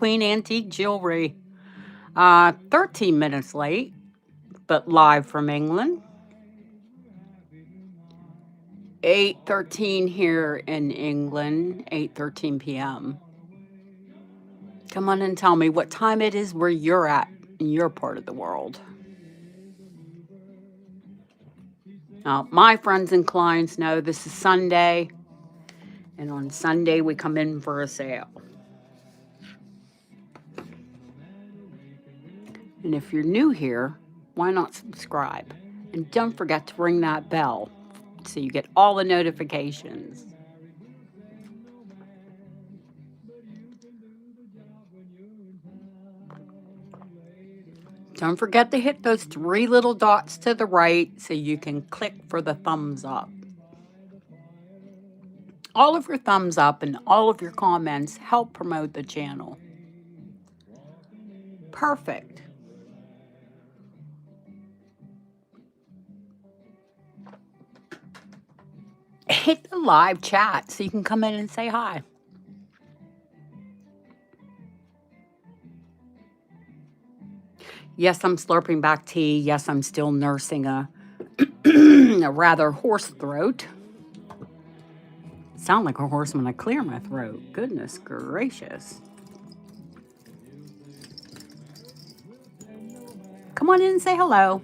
Queen Antique Jewelry. 13 minutes late, but live from England. 8:13 here in England, 8:13 p.m. Come on and tell me what time it is where you're at in your part of the world. Now, my friends and clients know this is Sunday, and on Sunday we come in for a sale. And if you're new here, why not subscribe? And don't forget to ring that bell so you get all the notifications. Don't forget to hit those 3 little dots to the right so you can click for the thumbs up. All of your thumbs up and all of your comments help promote the channel. Perfect. Hit the live chat so you can come in and say hi. Yes, I'm slurping back tea. Yes, I'm still nursing a rather hoarse throat. Sound like a horse when I clear my throat. Goodness gracious. Come on in and say hello.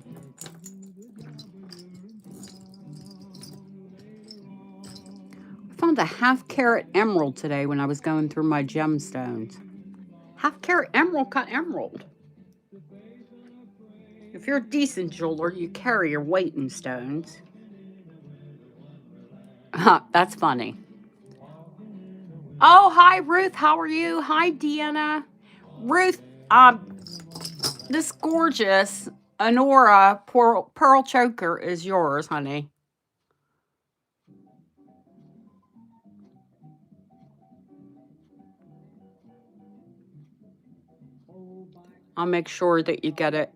I found a 1/2 carat emerald today when I was going through my gemstones. 1/2 carat emerald cut emerald. If you're a decent jeweler, you carry your weight in stones. That's funny. Oh, hi, Ruth. How are you? Hi, Deanna. Ruth, this gorgeous Honora pearl choker is yours, honey. I'll make sure that you get it.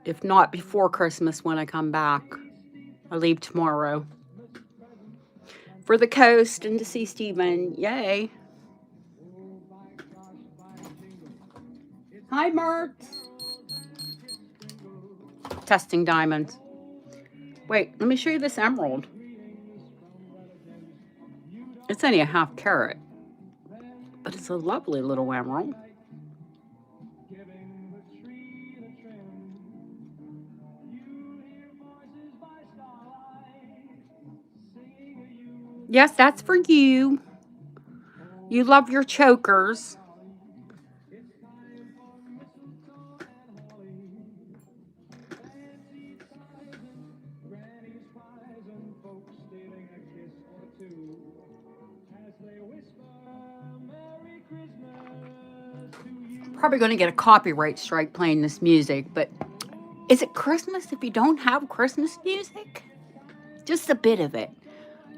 If not before Christmas when I come back. I leave tomorrow. For the coast and to see Stephen. Yay. Hi, Mert. Testing diamonds. Wait, let me show you this emerald. It's only a 1/2 carat, but it's a lovely little emerald. Yes, that's for you. You love your chokers. Probably going to get a copyright strike playing this music, but is it Christmas if you don't have Christmas music? Just a bit of it.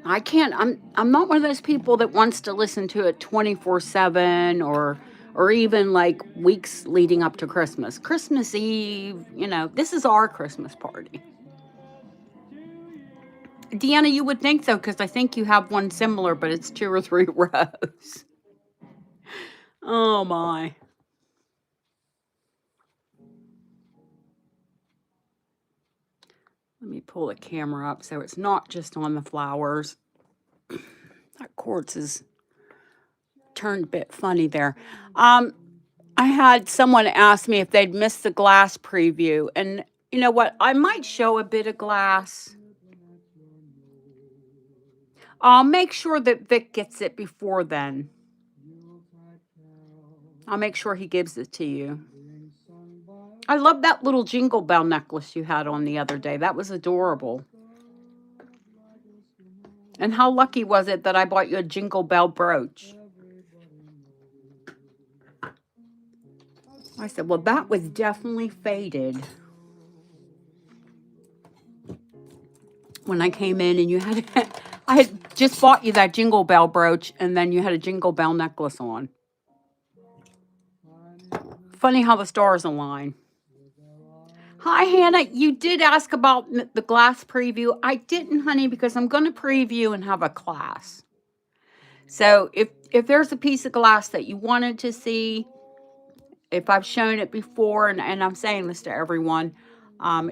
I can't. I'm not one of those people that wants to listen to it 24/7 or even like weeks leading up to Christmas. Christmas Eve, this is our Christmas party. Deanna, you would think so because I think you have one similar, but it's 2 or 3 rows. Oh my. Let me pull the camera up so it's not just on the flowers. That quartz is turned a bit funny there. I had someone ask me if they'd missed the glass preview, and you know what? I might show a bit of glass. I'll make sure that Vic gets it before then. I'll make sure he gives it to you. I love that little jingle bell necklace you had on the other day. That was adorable. And how lucky was it that I bought you a jingle bell brooch? I said, well, that was definitely faded. When I came in and you had, I had just bought you that jingle bell brooch and then you had a jingle bell necklace on. Funny how the stars align. Hi, Hannah. You did ask about the glass preview. I didn't, honey, because I'm going to preview and have a class. So if there's a piece of glass that you wanted to see, if I've shown it before, and I'm saying this to everyone,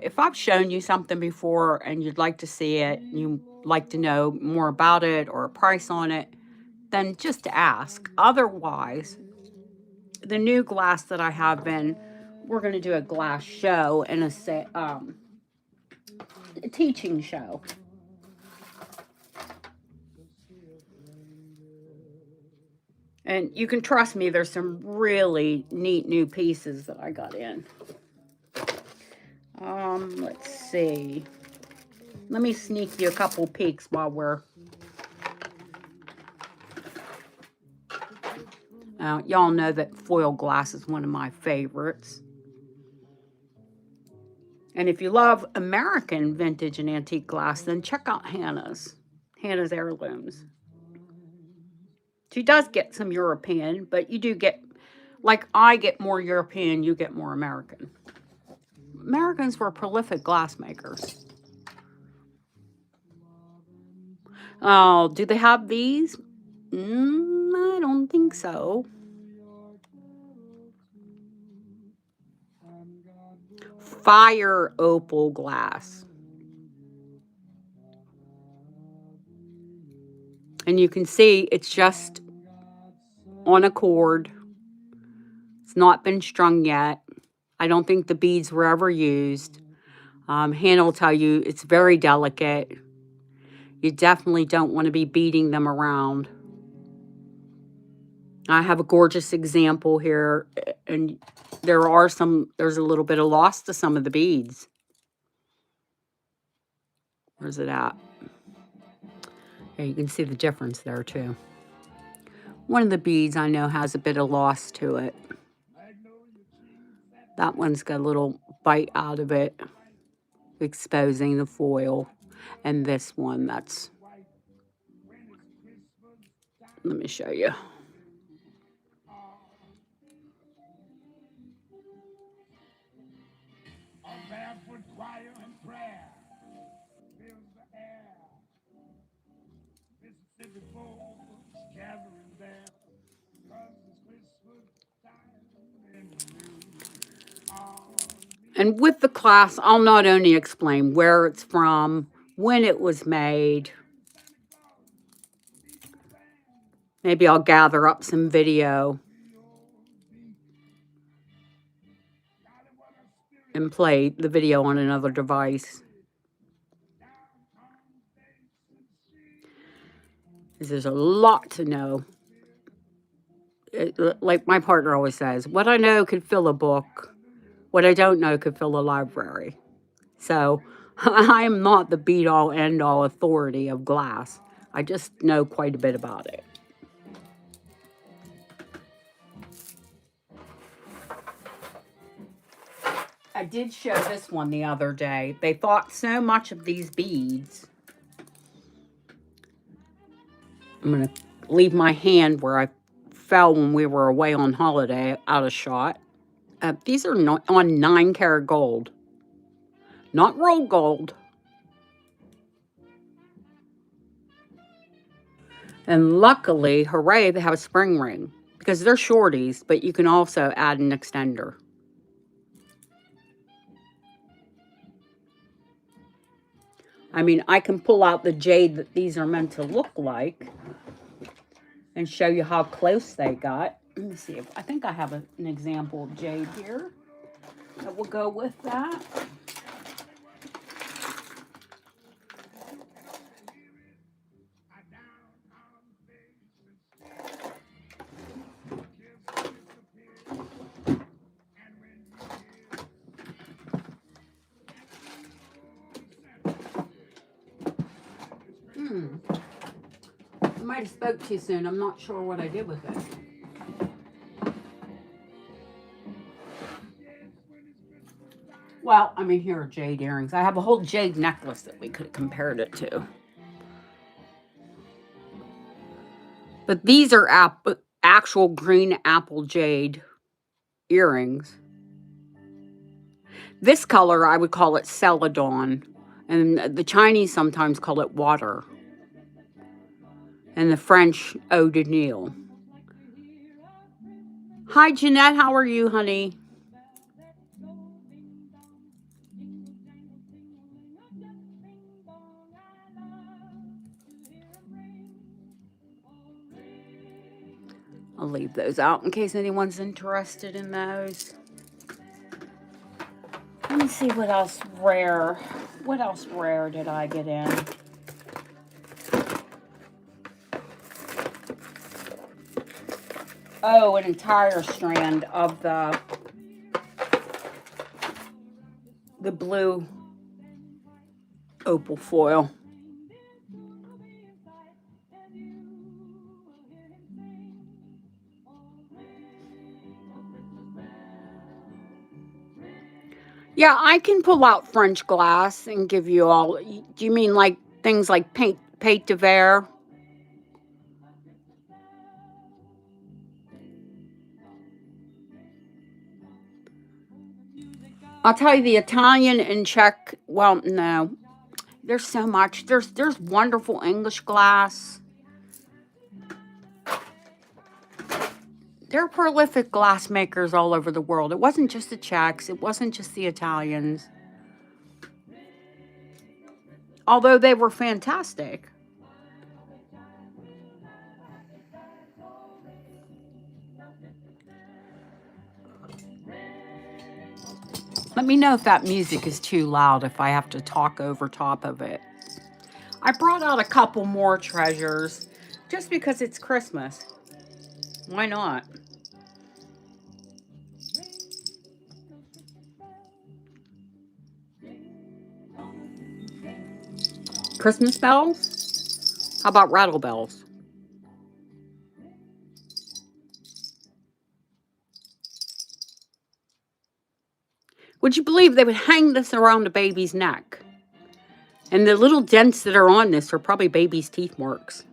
if I've shown you something before and you'd like to see it, you like to know more about it or a price on it, then just ask. Otherwise, the new glass that I have been, we're going to do a glass show and a teaching show. And you can trust me, there's some really neat new pieces that I got in. Let's see. Let me sneak you a couple peeks while we're... y'all know that foil glass is one of my favorites. And if you love American vintage and antique glass, then check out Hannah's Heirlooms. She does get some European, but you do get, like I get more European, you get more American. Americans were prolific glassmakers. Oh, do they have these? I don't think so. Fire opal glass. And you can see it's just on a cord. It's not been strung yet. I don't think the beads were ever used. Hannah will tell you it's very delicate. You definitely don't want to be beating them around. I have a gorgeous example here, and there's a little bit of loss to some of the beads. Where's it at? Yeah, you can see the difference there too. One of the beads I know has a bit of loss to it. That one's got a little bite out of it, exposing the foil. And this one, let me show you. And with the class, I'll not only explain where it's from, when it was made. Maybe I'll gather up some video and play the video on another device. There's a lot to know. Like my partner always says, what I know could fill a book. What I don't know could fill a library. So I am not the be-all, end-all authority of glass. I just know quite a bit about it. I did show this one the other day. They thought so much of these beads. I'm going to leave my hand where I fell when we were away on holiday out of shot. These are not on 9-karat gold. Not rolled gold. And luckily, hooray, they have a spring ring. Because they're shorties, but you can also add an extender. I mean, I can pull out the jade that these are meant to look like and show you how close they got. Let me see. I think I have an example of jade here that will go with that. I might have spoke too soon. I'm not sure what I did with it. Well, I mean, here are jade earrings. I have a whole jade necklace that we could have compared it to. But these are actual green apple jade earrings. This color, I would call it celadon. And the Chinese sometimes call it water. And the French eau de Nil. Hi, Jeanette. How are you, honey? I'll leave those out in case anyone's interested in those. Let me see what else rare. What else rare did I get in? Oh, an entire strand of the blue opal foil. Yeah, I can pull out French glass and give you all. Do you mean like things like paint de verre? I'll tell you the Italian and Czech. Well, no, there's so much. There's wonderful English glass. There are prolific glass makers all over the world. It wasn't just the Czechs. It wasn't just the Italians. Although they were fantastic. Let me know if that music is too loud, if I have to talk over top of it. I brought out a couple more treasures just because it's Christmas. Why not? Christmas bells? How about rattle bells? Would you believe they would hang this around a baby's neck? And the little dents that are on this are probably baby's teeth marks.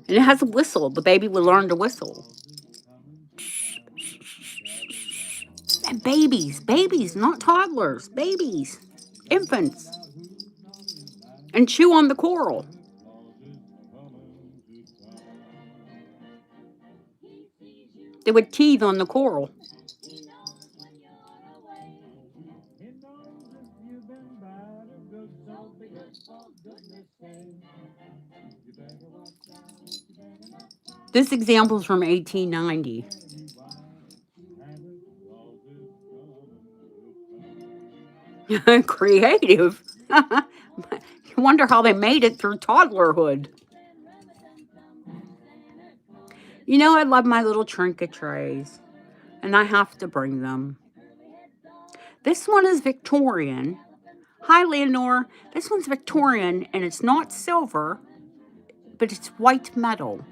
And it has a whistle. The baby would learn to whistle. And babies, not toddlers, babies, infants. And chew on the coral. They would teeth on the coral. This example is from 1890. Creative. You wonder how they made it through toddlerhood. You know, I love my little trinket trays, and I have to bring them. This one is Victorian. Hi, Leonore. This one's Victorian, and it's not silver, but it's white metal.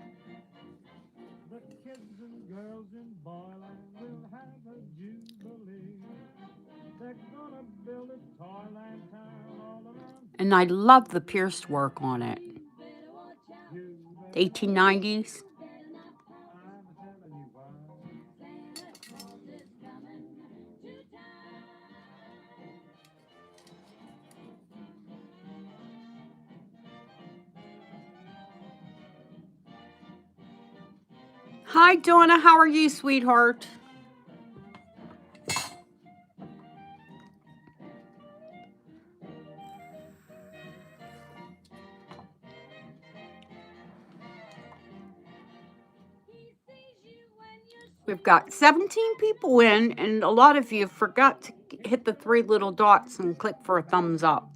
And I love the pierced work on it. 1890s. Hi, Donna. How are you, sweetheart? We've got 17 people in, and a lot of you forgot to hit the 3 little dots and click for a thumbs up.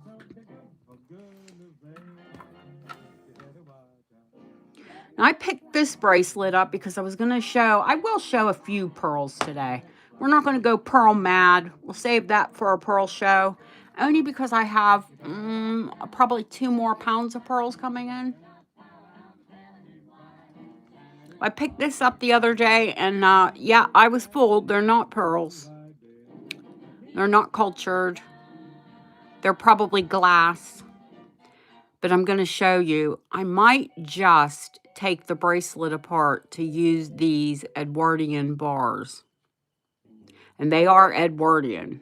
Now, I picked this bracelet up because I will show a few pearls today. We're not going to go pearl mad. We'll save that for a pearl show, only because I have probably 2 more pounds of pearls coming in. I picked this up the other day, and yeah, I was fooled. They're not pearls. They're not cultured. They're probably glass. But I'm going to show you. I might just take the bracelet apart to use these Edwardian bars. And they are Edwardian.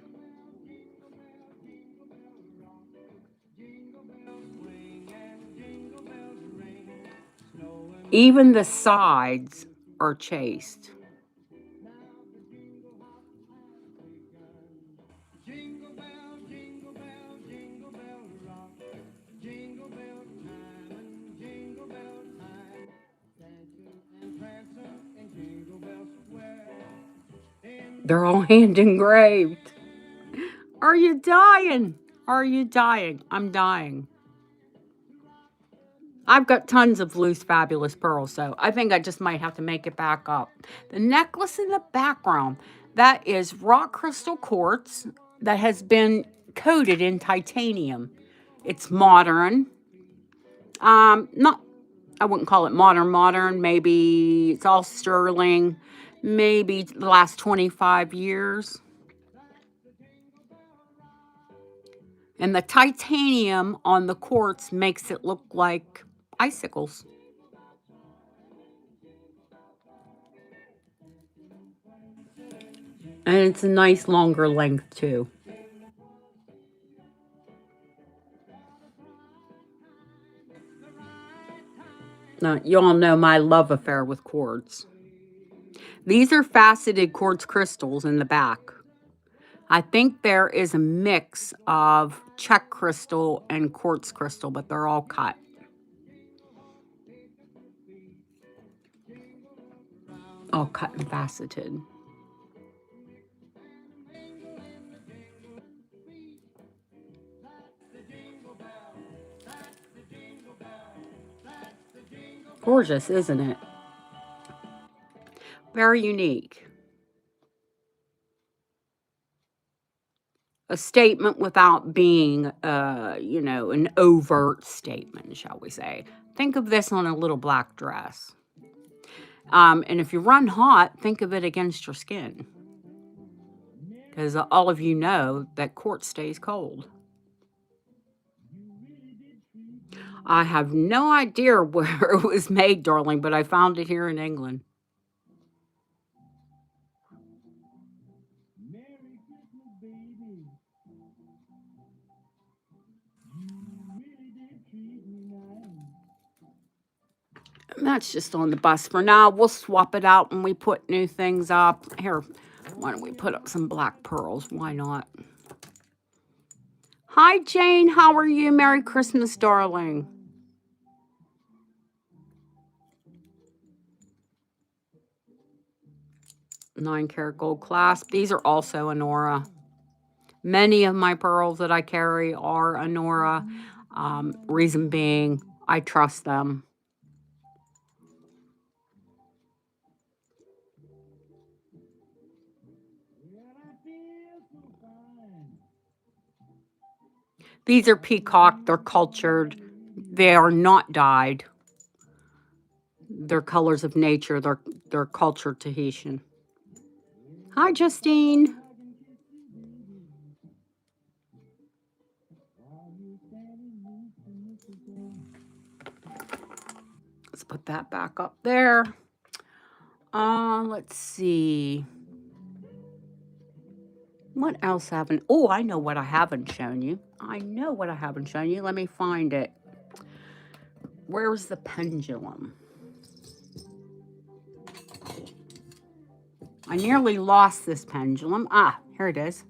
Even the sides are chased. They're all hand engraved. Are you dying? Are you dying? I'm dying. I've got tons of loose fabulous pearls, so I think I just might have to make it back up. The necklace in the background, that is rock crystal quartz that has been coated in titanium. It's modern. Not, I wouldn't call it modern. Maybe it's all sterling. Maybe the last 25 years. And the titanium on the quartz makes it look like icicles. And it's a nice longer length too. Now, you all know my love affair with quartz. These are faceted quartz crystals in the back. I think there is a mix of Czech crystal and quartz crystal, but they're all cut. All cut and faceted. Gorgeous, isn't it? Very unique. A statement without being, an overt statement, shall we say. Think of this on a little black dress. And if you run hot, think of it against your skin. Because all of you know that quartz stays cold. I have no idea where it was made, darling, but I found it here in England. And that's just on the bus for now. We'll swap it out when we put new things up. Here, why don't we put up some black pearls? Why not? Hi, Jane. How are you? Merry Christmas, darling. 9-karat gold clasp. These are also Anora. Many of my pearls that I carry are Anora. Reason being, I trust them. These are peacock. They're cultured. They are not dyed. They're colors of nature. They're cultured Tahitian. Hi, Justine. Let's put that back up there. Let's see. What else haven't? Oh, I know what I haven't shown you. Let me find it. Where's the pendulum? I nearly lost this pendulum. Ah, here it is.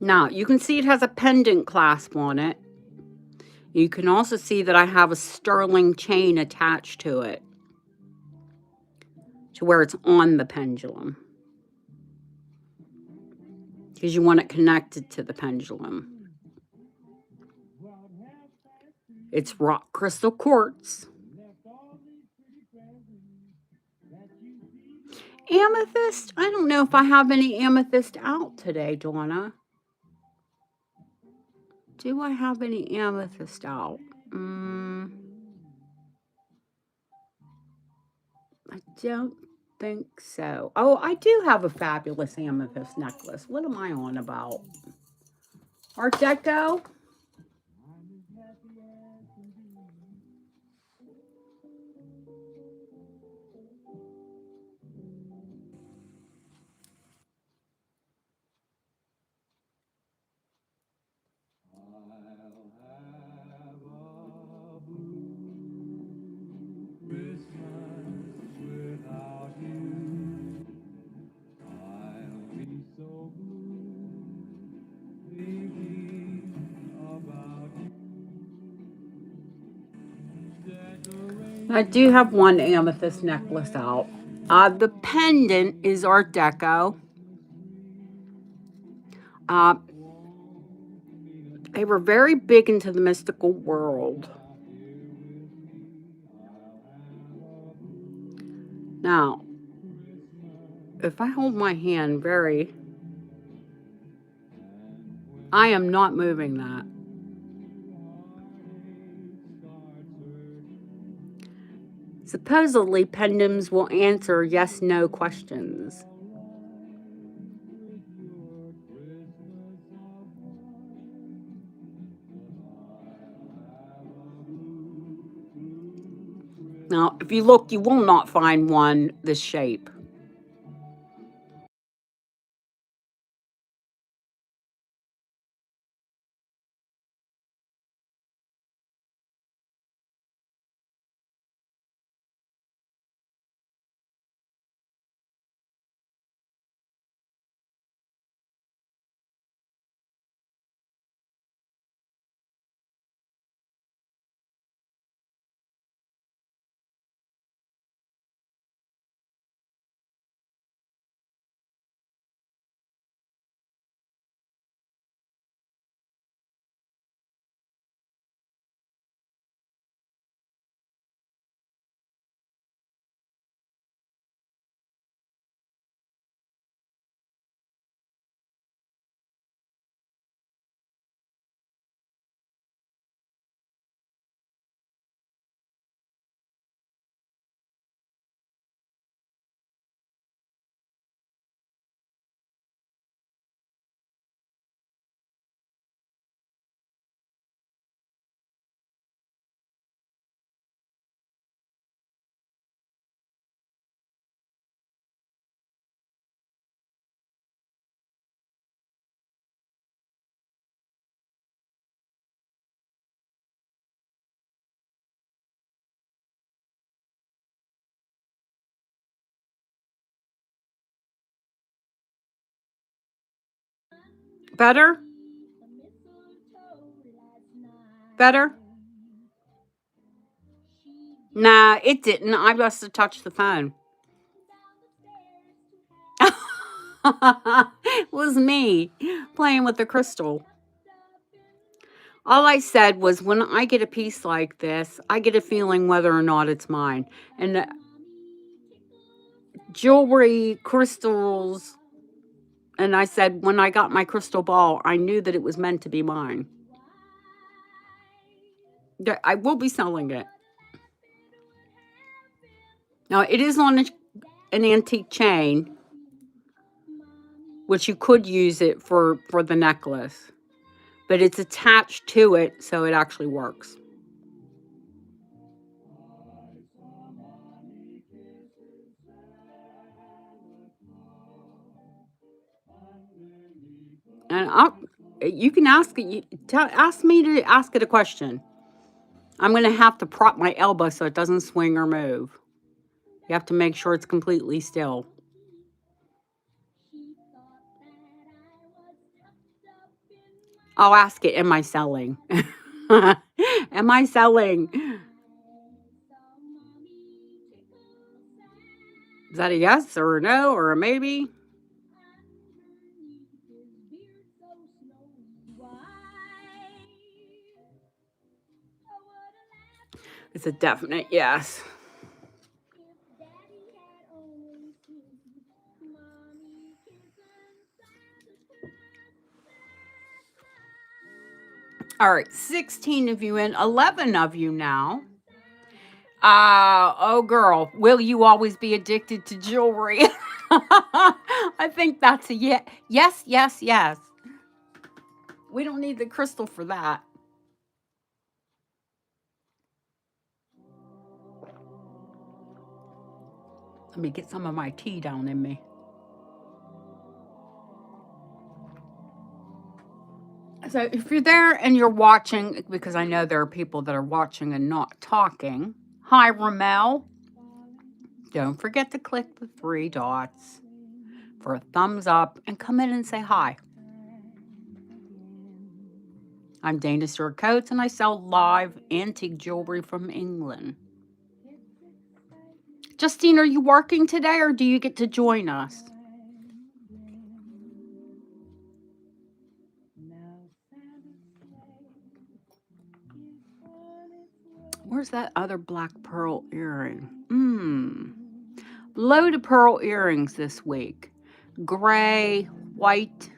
Now, you can see it has a pendant clasp on it. You can also see that I have a sterling chain attached to it, to where it's on the pendulum, because you want it connected to the pendulum. It's rock crystal quartz. Amethyst? I don't know if I have any amethyst out today, Donna. Do I have any amethyst out? I don't think so. Oh, I do have a fabulous amethyst necklace. What am I on about? Art Deco? I do have one amethyst necklace out. The pendant is Art Deco. Uh, they were very big into the mystical world. Now, if I hold my hand I am not moving that. Supposedly, pendants will answer yes/no questions. Now, if you look, you will not find one this shape. Better? Better? Nah, it didn't. I must have touched the phone. It was me playing with the crystal. All I said was when I get a piece like this, I get a feeling whether or not it's mine. And jewelry, crystals, and I said when I got my crystal ball, I knew that it was meant to be mine. I will be selling it. Now, it is on an antique chain, which you could use it for the necklace, but it's attached to it, so it actually works. And you can ask it. Ask me to ask it a question. I'm going to have to prop my elbow so it doesn't swing or move. You have to make sure it's completely still. I'll ask it, am I selling? Am I selling? Is that a yes or a no or a maybe? It's a definite yes. All right, 16 of you in, 11 of you now. Oh girl, will you always be addicted to jewelry? I think that's a yes, yes, yes. We don't need the crystal for that. Let me get some of my tea down in me. So if you're there and you're watching, because I know there are people that are watching and not talking. Hi, Ramel. Don't forget to click the 3 dots for a thumbs up and come in and say hi. I'm Dana Stewart Coates and I sell live antique jewelry from England. Justine, are you working today or do you get to join us? Where's that other black pearl earring? Load of pearl earrings this week. Gray, white,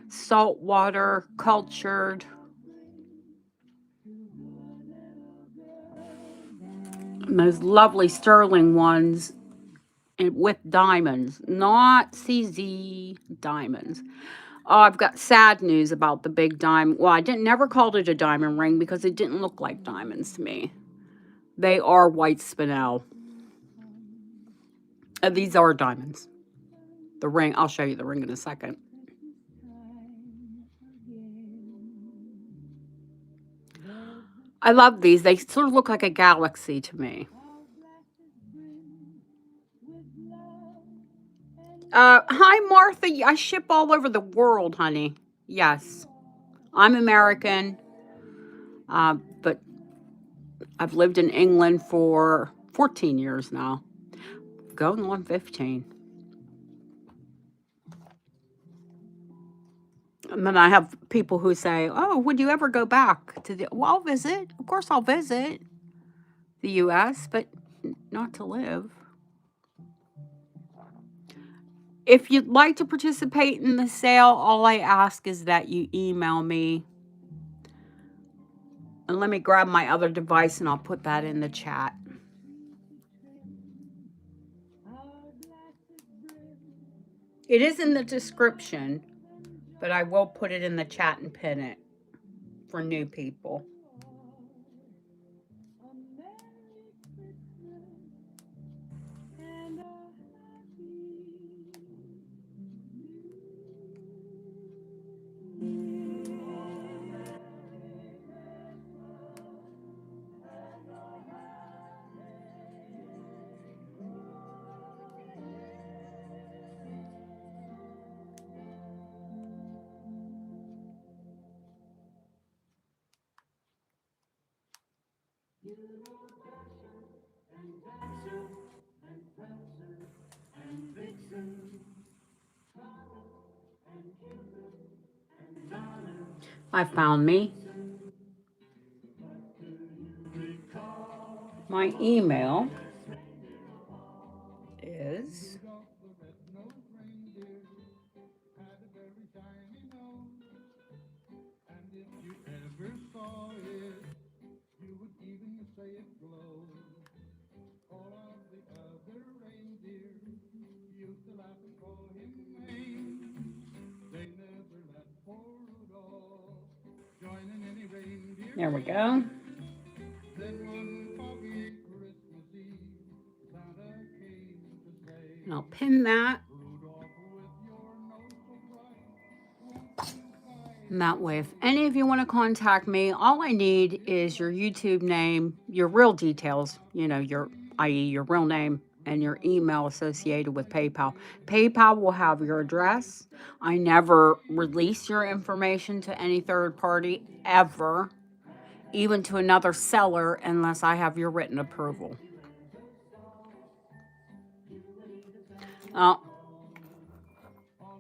saltwater, cultured. And those lovely sterling ones with diamonds, not CZ diamonds. Oh, I've got sad news about the big diamond. Well, I never called it a diamond ring because it didn't look like diamonds to me. They are white spinel. These are diamonds. The ring, I'll show you the ring in a second. I love these. They sort of look like a galaxy to me. Hi, Martha. I ship all over the world, honey. Yes. I'm American, but I've lived in England for 14 years now. Going on 15. And then I have people who say, oh, would you ever go back to well, I'll visit. Of course I'll visit the U.S., but not to live. If you'd like to participate in the sale, all I ask is that you email me. And let me grab my other device and I'll put that in the chat. It is in the description, but I will put it in the chat and pin it for new people. I found me. My email is there we go. And I'll pin that. And that way, if any of you want to contact me, all I need is your YouTube name, your real details, i.e. your real name and your email associated with PayPal. PayPal will have your address. I never release your information to any third party ever, even to another seller, unless I have your written approval.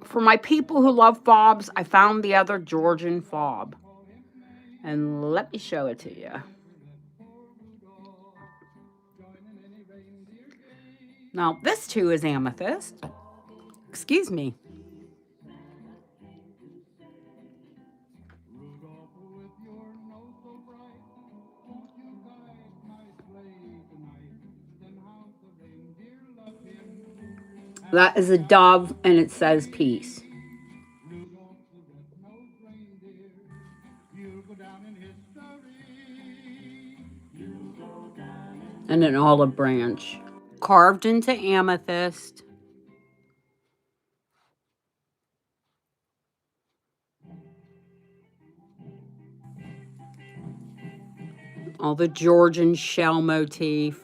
For my people who love fobs, I found the other Georgian fob. And let me show it to you. Now, this too is amethyst. Excuse me. That is a dove, and it says peace. And an olive branch. Carved into amethyst. All the Georgian shell motif.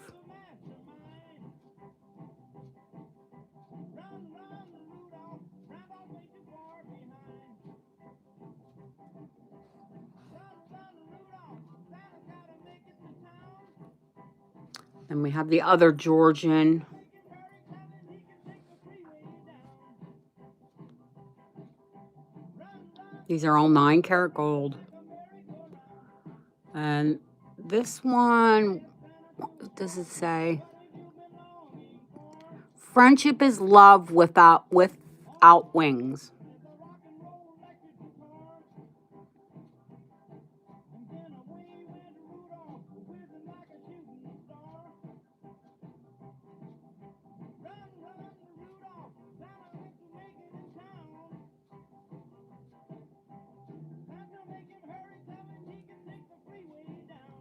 And we have the other Georgian These are all 9-karat gold. And this one, what does it say? Friendship is love without wings.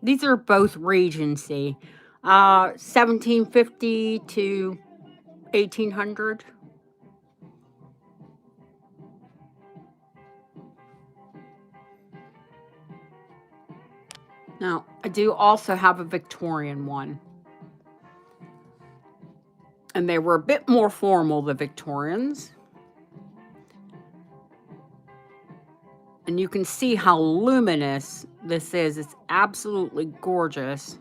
These are both Regency, 1750 to 1800. Now, I do also have a Victorian one. And they were a bit more formal, the Victorians. And you can see how luminous this is. It's absolutely gorgeous.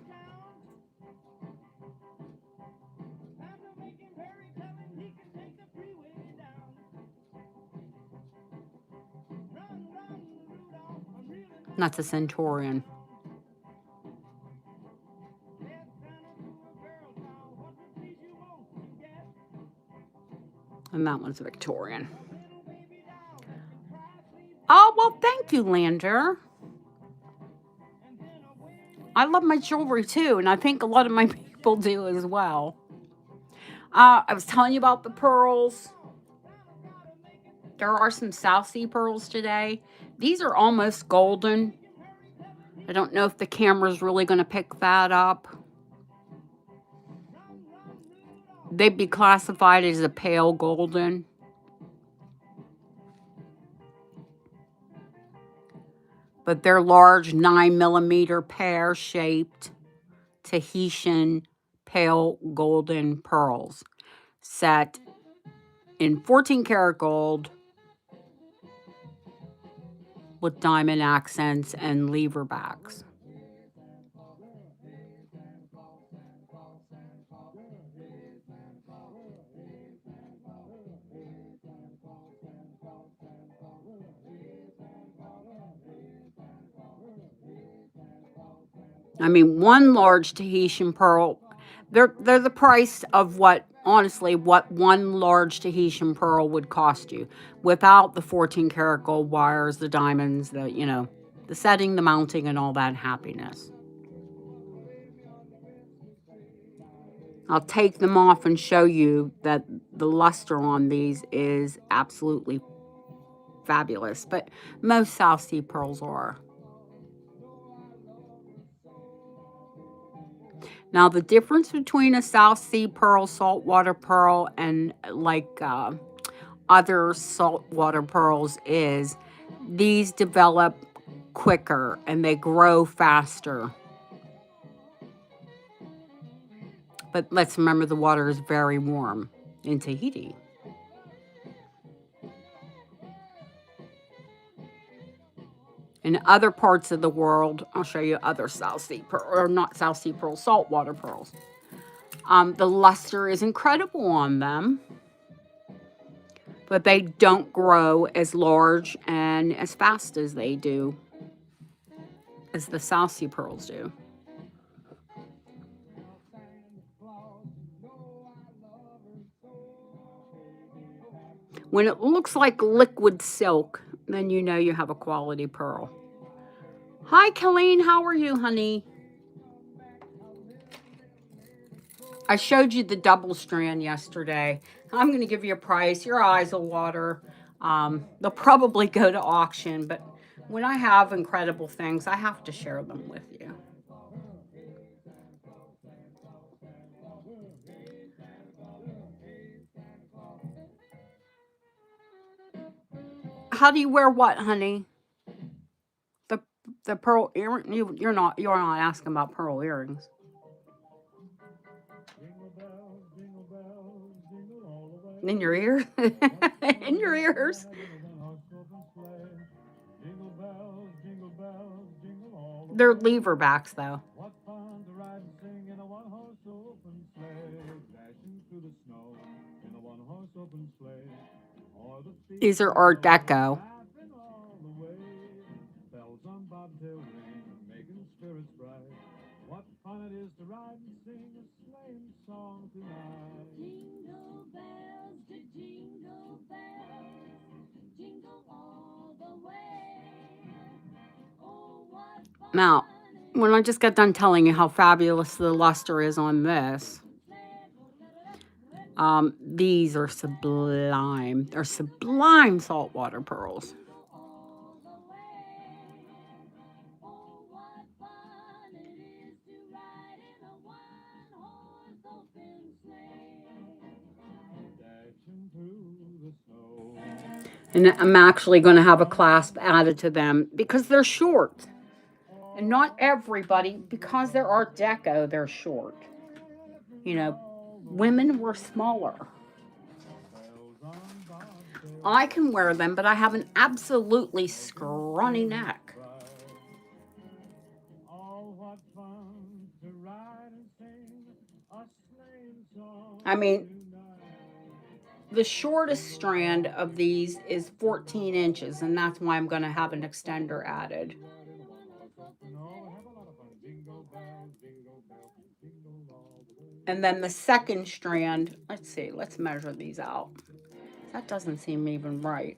That's a Centurion. And that one's a Victorian. Oh, well, thank you, Lander. I love my jewelry too, and I think a lot of my people do as well. I was telling you about the pearls. There are some South Sea pearls today. These are almost golden. I don't know if the camera's really going to pick that up. They'd be classified as a pale golden. But they're large 9mm pear-shaped Tahitian pale golden pearls set in 14-karat gold with diamond accents and lever backs. I mean, one large Tahitian pearl, they're the price of what one large Tahitian pearl would cost you without the 14-karat gold wires, the diamonds, the setting, the mounting, and all that happiness. I'll take them off and show you that the luster on these is absolutely fabulous, but most South Sea pearls are. Now, the difference between a South Sea pearl, saltwater pearl, and other saltwater pearls is these develop quicker and they grow faster. But let's remember the water is very warm in Tahiti. In other parts of the world, I'll show you other South Sea pearl, or not South Sea pearls, saltwater pearls. The luster is incredible on them, but they don't grow as large and as fast as they do, as the South Sea pearls do. When it looks like liquid silk, then you know you have a quality pearl. Hi, Colleen. How are you, honey? I showed you the double strand yesterday. I'm going to give you a price. Your eyes will water. They'll probably go to auction, but when I have incredible things, I have to share them with you. How do you wear what, honey? The pearl earring? You're not asking about pearl earrings. In your ear? In your ears? They're lever backs, though. These are Art Deco. Now, when I just got done telling you how fabulous the luster is on this, these are sublime. They're sublime saltwater pearls. And I'm actually going to have a clasp added to them because they're short. And not everybody, because they're Art Deco, they're short. You know, women were smaller. I can wear them, but I have an absolutely scrawny neck. I mean, the shortest strand of these is 14 inches, and that's why I'm going to have an extender added. And then the second strand, let's see, let's measure these out. That doesn't seem even right.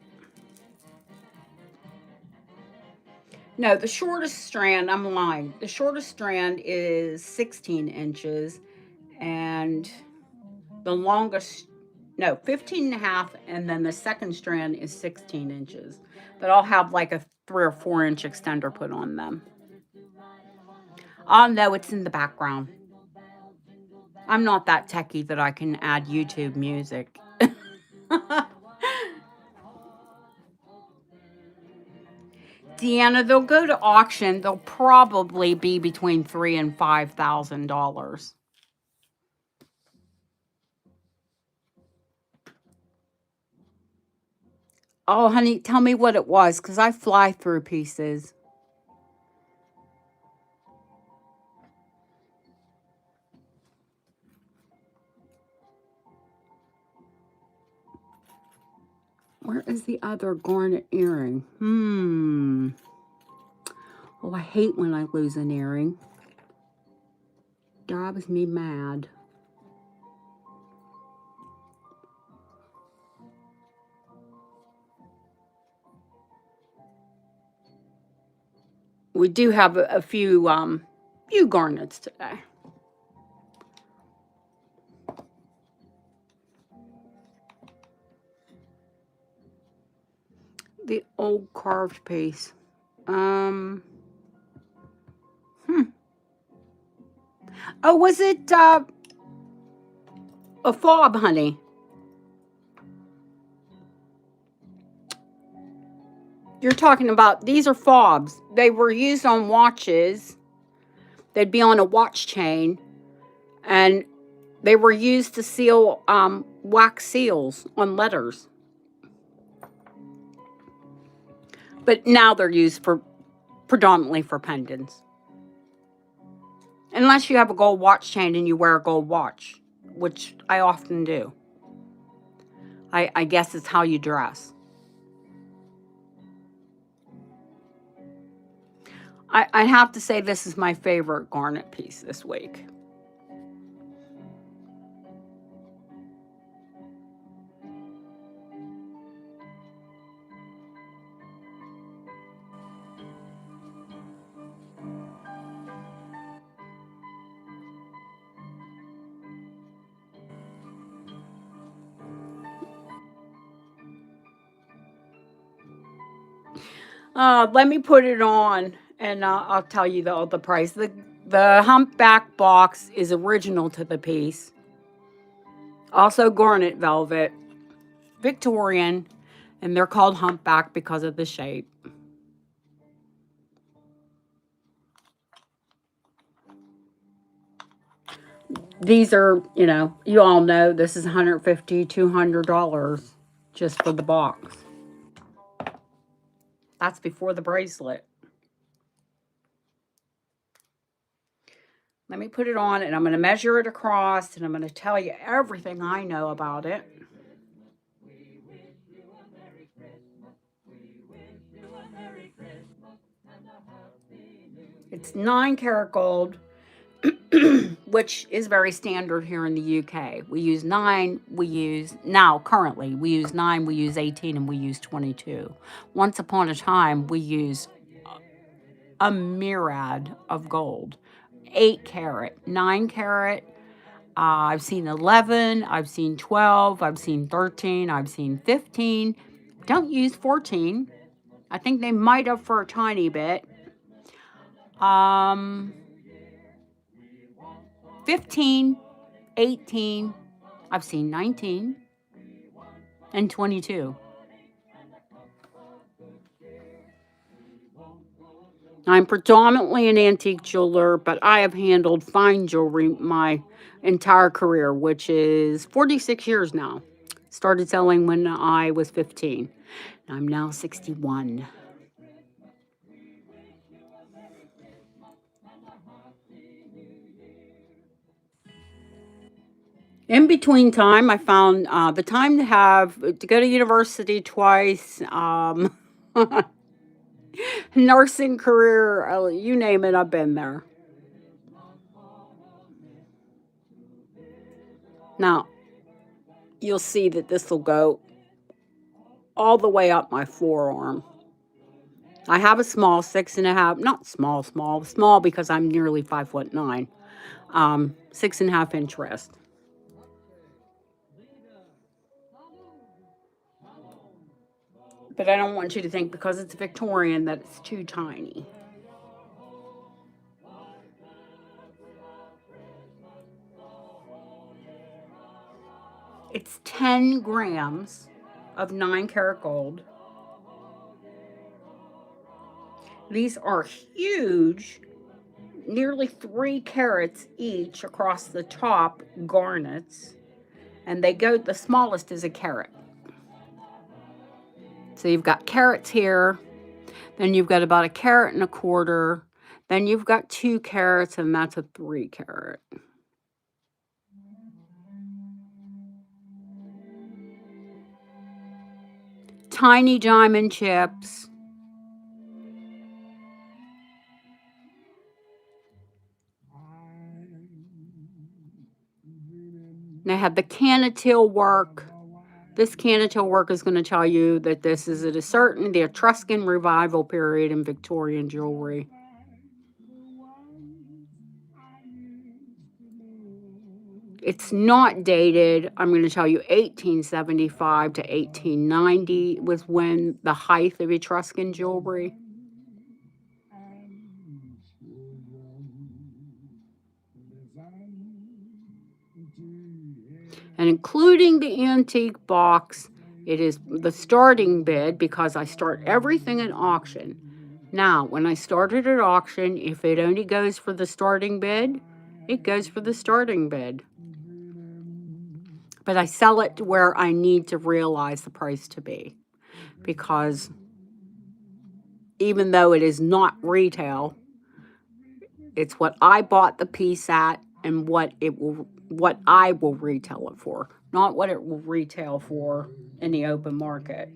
No, the shortest strand, I'm lying. The shortest strand is 16 inches, and the longest, no, 15 and a half, and then the second strand is 16 inches. But I'll have like a 3 or 4 inch extender put on them. Oh, no, it's in the background. I'm not that techie that I can add YouTube music. Deanna, they'll go to auction. They'll probably be between $3,000 and $5,000. Oh, honey, tell me what it was, because I fly through pieces. Where is the other garnet earring? Oh, I hate when I lose an earring. Drives me mad. We do have a few garnets today. The old carved piece. Oh, was it a fob, honey? You're talking about, these are fobs. They were used on watches. They'd be on a watch chain, and they were used to seal wax seals on letters. But now they're used for predominantly for pendants. Unless you have a gold watch chain and you wear a gold watch, which I often do. I guess it's how you dress. I have to say this is my favorite garnet piece this week. Let me put it on, and I'll tell you the price. The humpback box is original to the piece. Also garnet velvet, Victorian, and they're called humpback because of the shape. These are, you all know this is $150, $200 just for the box. That's before the bracelet. Let me put it on, and I'm going to measure it across, and I'm going to tell you everything I know about it. It's 9 karat gold. which is very standard here in the UK. We use 9, currently, we use 9, we use 18, and we use 22. Once upon a time, we used a myriad of gold. 8 carat, 9 carat, I've seen 11, I've seen 12, I've seen 13, I've seen 15. Don't use 14. I think they might have for a tiny bit. 15, 18, I've seen 19, and 22. I'm predominantly an antique jeweler, but I have handled fine jewelry my entire career, which is 46 years now. Started selling when I was 15. I'm now 61. In between time, I found the time to go to university twice, nursing career, you name it, I've been there. Now, you'll see that this will go all the way up my forearm. I have a small 6.5, not small because I'm nearly 5'9", 6.5 inch wrist. But I don't want you to think because it's Victorian that it's too tiny. It's 10 grams of 9 karat gold. These are huge, nearly 3 carats each across the top garnets. And the smallest is a carat. So you've got carats here, then you've got about 1.25 carats, then you've got 2 carats, and that's a 3 carat. Tiny diamond chips. They have the Canatil work. This Canatil work is going to tell you that this is at the Etruscan revival period in Victorian jewelry. It's not dated. I'm going to tell you 1875 to 1890 was when the height of Etruscan jewelry. And including the antique box, it is the starting bid because I start everything at auction. Now, when I started at auction, if it only goes for the starting bid, it goes for the starting bid. But I sell it to where I need to realize the price to be. Because even though it is not retail, it's what I bought the piece at and what I will retail it for, not what it will retail for in the open market.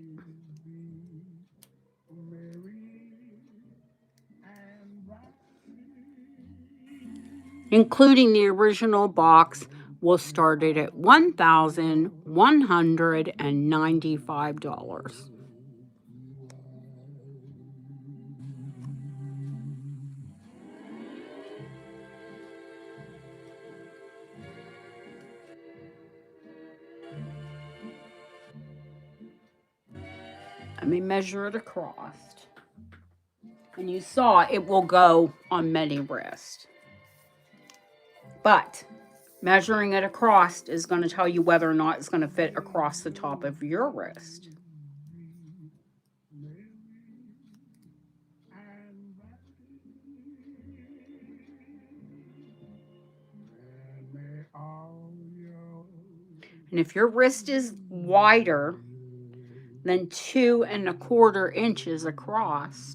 Including the original box, will start it at $1,195. Let me measure it across. And you saw it will go on many wrists. But measuring it across is going to tell you whether or not it's going to fit across the top of your wrist. And if your wrist is wider than 2.25 inches across,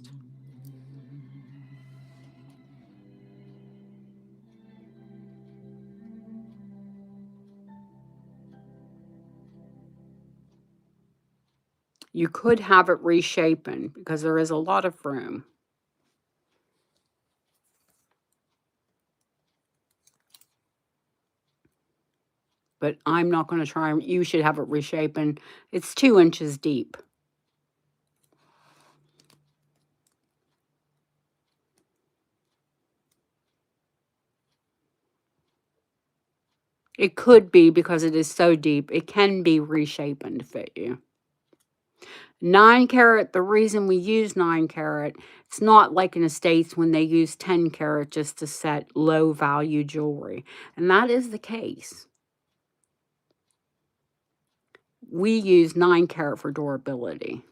you could have it reshapen because there is a lot of room. but I'm not going to try. You should have it reshapen. It's 2 inches deep. It could be because it is so deep. It can be reshapen to fit you. 9 carat, the reason we use 9 carat, it's not like in the States when they use 10 carat just to set low value jewelry. And that is the case. We use 9 carat for durability.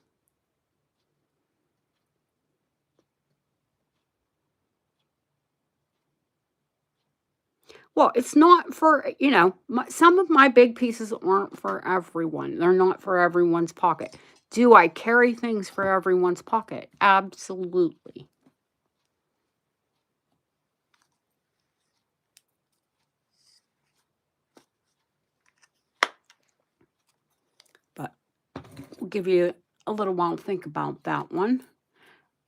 Well, it's not for, some of my big pieces aren't for everyone. They're not for everyone's pocket. Do I carry things for everyone's pocket? Absolutely. But we'll give you a little while to think about that one.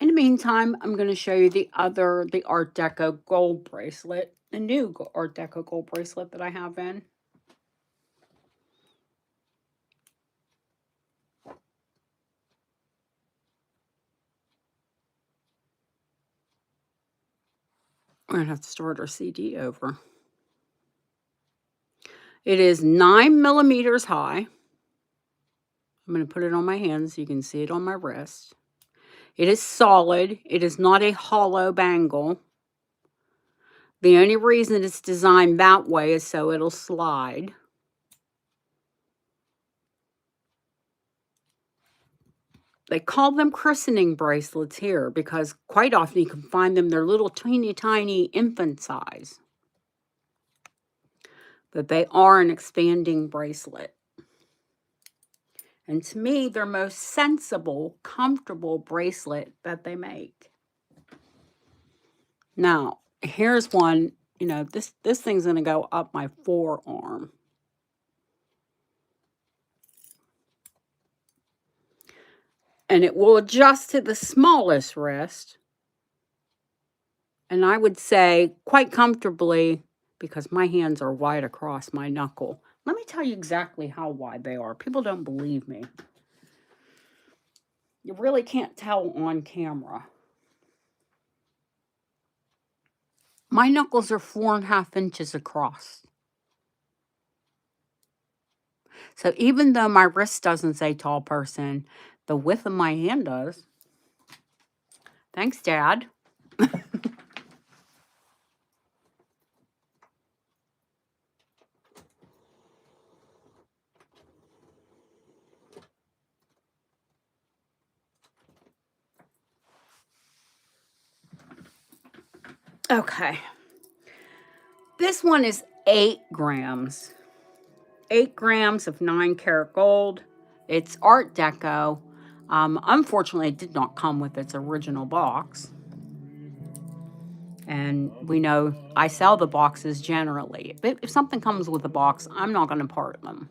In the meantime, I'm going to show you the Art Deco gold bracelet, the new Art Deco gold bracelet that I have in. We're going to have to start our CD over. It is 9 millimeters high. I'm going to put it on my hands so you can see it on my wrist. It is solid. It is not a hollow bangle. The only reason it's designed that way is so it'll slide. They call them christening bracelets here because quite often you can find them, they're little teeny tiny infant size. But they are an expanding bracelet. And to me, they're most sensible, comfortable bracelet that they make. Now, here's one, this thing's going to go up my forearm. And it will adjust to the smallest wrist. And I would say quite comfortably, because my hands are wide across my knuckle. Let me tell you exactly how wide they are. People don't believe me. You really can't tell on camera. My knuckles are 4.5 inches across. So even though my wrist doesn't say tall person, the width of my hand does. Thanks, Dad. Okay. This one is 8 grams. 8 grams of 9 karat gold. It's Art Deco. Unfortunately, it did not come with its original box. And we know I sell the boxes generally. If something comes with a box, I'm not going to part them.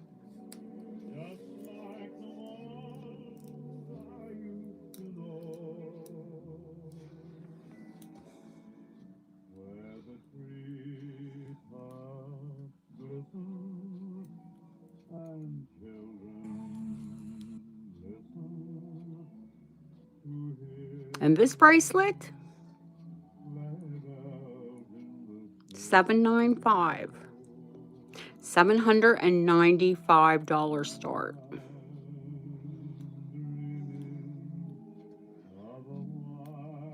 And this bracelet, $795. $795 start.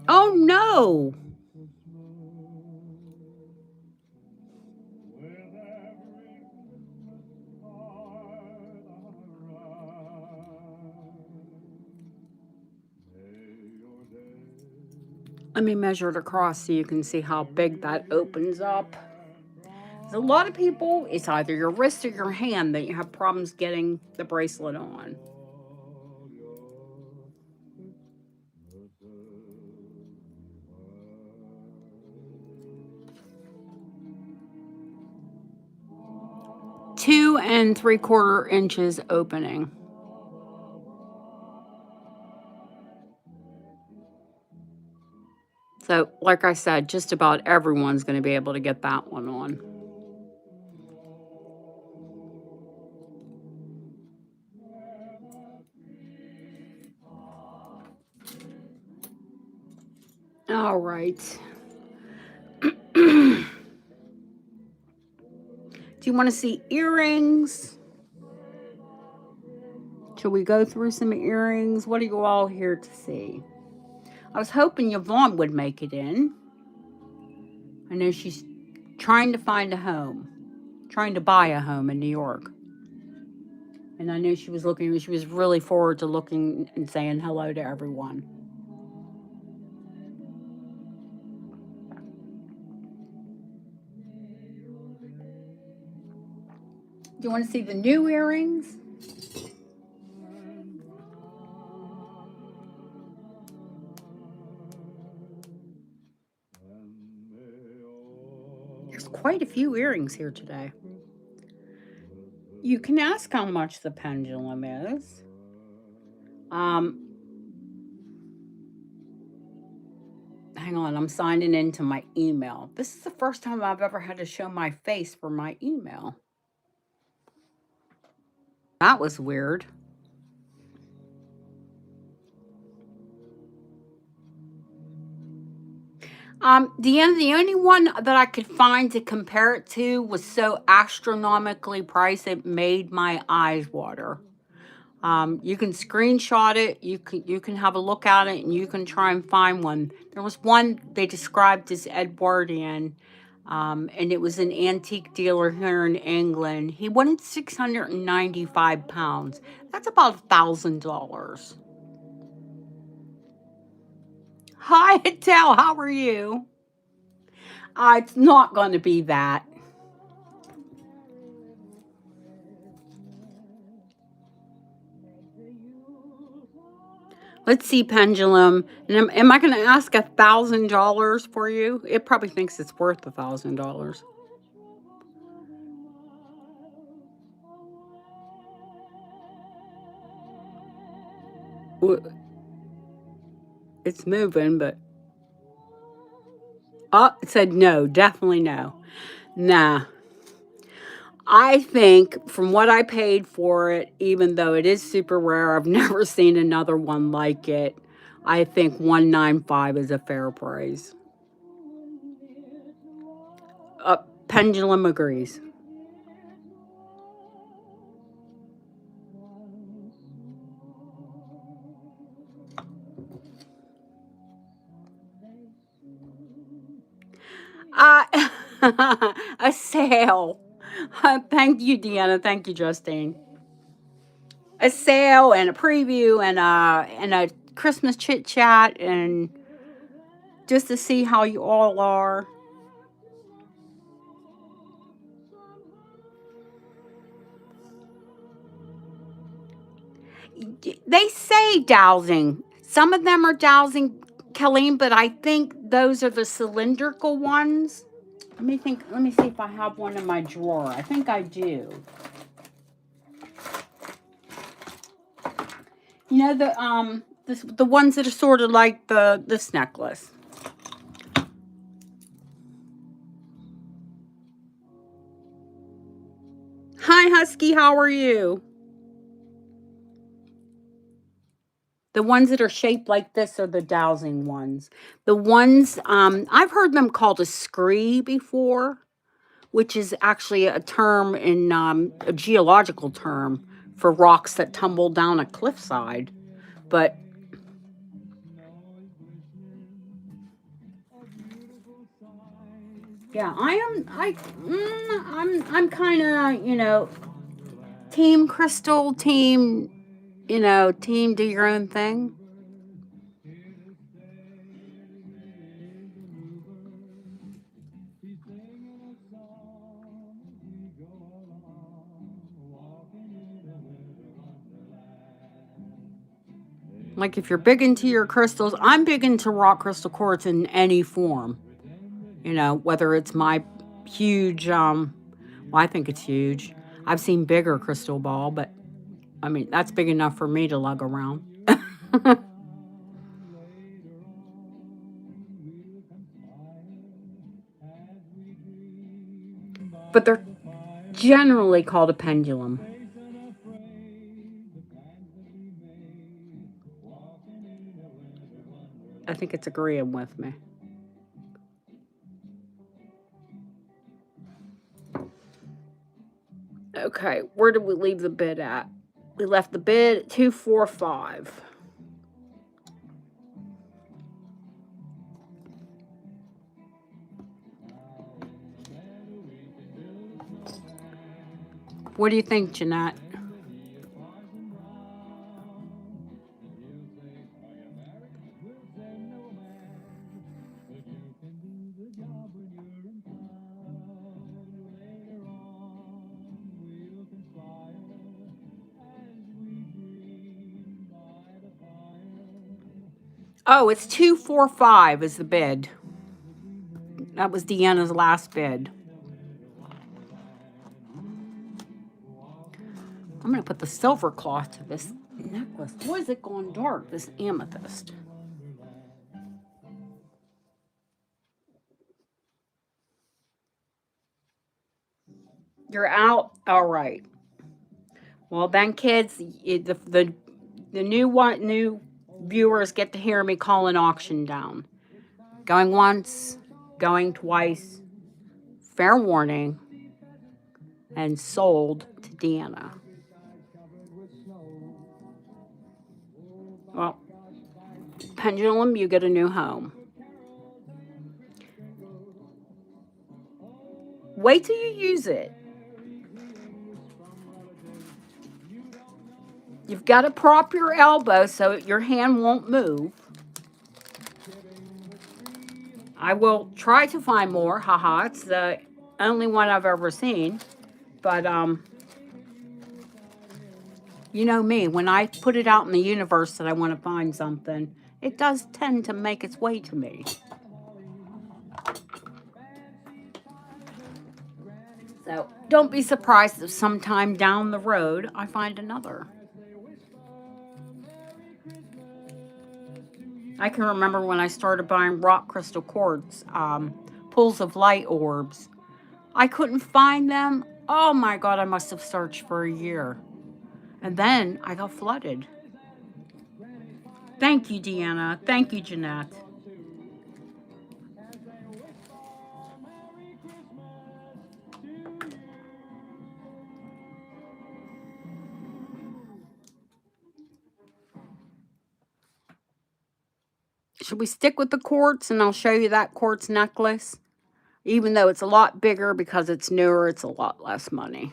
Oh no! Let me measure it across so you can see how big that opens up. A lot of people, it's either your wrist or your hand that you have problems getting the bracelet on. Two and 3/4 inches opening. So, like I said, just about everyone's going to be able to get that one on. All right. Do you want to see earrings? Shall we go through some earrings? What are you all here to see? I was hoping Yvonne would make it in. I know she's trying to find a home, trying to buy a home in New York. And I knew she was really forward to looking and saying hello to everyone. Do you want to see the new earrings? There's quite a few earrings here today. You can ask how much the pendulum is. Hang on, I'm signing into my email. This is the first time I've ever had to show my face for my email. That was weird. The only one that I could find to compare it to was so astronomically priced it made my eyes water. You can screenshot it, you can have a look at it, and you can try and find one. There was one they described as Edwardian, and it was an antique dealer here in England. He wanted 695 pounds. That's about $1,000. Hi, Adele, how are you? It's not going to be that. Let's see, pendulum. And am I going to ask $1,000 for you? It probably thinks it's worth $1,000. It's moving, but it said no, definitely no. Nah. I think from what I paid for it, even though it is super rare, I've never seen another one like it. I think 195 is a fair price. Pendulum agrees. A sale. Thank you, Deanna. Thank you, Justine. A sale and a preview and a Christmas chit chat and just to see how you all are. They say dowsing. Some of them are dowsing, Colleen, but I think those are the cylindrical ones. Let me think. Let me see if I have one in my drawer. I think I do. You know the ones that are sort of like this necklace. Hi, Husky. How are you? The ones that are shaped like this are the dowsing ones. The ones I've heard them called a scree before, which is actually a term in a geological term for rocks that tumble down a cliffside. But yeah, I'm kind of team crystal, team team do your own thing. Like if you're big into your crystals, I'm big into rock crystal quartz in any form. Whether it's my huge, well, I think it's huge. I've seen bigger crystal ball, but I mean, that's big enough for me to lug around. But they're generally called a pendulum. I think it's agreeing with me. Okay, where did we leave the bid at? We left the bid at 245. What do you think, Jeanette? Oh, it's 245 is the bid. That was Deanna's last bid. I'm going to put the silver cloth to this necklace. Boy, is it gone dark, this amethyst. You're out? All right. Well, then, kids, the new viewers get to hear me call an auction down. Going once, going twice, fair warning, and sold to Deanna. Well, pendulum, you get a new home. Wait till you use it. You've got to prop your elbow so your hand won't move. I will try to find more. Haha, it's the only one I've ever seen. But, you know me, when I put it out in the universe that I want to find something, it does tend to make its way to me. So don't be surprised if sometime down the road I find another. I can remember when I started buying rock crystal quartz, pools of light orbs. I couldn't find them. Oh my God, I must have searched for a year. And then I got flooded. Thank you, Deanna. Thank you, Jeanette. Should we stick with the quartz and I'll show you that quartz necklace? Even though it's a lot bigger because it's newer, it's a lot less money.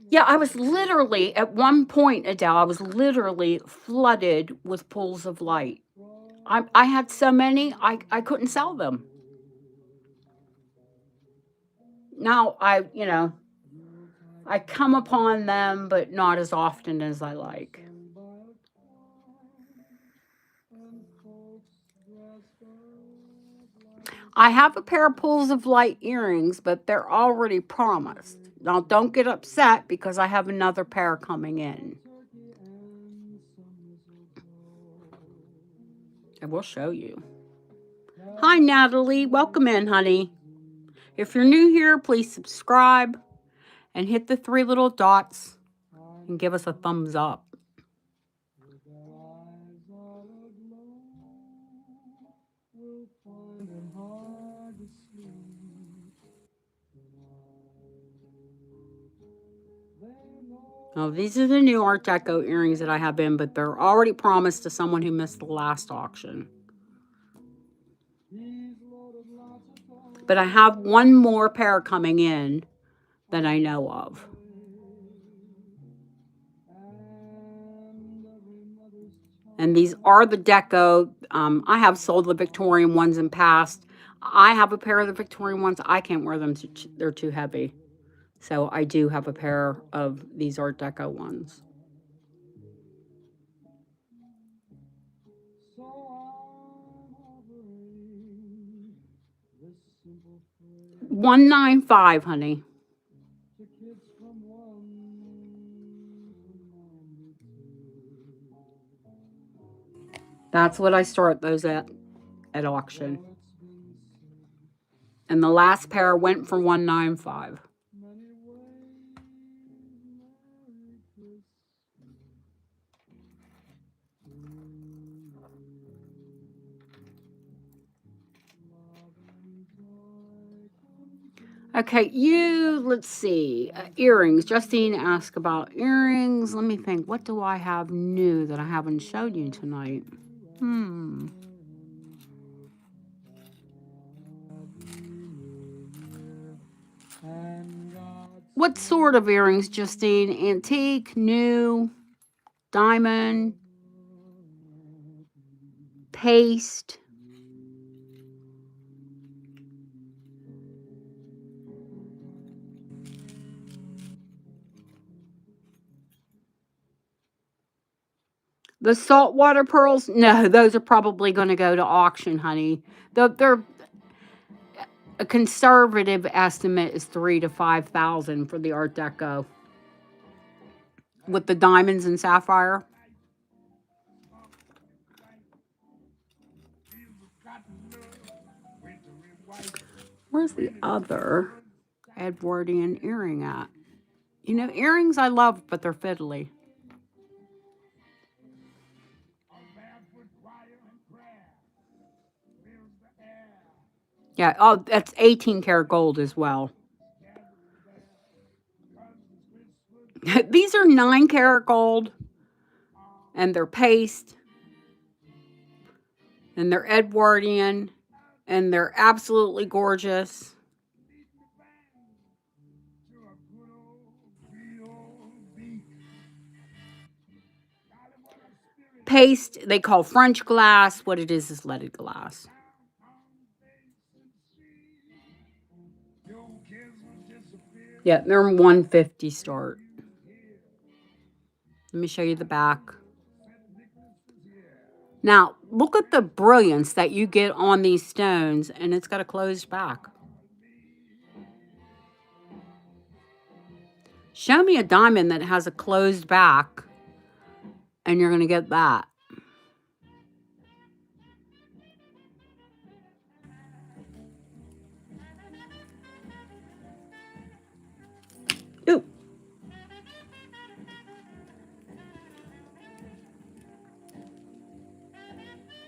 Yeah, I was literally, at one point, Adele, I was literally flooded with pools of light. I had so many, I couldn't sell them. Now I come upon them, but not as often as I like. I have a pair of pools of light earrings, but they're already promised. Now, don't get upset because I have another pair coming in. I will show you. Hi, Natalie. Welcome in, honey. If you're new here, please subscribe and hit the 3 little dots and give us a thumbs up. Now, these are the new Art Deco earrings that I have in, but they're already promised to someone who missed the last auction. But I have one more pair coming in that I know of. And these are the Deco. I have sold the Victorian ones in past. I have a pair of the Victorian ones. I can't wear them. They're too heavy. So I do have a pair of these Art Deco ones. $195, honey. That's what I start those at auction. And the last pair went for $195. Okay, let's see. Earrings. Justine asked about earrings. Let me think. What do I have new that I haven't showed you tonight? What sort of earrings, Justine? Antique, new, diamond, paste? The saltwater pearls? No, those are probably going to go to auction, honey. They're a conservative estimate is 3,000 to 5,000 for the Art Deco with the diamonds and sapphire. Where's the other Edwardian earring at? You know, earrings I love, but they're fiddly. Yeah, oh, that's 18 karat gold as well. These are 9 karat gold, and they're paste, and they're Edwardian, and they're absolutely gorgeous. Paste, they call French glass. What it is leaded glass. Yeah, they're 150 start. Let me show you the back. Now, look at the brilliance that you get on these stones, and it's got a closed back. Show me a diamond that has a closed back, and you're going to get that. Ooh.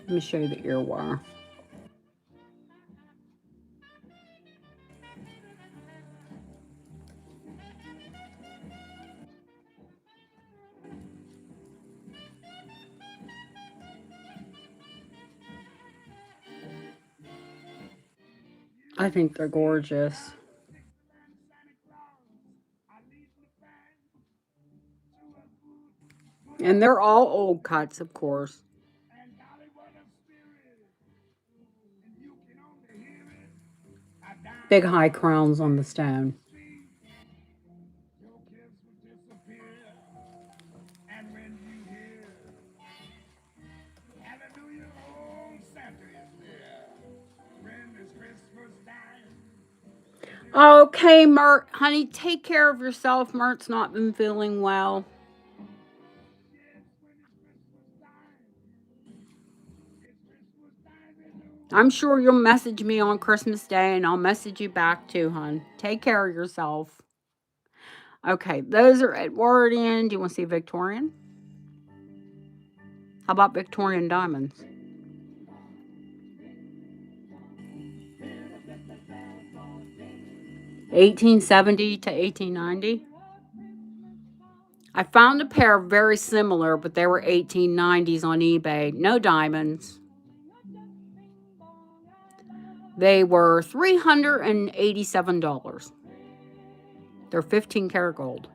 Let me show you the ear wire. I think they're gorgeous. And they're all old cuts, of course. Big high crowns on the stone. Okay, Mert. Honey, take care of yourself. Mert's not been feeling well. I'm sure you'll message me on Christmas Day, and I'll message you back too, hon. Take care of yourself. Okay, those are Edwardian. Do you want to see Victorian? How about Victorian diamonds? $1870 to $1890. I found a pair very similar, but they were 1890s on eBay. No diamonds. They were $387. They're 15 karat gold.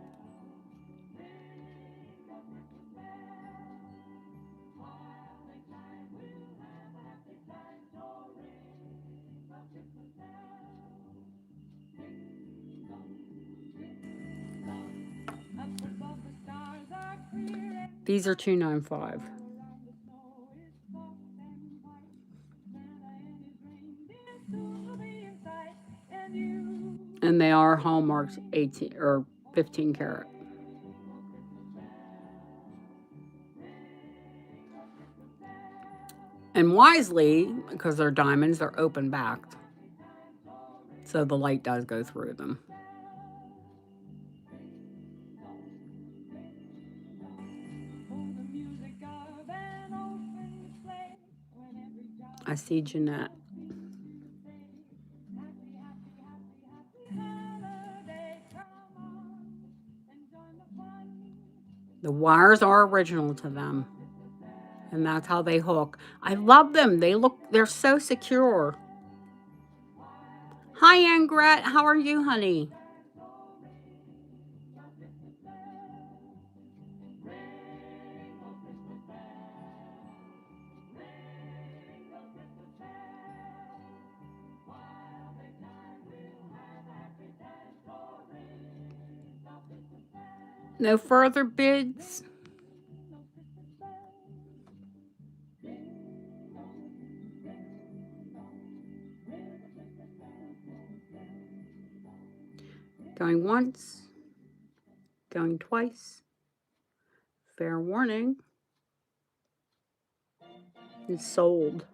These are $295. And they are hallmarked 18 or 15 karat. And wisely, because they're diamonds, they're open backed. So the light does go through them. I see Jeanette. The wires are original to them. And that's how they hook. I love them. They're so secure. Hi, Angret. How are you, honey? No further bids? Going once. Going twice. Fair warning. It's sold.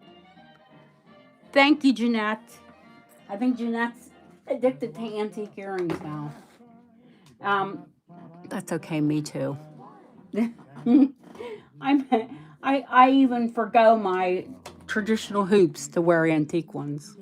Thank you, Jeanette. I think Jeanette's addicted to antique earrings now. That's okay, me too. I even forgo my traditional hoops to wear antique ones.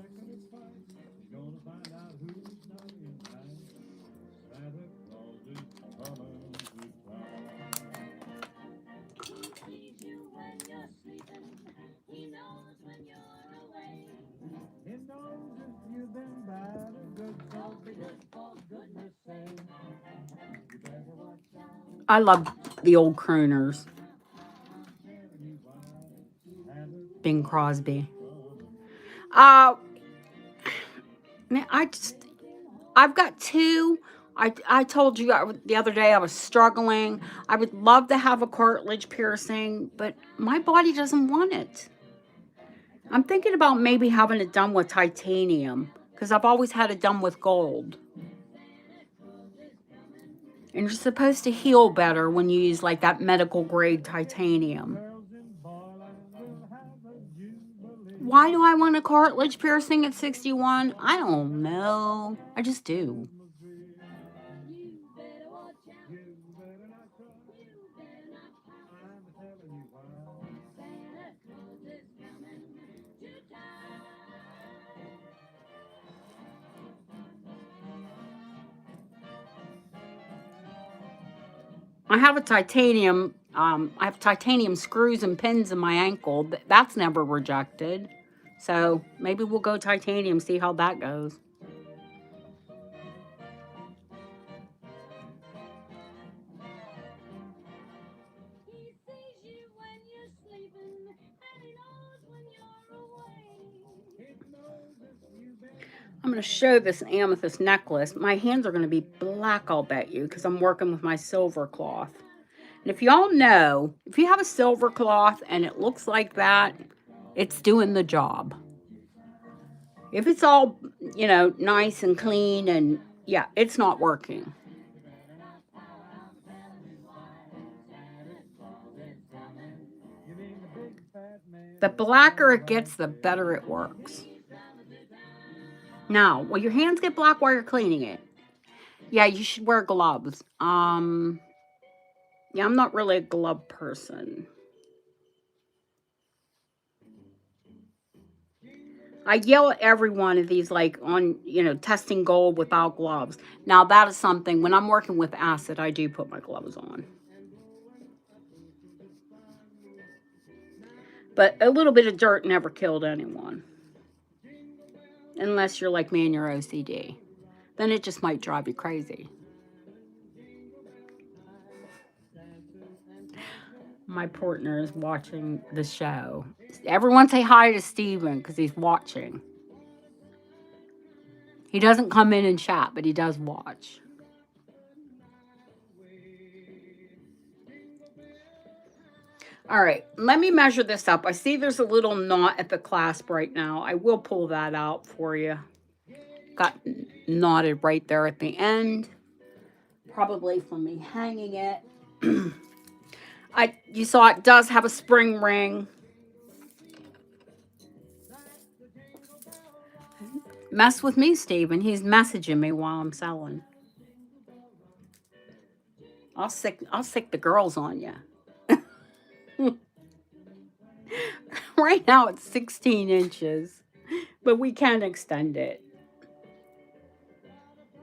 I love the old crooners. Bing Crosby. Man, I've got two. I told you the other day I was struggling. I would love to have a cartilage piercing, but my body doesn't want it. I'm thinking about maybe having it done with titanium because I've always had it done with gold. And you're supposed to heal better when you use like that medical grade titanium. Why do I want a cartilage piercing at 61? I don't know. I just do. I have a titanium. I have titanium screws and pins in my ankle. That's never rejected. So maybe we'll go titanium, see how that goes. I'm going to show this amethyst necklace. My hands are going to be black, I'll bet you, because I'm working with my silver cloth. And if y'all know, if you have a silver cloth and it looks like that, it's doing the job. If it's all, nice and clean and yeah, it's not working. The blacker it gets, the better it works. Now, will your hands get black while you're cleaning it? Yeah, you should wear gloves. Yeah, I'm not really a glove person. I yell at every one of these, like on, testing gold without gloves. Now, that is something, when I'm working with acid, I do put my gloves on. But a little bit of dirt never killed anyone. Unless you're like me and you're OCD. Then it just might drive you crazy. My partner is watching the show. Everyone say hi to Steven because he's watching. He doesn't come in and chat, but he does watch. All right, let me measure this up. I see there's a little knot at the clasp right now. I will pull that out for you. Got knotted right there at the end. Probably from me hanging it. You saw it does have a spring ring. Mess with me, Steven. He's messaging me while I'm selling. I'll sick the girls on you. Right now it's 16 inches, but we can extend it.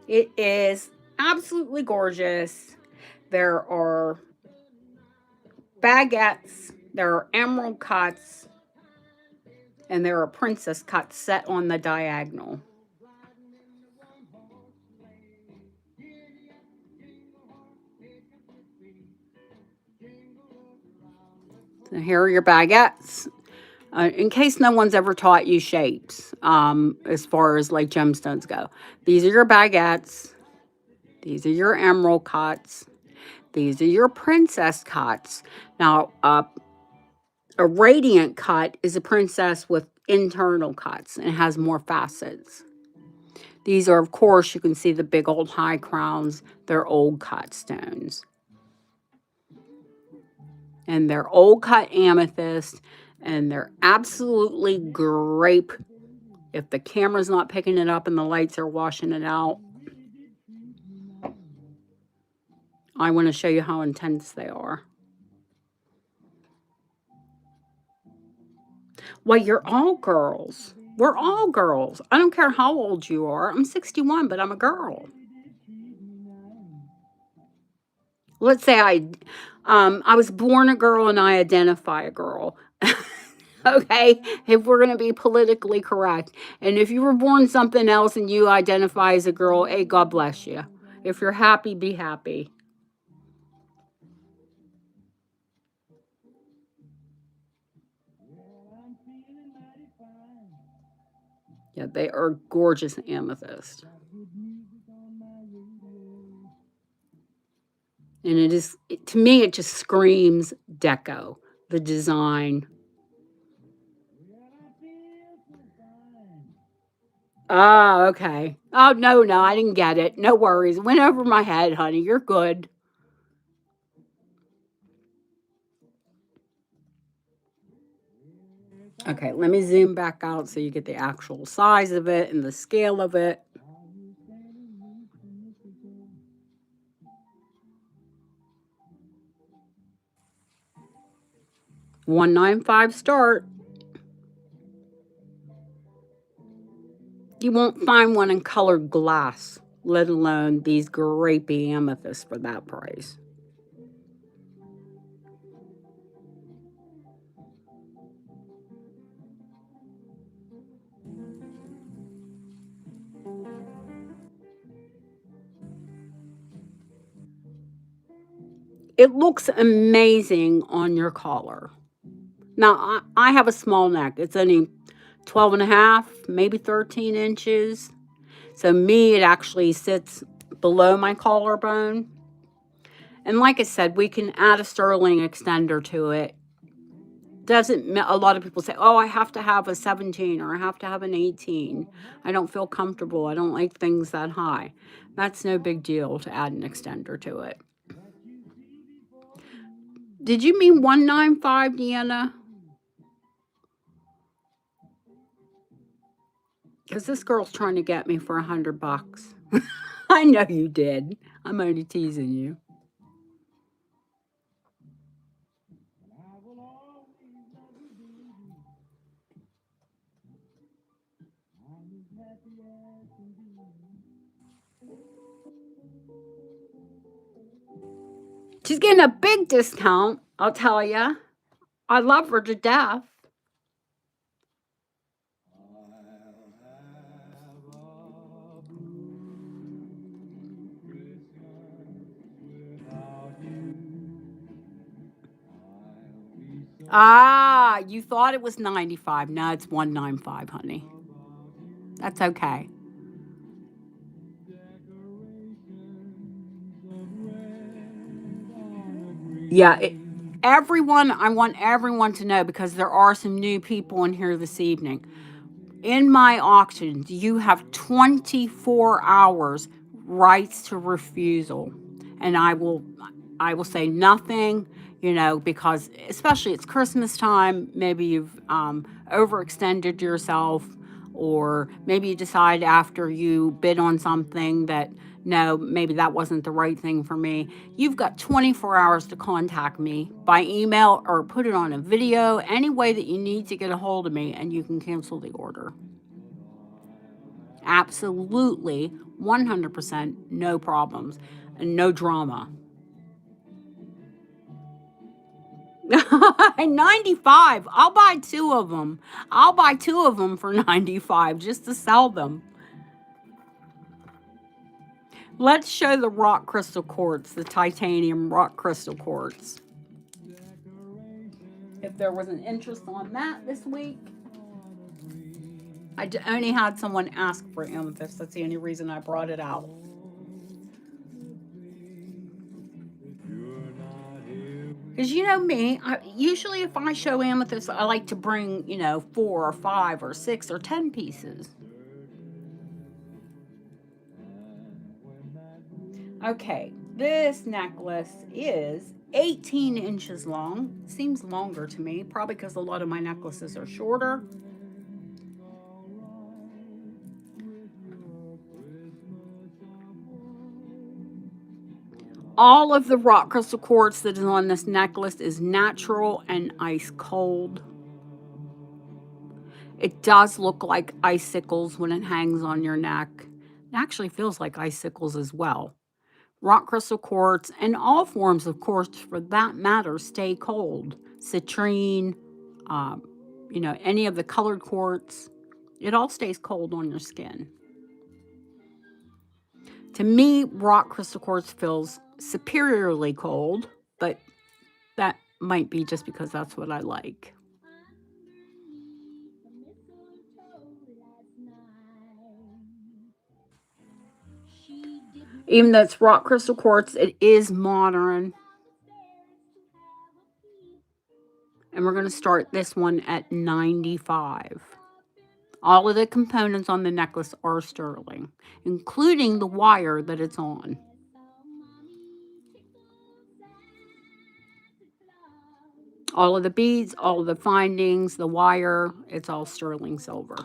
It is absolutely gorgeous. There are baguettes, there are emerald cuts, and there are princess cuts set on the diagonal. So here are your baguettes. In case no one's ever taught you shapes, as far as like gemstones go. These are your baguettes. These are your emerald cuts. These are your princess cuts. Now, a radiant cut is a princess with internal cuts and it has more facets. These are, of course, you can see the big old high crowns. They're old cut stones. And they're old cut amethyst, and they're absolutely grape. If the camera's not picking it up and the lights are washing it out, I want to show you how intense they are. Well, you're all girls. We're all girls. I don't care how old you are. I'm 61, but I'm a girl. Let's say I was born a girl and I identify a girl. Okay, if we're going to be politically correct. And if you were born something else and you identify as a girl, hey, God bless you. If you're happy, be happy. Yeah, they are gorgeous amethyst. And it is, to me, it just screams deco, the design. Oh, okay. Oh, no, I didn't get it. No worries. It went over my head, honey. You're good. Okay, let me zoom back out so you get the actual size of it and the scale of it. $195 start. You won't find one in colored glass, let alone these grapey amethysts for that price. It looks amazing on your collar. Now, I have a small neck. It's only 12 and a half, maybe 13 inches. So me, it actually sits below my collarbone. And like I said, we can add a sterling extender to it. A lot of people say, oh, I have to have a 17 or I have to have an 18. I don't feel comfortable. I don't like things that high. That's no big deal to add an extender to it. Did you mean 195, Deanna? Because this girl's trying to get me for $100. I know you did. I'm only teasing you. She's getting a big discount, I'll tell you. I love her to death. Ah, you thought it was 95. No, it's 195, honey. That's okay. Yeah, I want everyone to know, because there are some new people in here this evening. In my auctions, you have 24 hours rights to refusal. And I will say nothing, because especially it's Christmas time, maybe you've overextended yourself, or maybe you decide after you bid on something that, no, maybe that wasn't the right thing for me. You've got 24 hours to contact me by email or put it on a video, any way that you need to get a hold of me, and you can cancel the order. Absolutely, 100%, no problems and no drama. $95. I'll buy 2 of them. I'll buy 2 of them for $95 just to sell them. Let's show the rock crystal quartz, the titanium rock crystal quartz. If there was an interest on that this week. I only had someone ask for amethyst. That's the only reason I brought it out. Because you know me, usually if I show amethyst, I like to bring, 4 or 5 or 6 or 10 pieces. Okay, this necklace is 18 inches long. Seems longer to me, probably because a lot of my necklaces are shorter. All of the rock crystal quartz that is on this necklace is natural and ice cold. It does look like icicles when it hangs on your neck. It actually feels like icicles as well. Rock crystal quartz and all forms of quartz for that matter stay cold. Citrine, any of the colored quartz, it all stays cold on your skin. To me, rock crystal quartz feels superiorly cold, but that might be just because that's what I like. Even though it's rock crystal quartz, it is modern. And we're going to start this one at $95. All of the components on the necklace are sterling, including the wire that it's on. All of the beads, all of the findings, the wire, it's all sterling silver.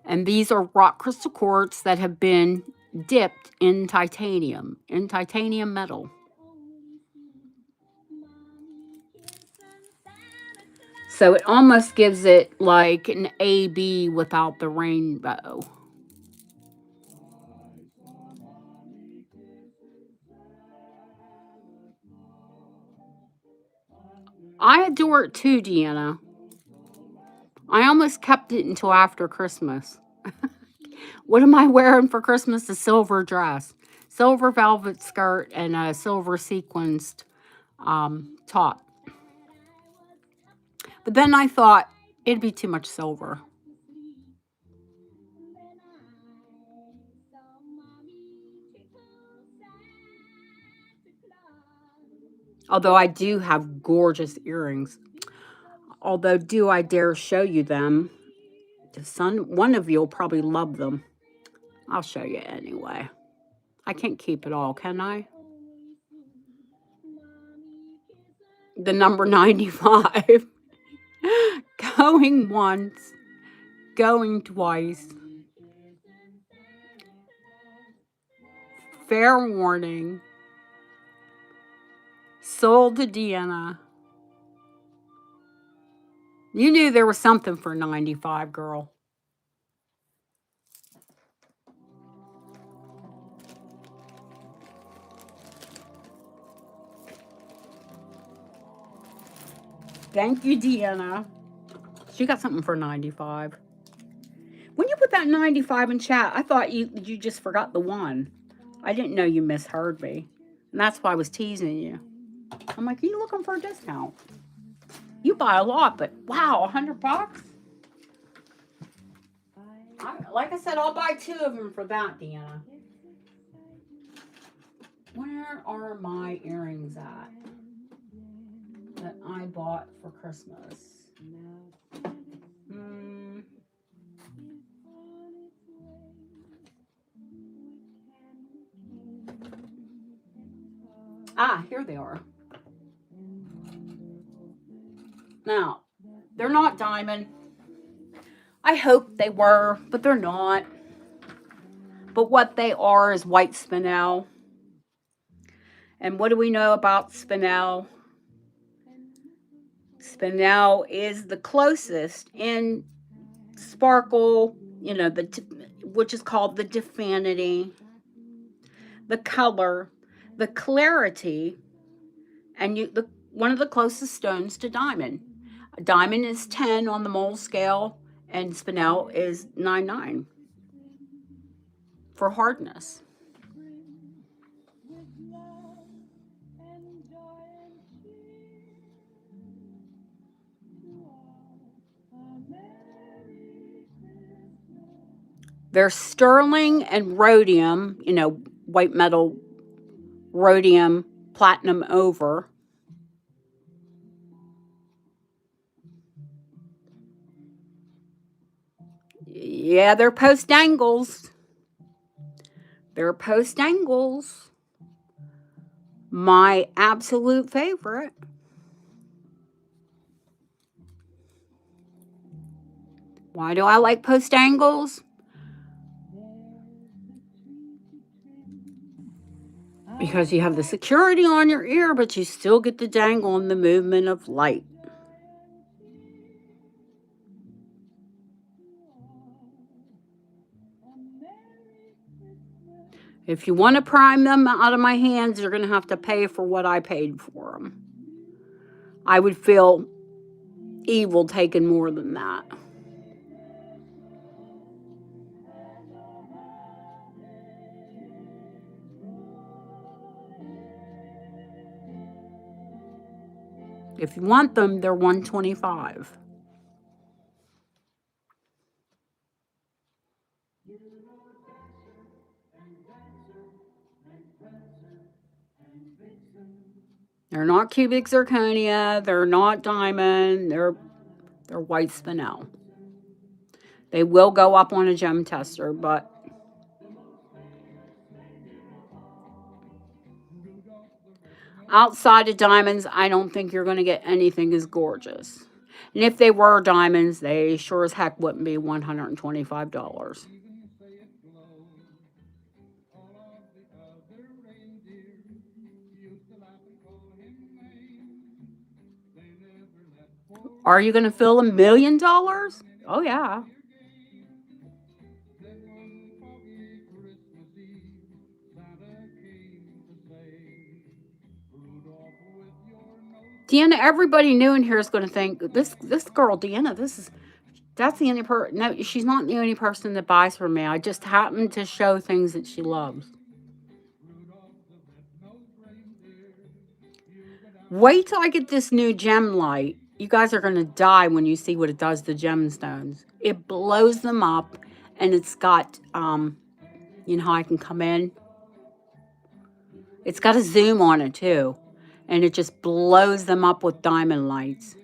And these are rock crystal quartz that have been dipped in titanium metal. So it almost gives it like an AB without the rainbow. I adore it too, Deanna. I almost kept it until after Christmas. What am I wearing for Christmas? A silver dress, silver velvet skirt, and a silver sequenced top. But then I thought it'd be too much silver. Although I do have gorgeous earrings. Although, do I dare show you them? One of you will probably love them. I'll show you anyway. I can't keep it all, can I? The number 95. Going once, going twice. Fair warning. Sold to Deanna. You knew there was something for 95, girl. Thank you, Deanna. She got something for 95. When you put that 95 in chat, I thought you just forgot the one. I didn't know you misheard me. And that's why I was teasing you. I'm like, are you looking for a discount? You buy a lot, but wow, $100? Like I said, I'll buy 2 of them for that, Deanna. Where are my earrings at that I bought for Christmas? Here they are. Now, they're not diamond. I hoped they were, but they're not. But what they are is white spinel. And what do we know about spinel? Spinel is the closest in sparkle, which is called the definity, the color, the clarity, and the one of the closest stones to diamond. A diamond is 10 on the mole scale, and spinel is 9.9 for hardness. There's sterling and rhodium, white metal, rhodium, platinum over. Yeah, they're post angles. They're post angles. My absolute favorite. Why do I like post angles? Because you have the security on your ear, but you still get the dangle and the movement of light. If you want to prime them out of my hands, you're going to have to pay for what I paid for them. I would feel evil taking more than that. If you want them, they're $125. They're not cubic zirconia. They're not diamond. They're white spinel. They will go up on a gem tester, but outside of diamonds, I don't think you're going to get anything as gorgeous. And if they were diamonds, they sure as heck wouldn't be $125. Are you going to fill $1 million? Oh, yeah. Deanna, everybody new in here is going to think, this girl, Deanna, that's the only person. No, she's not the only person that buys from me. I just happen to show things that she loves. Wait till I get this new gem light. You guys are going to die when you see what it does to gemstones. It blows them up, and it's got, you know how I can come in? It's got a zoom on it, too. And it just blows them up with diamond lights.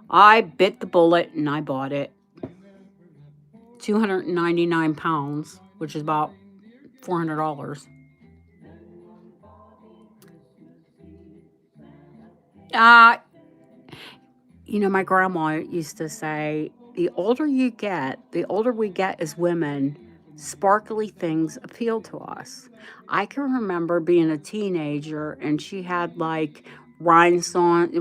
I bit the bullet and I bought it. 299 pounds, which is about $400. My grandma used to say, the older you get, the older we get as women, sparkly things appeal to us. I can remember being a teenager and she had like rhinestones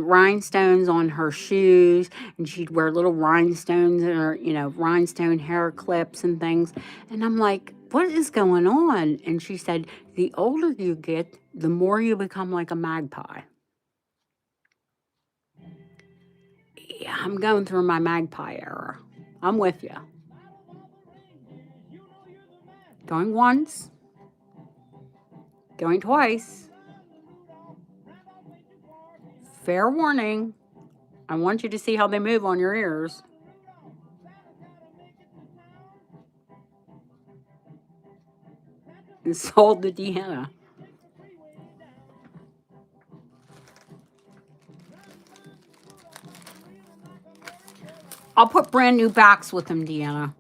on her shoes, and she'd wear little rhinestones in her, rhinestone hair clips and things. And I'm like, what is going on? And she said, the older you get, the more you become like a magpie. Yeah, I'm going through my magpie era. I'm with you. Going once. Going twice. Fair warning. I want you to see how they move on your ears. And sold to Deanna. I'll put brand new backs with them, Deanna.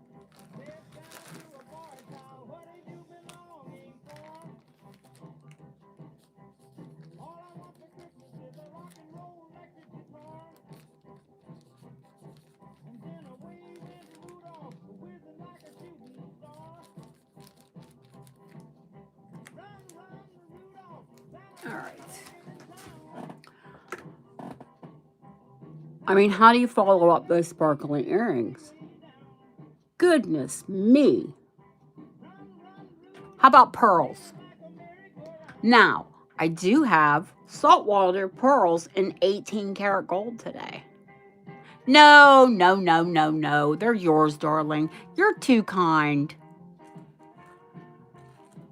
All right. I mean, how do you follow up those sparkling earrings? Goodness me. How about pearls? Now, I do have saltwater pearls in 18 karat gold today. No, no, no, no, no. They're yours, darling. You're too kind.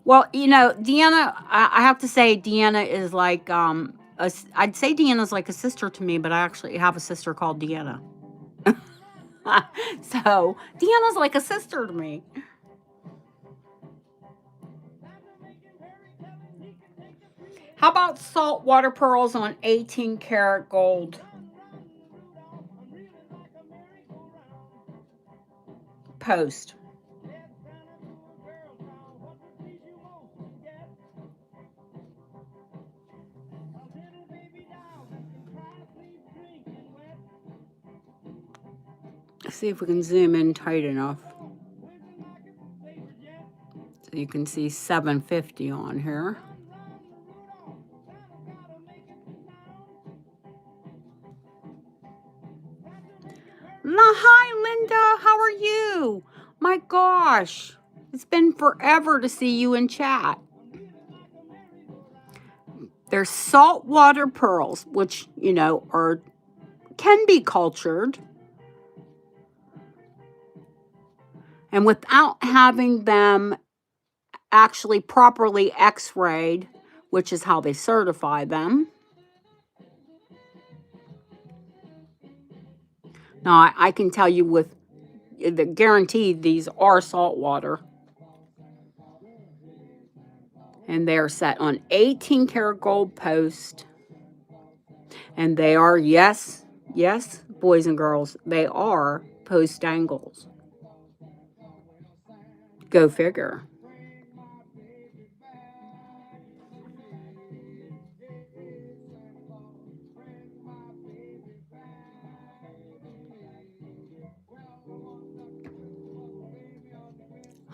Well, you know, Deanna, I have to say, Deanna is like, I'd say Deanna's like a sister to me, but I actually have a sister called Deanna. So, Deanna's like a sister to me. How about saltwater pearls on 18 karat gold? Post. Let's see if we can zoom in tight enough. So you can see 750 on here. Hi, Linda. How are you? My gosh. It's been forever to see you in chat. They're saltwater pearls, which, you know, can be cultured. And without having them actually properly x-rayed, which is how they certify them. Now, I can tell you with the guarantee these are saltwater. And they are set on 18 karat gold post. And they are, yes, boys and girls, they are post angles. Go figure.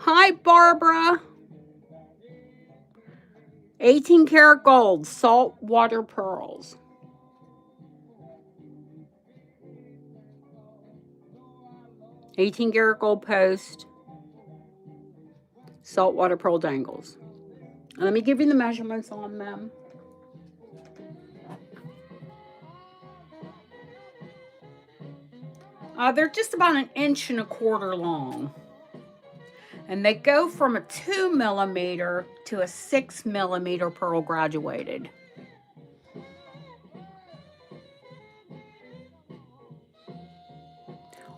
Hi, Barbara. 18 karat gold, saltwater pearls. $18 karat gold post, saltwater pearl dangles. Let me give you the measurements on them. They're just about 1.25 inches long. And they go from a 2 millimeter to a 6 millimeter pearl graduated.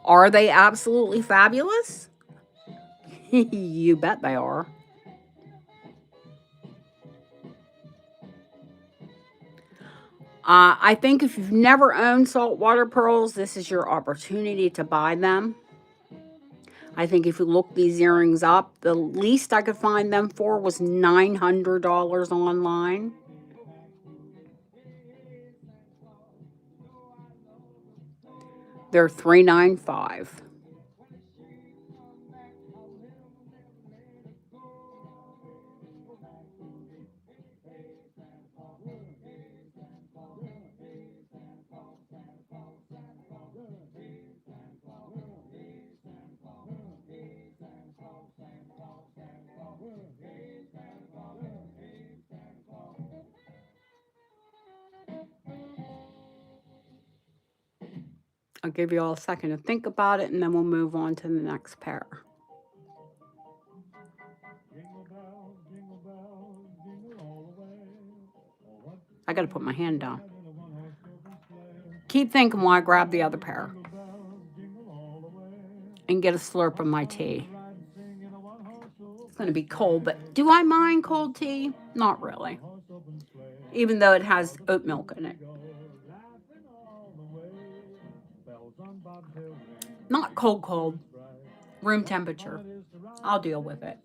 Are they absolutely fabulous? You bet they are. I think if you've never owned saltwater pearls, this is your opportunity to buy them. I think if you look these earrings up, the least I could find them for was $900 online. They're $395. I'll give you all a second to think about it, and then we'll move on to the next pair. I got to put my hand down. Keep thinking while I grab the other pair and get a slurp of my tea. It's going to be cold, but do I mind cold tea? Not really. Even though it has oat milk in it. Not cold. Room temperature. I'll deal with it.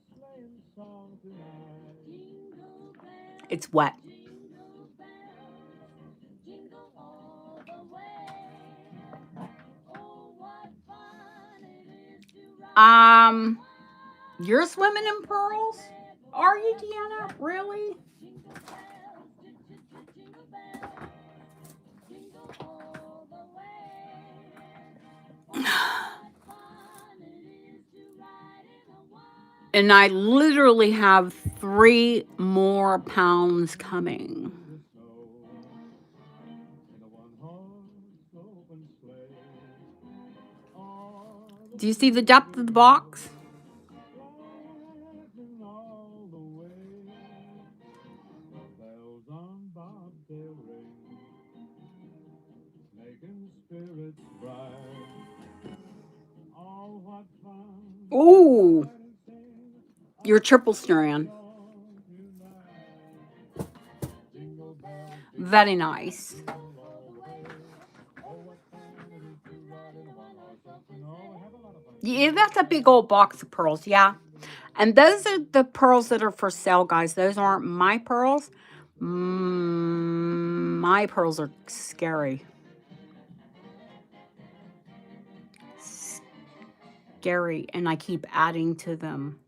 It's wet. You're swimming in pearls? Are you, Deanna? Really? And I literally have 3 more pounds coming. Do you see the depth of the box? Ooh, your triple strand. Very nice. Yeah, that's a big old box of pearls, yeah. And those are the pearls that are for sale, guys. Those aren't my pearls. My pearls are scary. Scary, and I keep adding to them.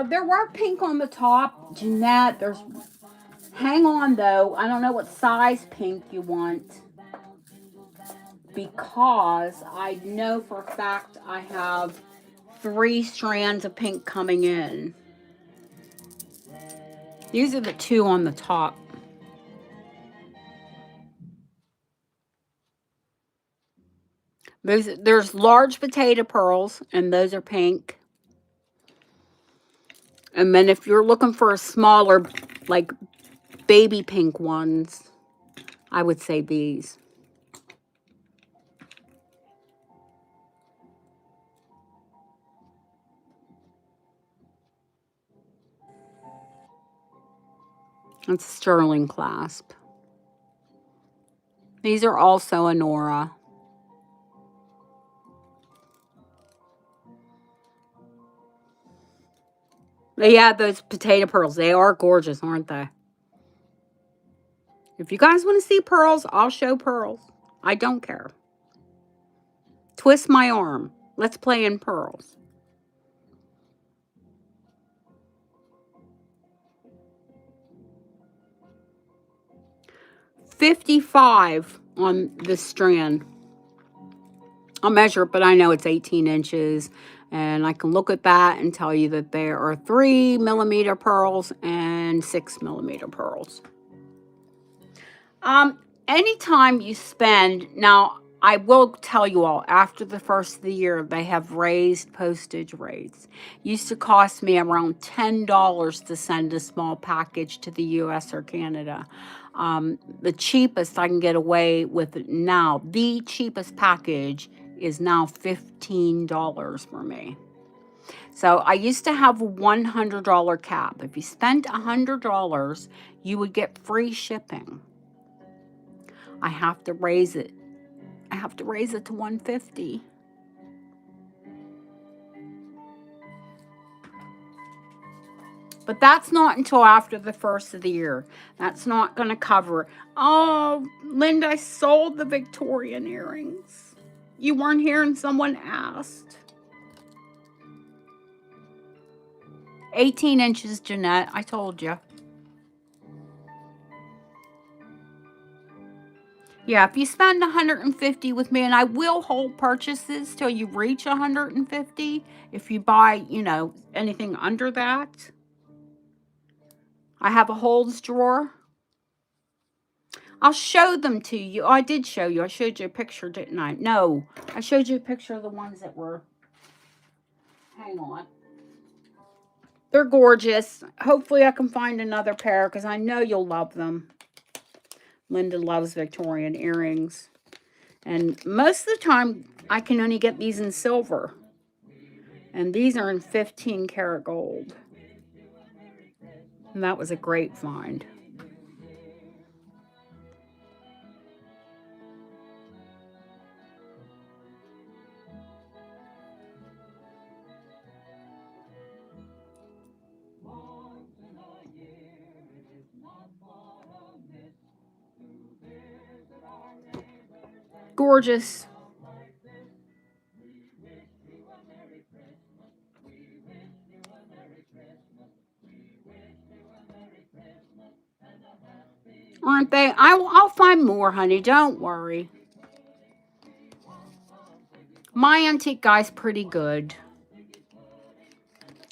There were pink on the top, Jeanette. Hang on though. I don't know what size pink you want, because I know for a fact I have 3 strands of pink coming in. These are the 2 on the top. There's large potato pearls, and those are pink. And then if you're looking for a smaller, like baby pink ones, I would say these. It's sterling clasp. These are also Anora. Yeah, those potato pearls, they are gorgeous, aren't they? If you guys want to see pearls, I'll show pearls. I don't care. Twist my arm. Let's play in pearls. $55 on this strand. I'll measure it, but I know it's 18 inches. And I can look at that and tell you that there are 3mm pearls and 6mm pearls. Anytime you spend, now I will tell you all, after the first of the year, they have raised postage rates. Used to cost me around $10 to send a small package to the US or Canada. The cheapest I can get away with it now, the cheapest package is now $15 for me. So I used to have a $100 cap. If you spent $100, you would get free shipping. I have to raise it. I have to raise it to $150. But that's not until after the first of the year. That's not going to cover. Oh, Linda, I sold the Victorian earrings. You weren't here and someone asked. 18 inches, Jeanette. I told you. Yeah, if you spend $150 with me, and I will hold purchases till you reach $150. If you buy, anything under that. I have a holds drawer. I'll show them to you. Oh, I did show you. I showed you a picture, didn't I? No, I showed you a picture of the ones that were. Hang on. They're gorgeous. Hopefully I can find another pair because I know you'll love them. Linda loves Victorian earrings. And most of the time, I can only get these in silver. And these are in 15 karat gold. And that was a great find. Gorgeous. Aren't they? I'll find more, honey. Don't worry. My antique guy's pretty good.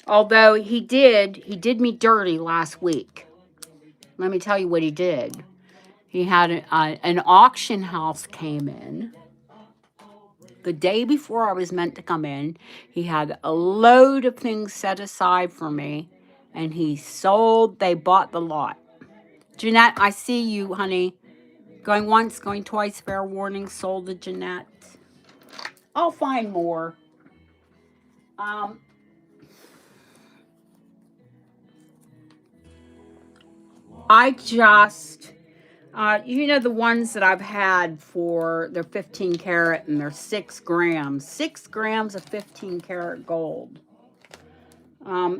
Although he did me dirty last week. Let me tell you what he did. He had an auction house came in the day before I was meant to come in. He had a load of things set aside for me, and they bought the lot. Jeanette, I see you, honey. Going once, going twice, fair warning, sold to Jeanette. I'll find more. I just, the ones that I've had they're 15 karat and they're 6 grams. 6 grams of 15 karat gold. I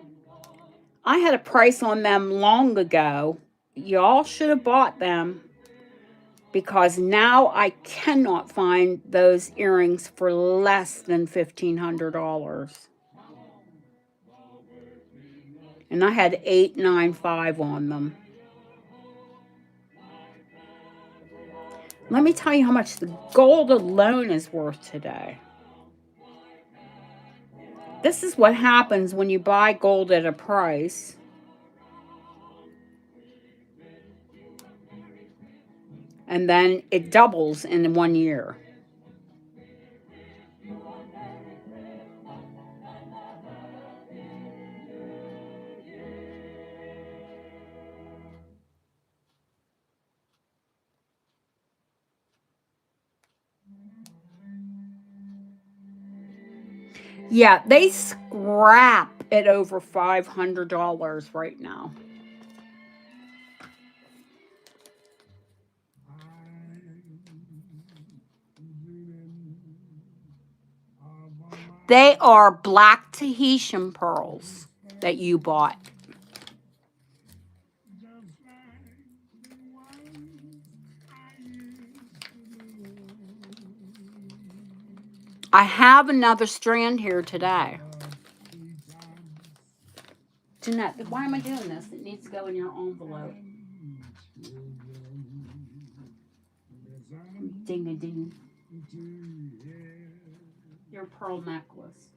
had a price on them long ago. Y'all should have bought them because now I cannot find those earrings for less than $1,500. And I had 895 on them. Let me tell you how much the gold alone is worth today. This is what happens when you buy gold at a price. And then it doubles in 1 year. Yeah, they scrap at over $500 right now. They are black Tahitian pearls that you bought. I have another strand here today. Jeanette, why am I doing this? It needs to go in your envelope. Ding-a-ding. Your pearl necklace.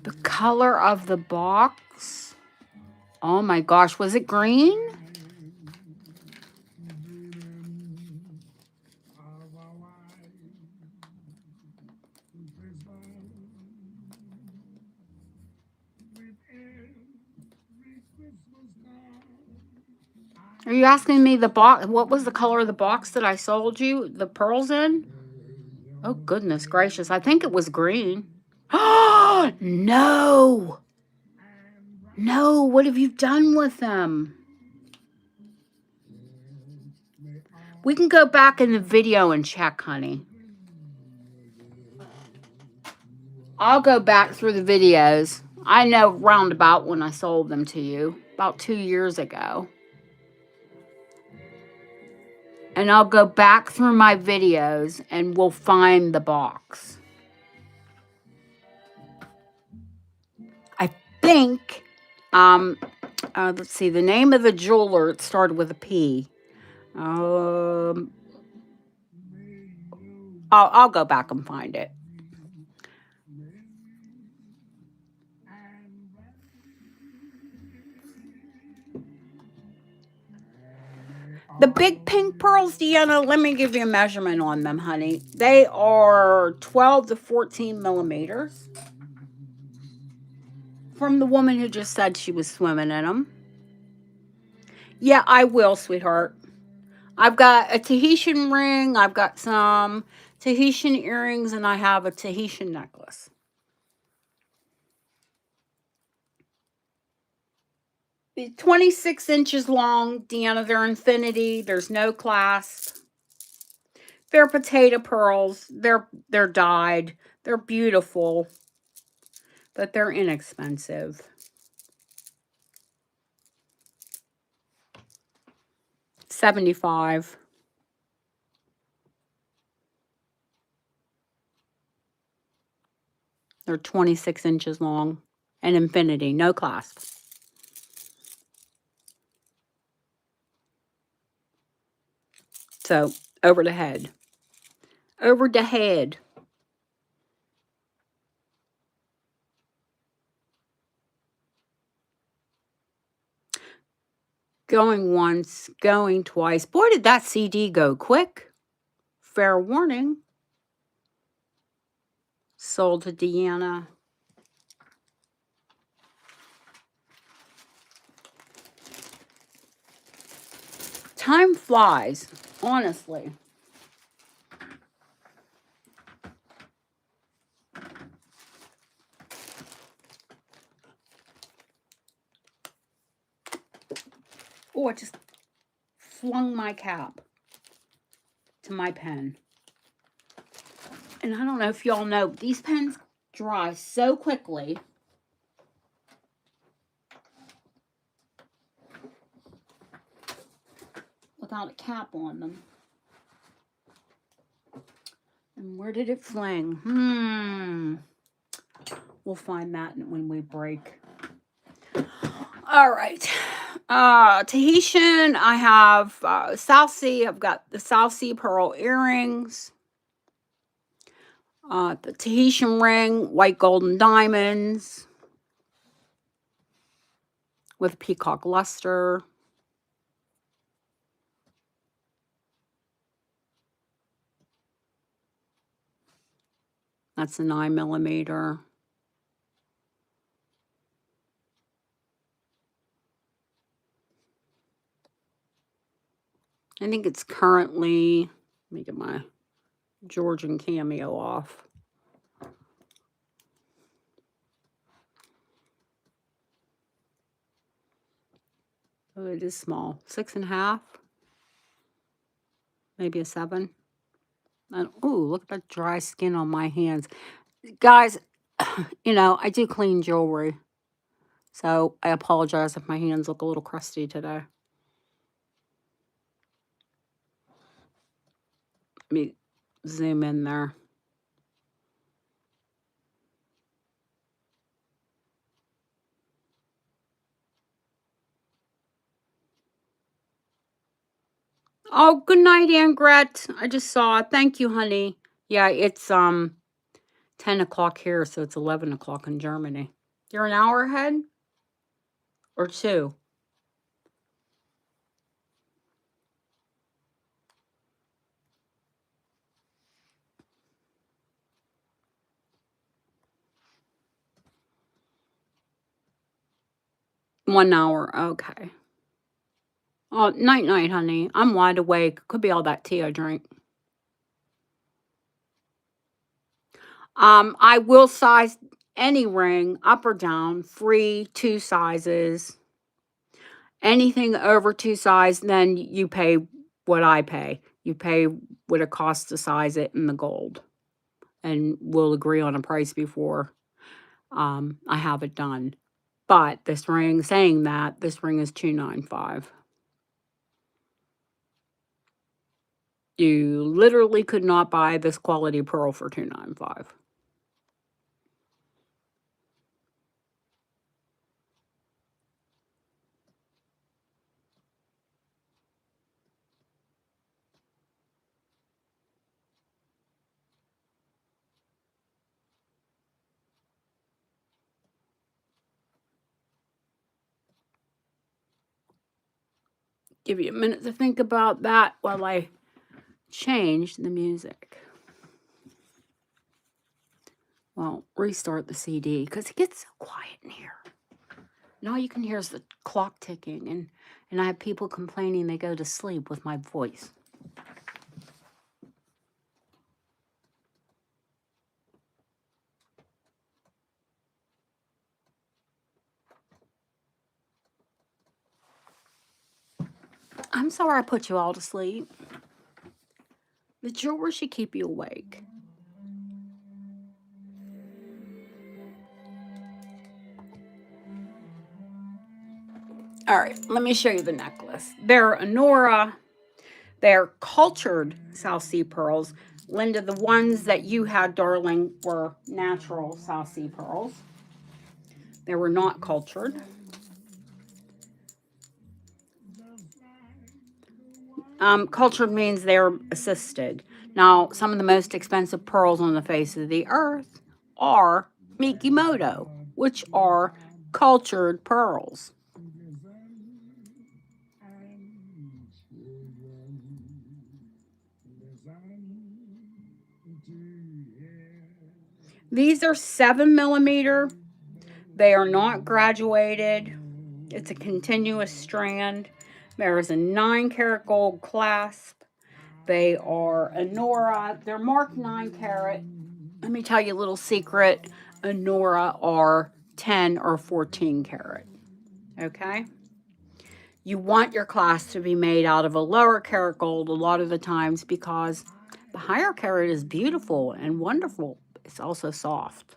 The color of the box. Oh my gosh, was it green? Are you asking me the box? What was the color of the box that I sold you the pearls in? Oh, goodness gracious. I think it was green. Oh, no. No, what have you done with them? We can go back in the video and check, honey. I'll go back through the videos. I know roundabout when I sold them to you, about 2 years ago. And I'll go back through my videos and we'll find the box. I think, let's see, the name of the jeweler, it started with a P. I'll go back and find it. The big pink pearls, Deanna, let me give you a measurement on them, honey. They are 12 to 14 millimeters. From the woman who just said she was swimming in them. Yeah, I will, sweetheart. I've got a Tahitian ring. I've got some Tahitian earrings, and I have a Tahitian necklace. They're 26 inches long, Deanna. They're infinity. There's no clasp. They're potato pearls. They're dyed. They're beautiful, but they're inexpensive. $75. They're 26 inches long and infinity, no clasp. So, Over the head. Over the head. Going once, going twice. Boy, did that CD go quick. Fair warning. Sold to Deanna. Time flies, honestly. Oh, I just flung my cap to my pen. And I don't know if y'all know, but these pens dry so quickly. Without a cap on them. And where did it fling? We'll find that when we break. All right. Tahitian, I have South Sea. I've got the South Sea pearl earrings. The Tahitian ring, white golden diamonds with peacock luster. That's a 9mm. I think it's currently, let me get my Georgian cameo off. Oh, it is small. 6.5. Maybe a 7. And, ooh, look at that dry skin on my hands. Guys, you know, I do clean jewelry. So I apologize if my hands look a little crusty today. Let me zoom in there. Oh, good night, Angret. I just saw it. Thank you, honey. Yeah, it's 10 o'clock here, so it's 11 o'clock in Germany. You're an hour ahead? Or 2? One hour. Okay. Oh, night, honey. I'm wide awake. Could be all that tea I drink. I will size any ring up or down, free, 2 sizes. Anything over 2 size, then you pay what I pay. You pay what it costs to size it in the gold. And we'll agree on a price before I have it done. But this ring, saying that, this ring is $295. You literally could not buy this quality pearl for $295. Give you a minute to think about that while I change the music. Well, restart the CD because it gets so quiet in here. And all you can hear is the clock ticking, and I have people complaining they go to sleep with my voice. I'm sorry I put you all to sleep. The jewelry should keep you awake. All right, let me show you the necklace. They're Anora. They're cultured South Sea pearls. Linda, the ones that you had, darling, were natural South Sea pearls. They were not cultured. Cultured means they're assisted. Now, some of the most expensive pearls on the face of the earth are Mikimoto, which are cultured pearls. These are 7mm. They are not graduated. It's a continuous strand. There is a 9-carat gold clasp. They are Anora. They're marked 9-carat. Let me tell you a little secret. Anora are 10 or 14-carat. Okay? You want your clasp to be made out of a lower carat gold a lot of the times because the higher carat is beautiful and wonderful. It's also soft.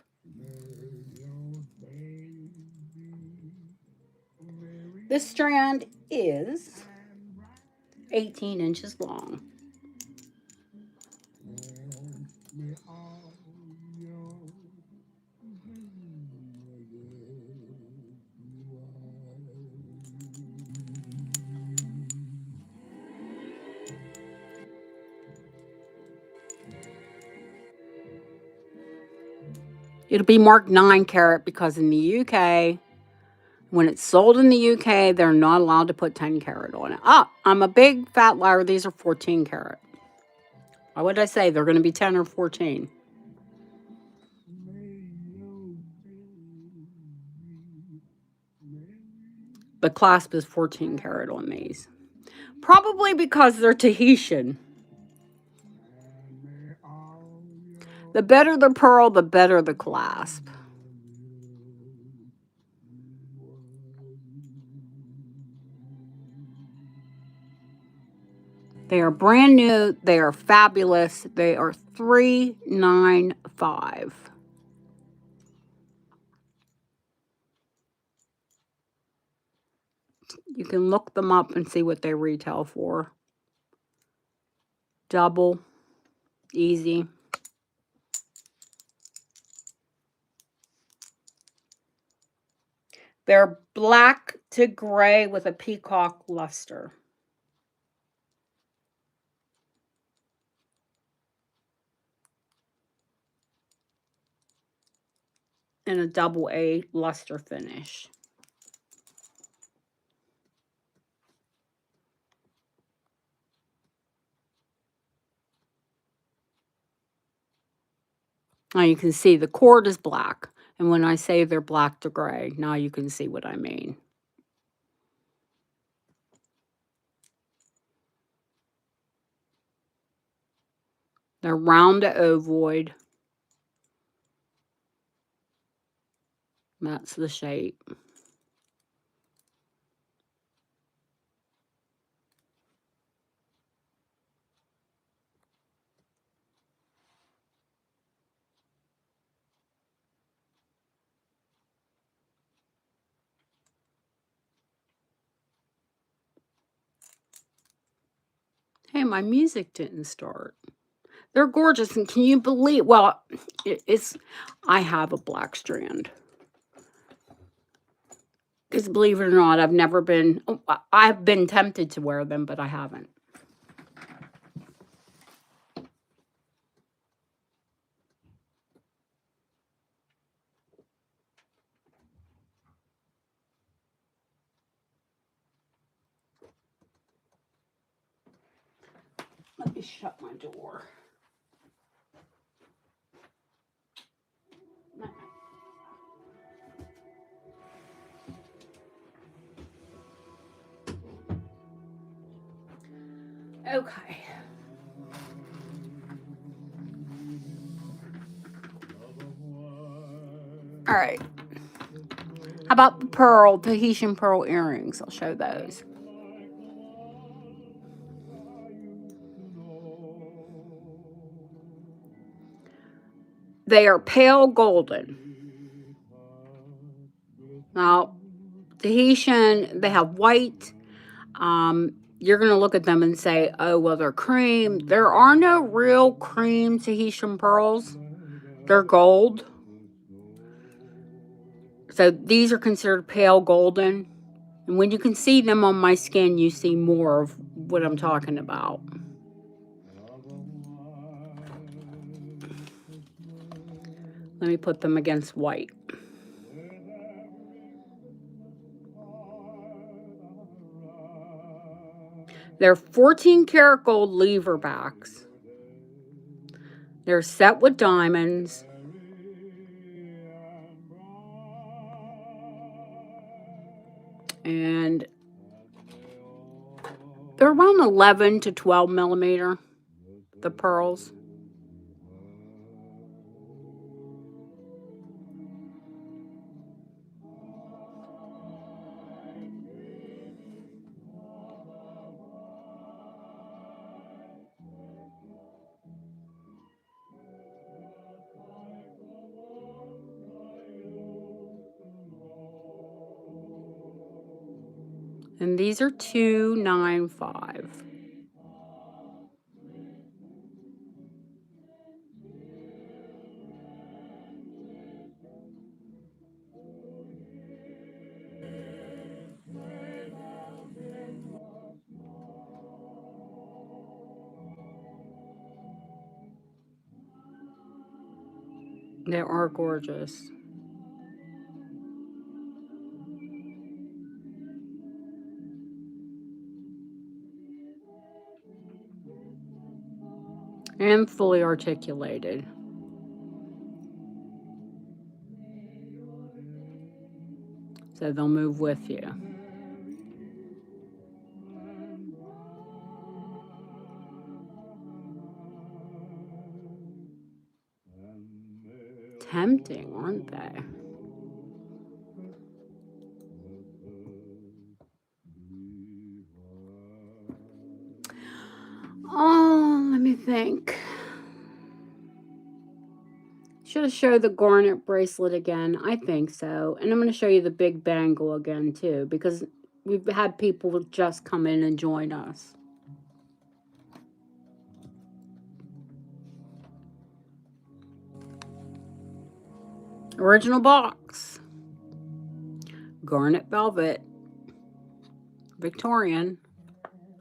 This strand is 18 inches long. It'll be marked 9-carat because in the UK, when it's sold in the UK, they're not allowed to put 10-carat on it. I'm a big fat liar. These are 14-carat. Why would I say they're going to be 10 or 14? The clasp is 14-carat on these. Probably because they're Tahitian. The better the pearl, the better the clasp. They are brand new. They are fabulous. They are $395. You can look them up and see what they retail for. Double, easy. They're black to gray with a peacock luster. And a double A luster finish. Now you can see the cord is black. And when I say they're black to gray, now you can see what I mean. They're round to ovoid. That's the shape. Hey, my music didn't start. They're gorgeous, and can you believe? Well, I have a black strand. Because believe it or not, I've been tempted to wear them, but I haven't. Let me shut my door. Okay. All right. How about the Tahitian pearl earrings? I'll show those. They are pale golden. Now, Tahitian, they have white. You're going to look at them and say, oh, well, they're cream. There are no real cream Tahitian pearls. They're gold. So these are considered pale golden. And when you can see them on my skin, you see more of what I'm talking about. Let me put them against white. They're 14 karat gold lever backs. They're set with diamonds. And they're around 11 to 12 millimeter, the pearls. And these are $295. They are gorgeous. And fully articulated. So they'll move with you. Tempting, aren't they? Oh, let me think. Should have showed the garnet bracelet again. I think so. And I'm going to show you the big bangle again, too, because we've had people just come in and join us. Original box. Garnet velvet. Victorian.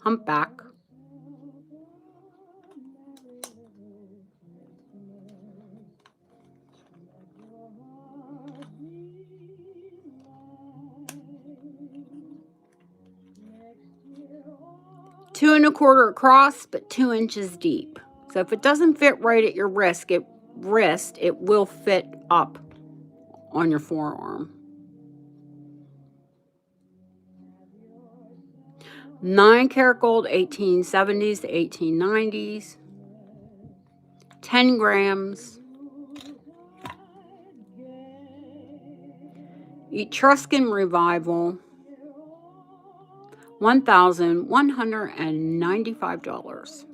Humpback. Two and a quarter across, but 2 inches deep. So if it doesn't fit right at your wrist, it will fit up on your forearm. 9 karat gold, 1870s to 1890s. 10 grams. Etruscan Revival. $1,195.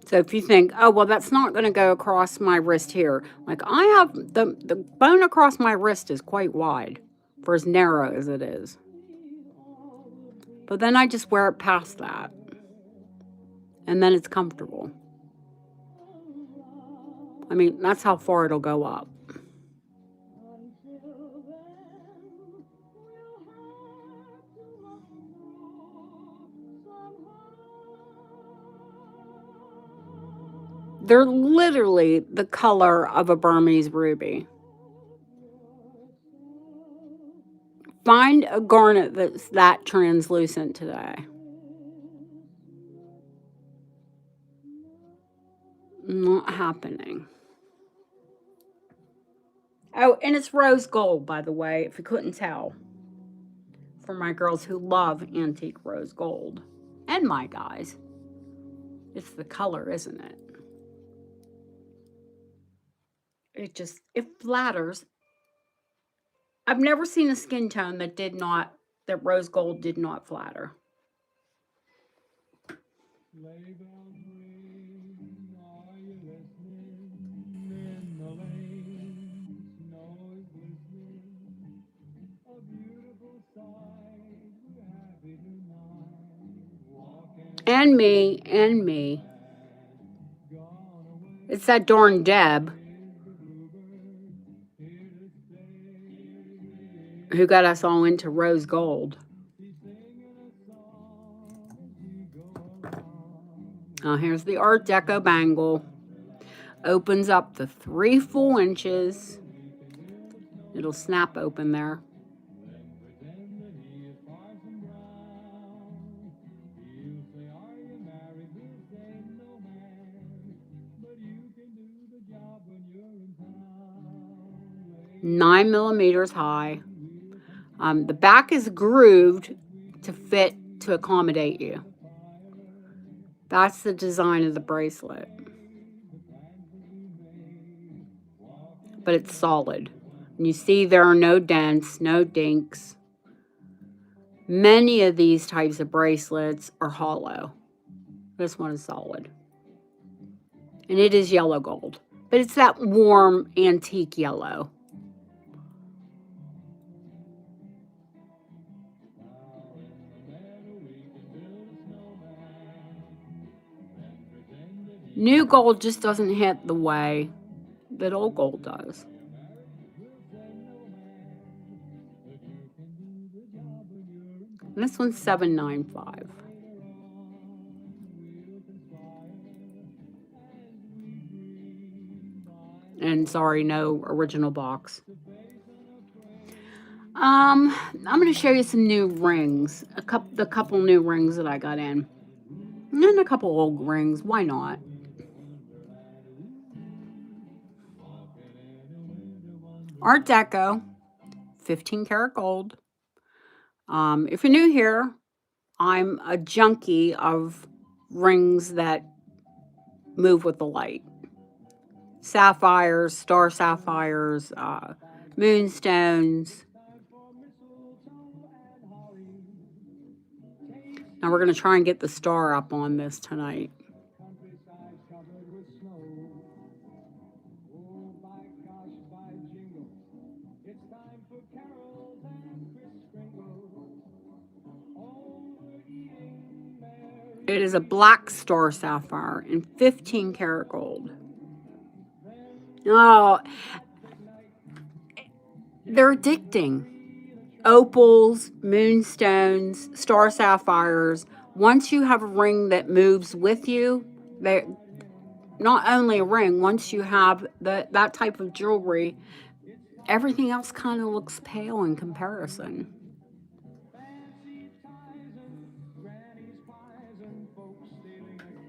So if you think, oh, well, that's not going to go across my wrist here. Like I have, the bone across my wrist is quite wide for as narrow as it is. But then I just wear it past that. And then it's comfortable. I mean, that's how far it'll go up. They're literally the color of a Burmese ruby. Find a garnet that's that translucent today. Not happening. Oh, and it's rose gold, by the way, if you couldn't tell. For my girls who love antique rose gold. And my guys. It's the color, isn't it? It flatters. I've never seen a skin tone that rose gold did not flatter. And me, and me. It's that darn Deb who got us all into rose gold. Here's the Art Deco bangle. Opens up to 3 full inches. It'll snap open there. Nine millimeters high. The back is grooved to fit to accommodate you. That's the design of the bracelet. But it's solid. And you see there are no dents, no dinks. Many of these types of bracelets are hollow. This one is solid. And it is yellow gold. But it's that warm antique yellow. New gold just doesn't hit the way that old gold does. And this one's $7.95. And sorry, no original box. I'm going to show you some new rings. The couple new rings that I got in. And a couple old rings. Why not? Art Deco, 15 karat gold. If you're new here, I'm a junkie of rings that move with the light. Sapphires, star sapphires, moonstones. Now we're going to try and get the star up on this tonight. It is a black star sapphire in 15 karat gold. Oh, they're addicting. Opals, moonstones, star sapphires. Once you have a ring that moves with you, they not only a ring, once you have that type of jewelry, everything else kind of looks pale in comparison.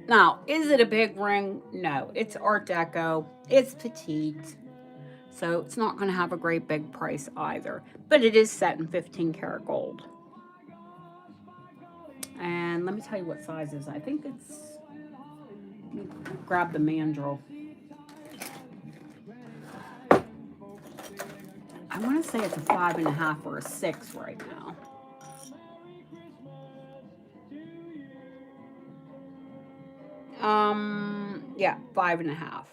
Now, is it a big ring? No, it's Art Deco. It's petite. So it's not going to have a great big price either. But it is set in 15 karat gold. And let me tell you what size it is. I think it's... Let me grab the mandrel. I want to say it's a 5.5 or a 6 right now. Yeah, 5.5.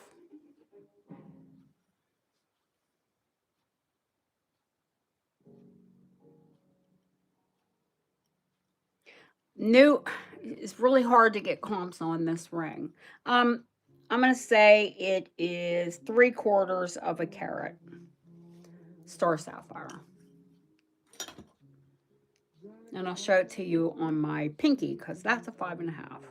New, it's really hard to get comps on this ring. I'm going to say it is 3/4 of a carat star sapphire. And I'll show it to you on my pinky because that's a 5.5.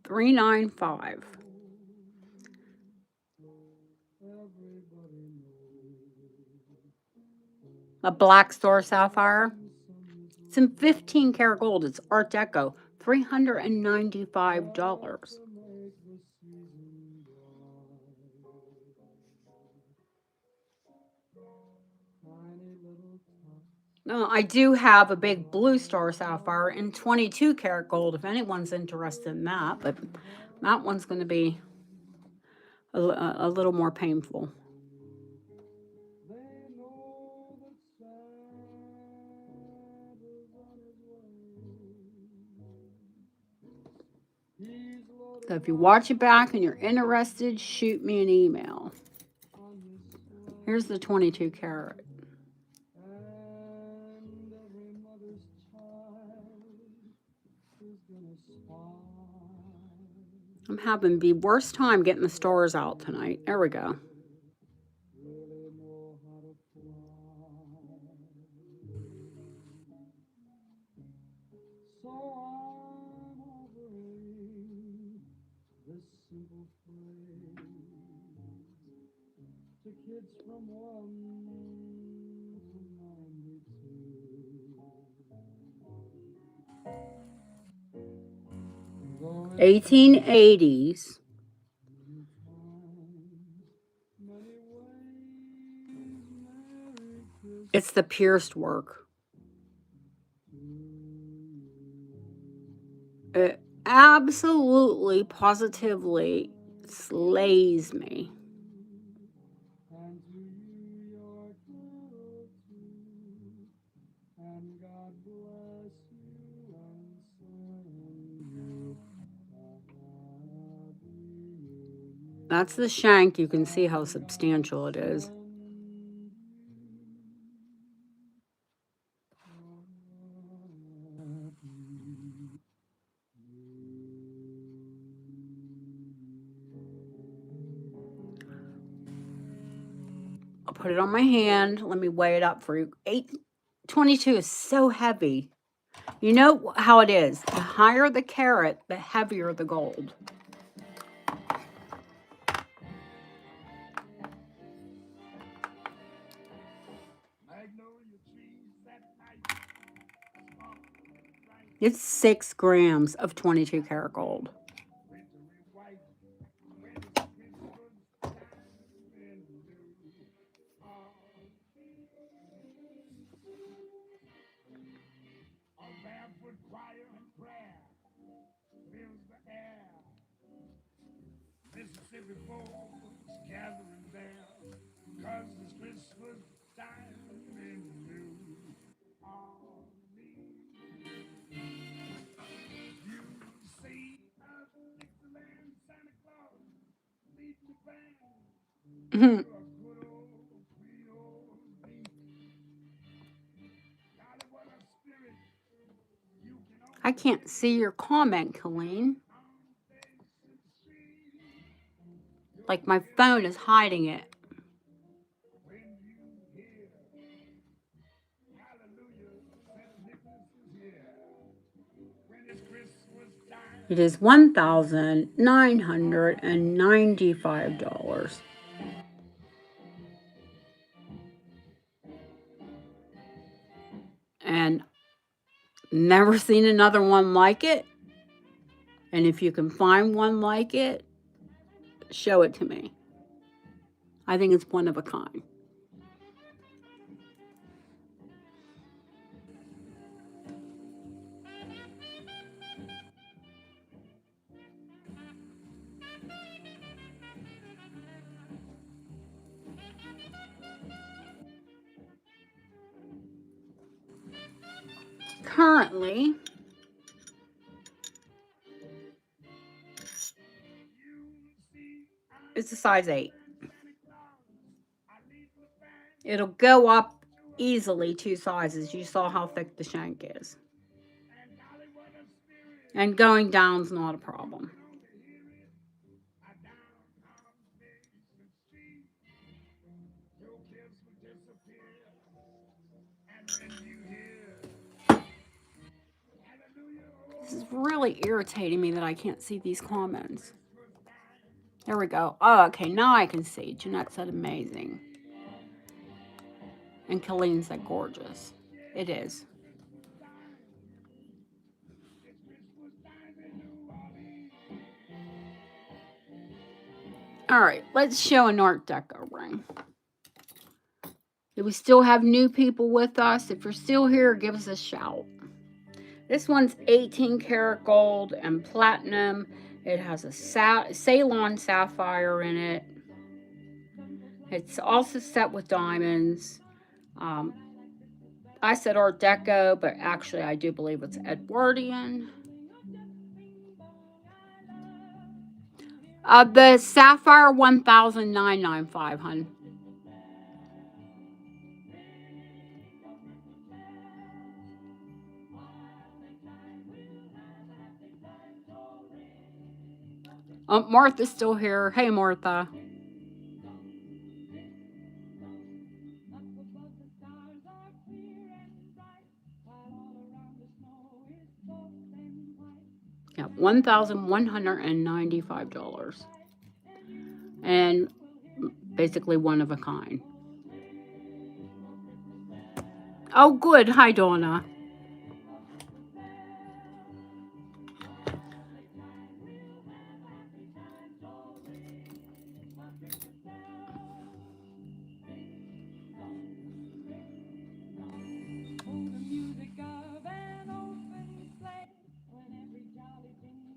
$3.95. A black star sapphire. It's in 15 karat gold. It's Art Deco. $395. Now, I do have a big blue star sapphire in 22 karat gold if anyone's interested in that, but That one's going to be a little more painful. So if you watch it back and you're interested, shoot me an email. Here's the 22 karat. I'm having the worst time getting the stars out tonight. There we go. Kids from 1 to 92. 1880s. It's the pierced work. It absolutely, positively slays me. That's the shank. You can see how substantial it is. I'll put it on my hand. Let me weigh it up for you. 822 is so heavy. You know how it is. The higher the carat, the heavier the gold. It's 6 grams of 22 karat gold. Mississippi folks gathering there, 'cause it's Christmas time in New Orleans. You see us, Dixieland Santa Claus, lead the band to a good old Creole beat. Golly, what a spirit. I can't see your comment, Colleen. Like my phone is hiding it. It is $1,995. And never seen another one like it. And if you can find one like it, show it to me. I think it's one of a kind. Currently, it's a size 8. It'll go up easily 2 sizes. You saw how thick the shank is. And going down's not a problem. This is really irritating me that I can't see these comments. There we go. Oh, okay, now I can see. Jeanette said amazing. And Colleen said gorgeous. It is. All right, let's show an Art Deco ring. Do we still have new people with us? If you're still here, give us a shout. This one's 18 karat gold and platinum, It has a Ceylon sapphire in it. It's also set with diamonds. Um, I said Art Deco, but actually I do believe it's Edwardian. The sapphire 1,995, hun. Martha's still here. Hey, Martha. Yeah, $1,195. And basically one of a kind. Oh, good. Hi, Donna.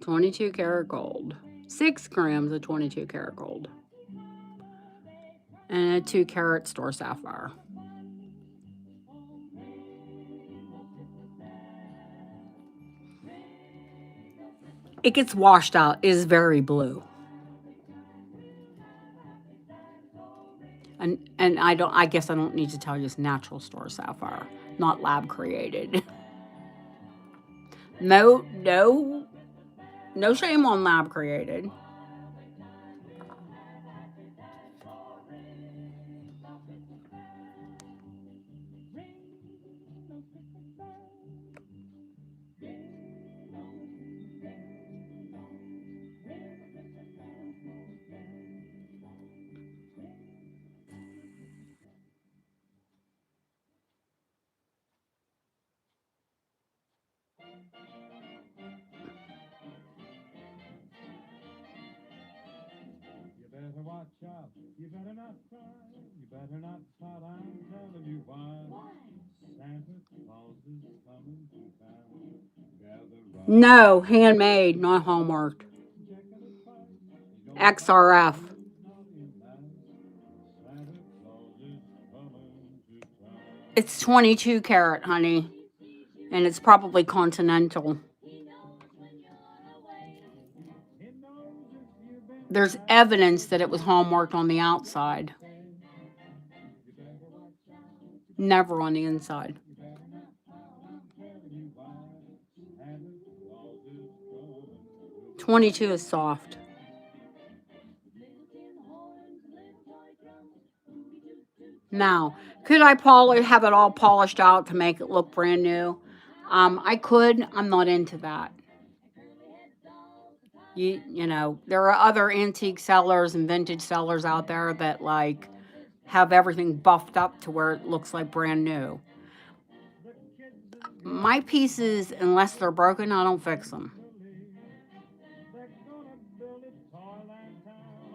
$22 karat gold. 6 grams of 22 karat gold. And a 2 carat store sapphire. It gets washed out. It is very blue. And I guess I don't need to tell you it's natural store sapphire, not lab created. No shame on lab created. You better watch out. You better not cry. You better not pout. I'm telling you why. Santa Claus is coming to town. Gather round. No, handmade, not Hallmark. XRF. Santa Claus is coming to town. It's 22 karat, honey. And it's probably continental. There's evidence that it was hallmarked on the outside. Never on the inside. 22 is soft. Now, could I have it all polished out to make it look brand new? I could. I'm not into that. You know, there are other antique sellers and vintage sellers out there that like have everything buffed up to where it looks like brand new. My pieces, unless they're broken, I don't fix them.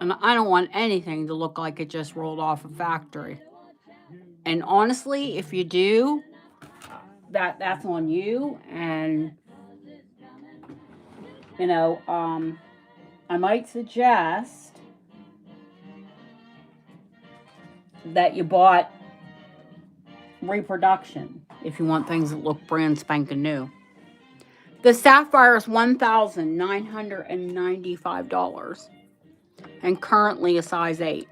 And I don't want anything to look like it just rolled off a factory. And honestly, if you do, that's on you. And you know, I might suggest that you bought reproduction if you want things that look brand spanking new. The sapphire is $1,995 and currently a size 8.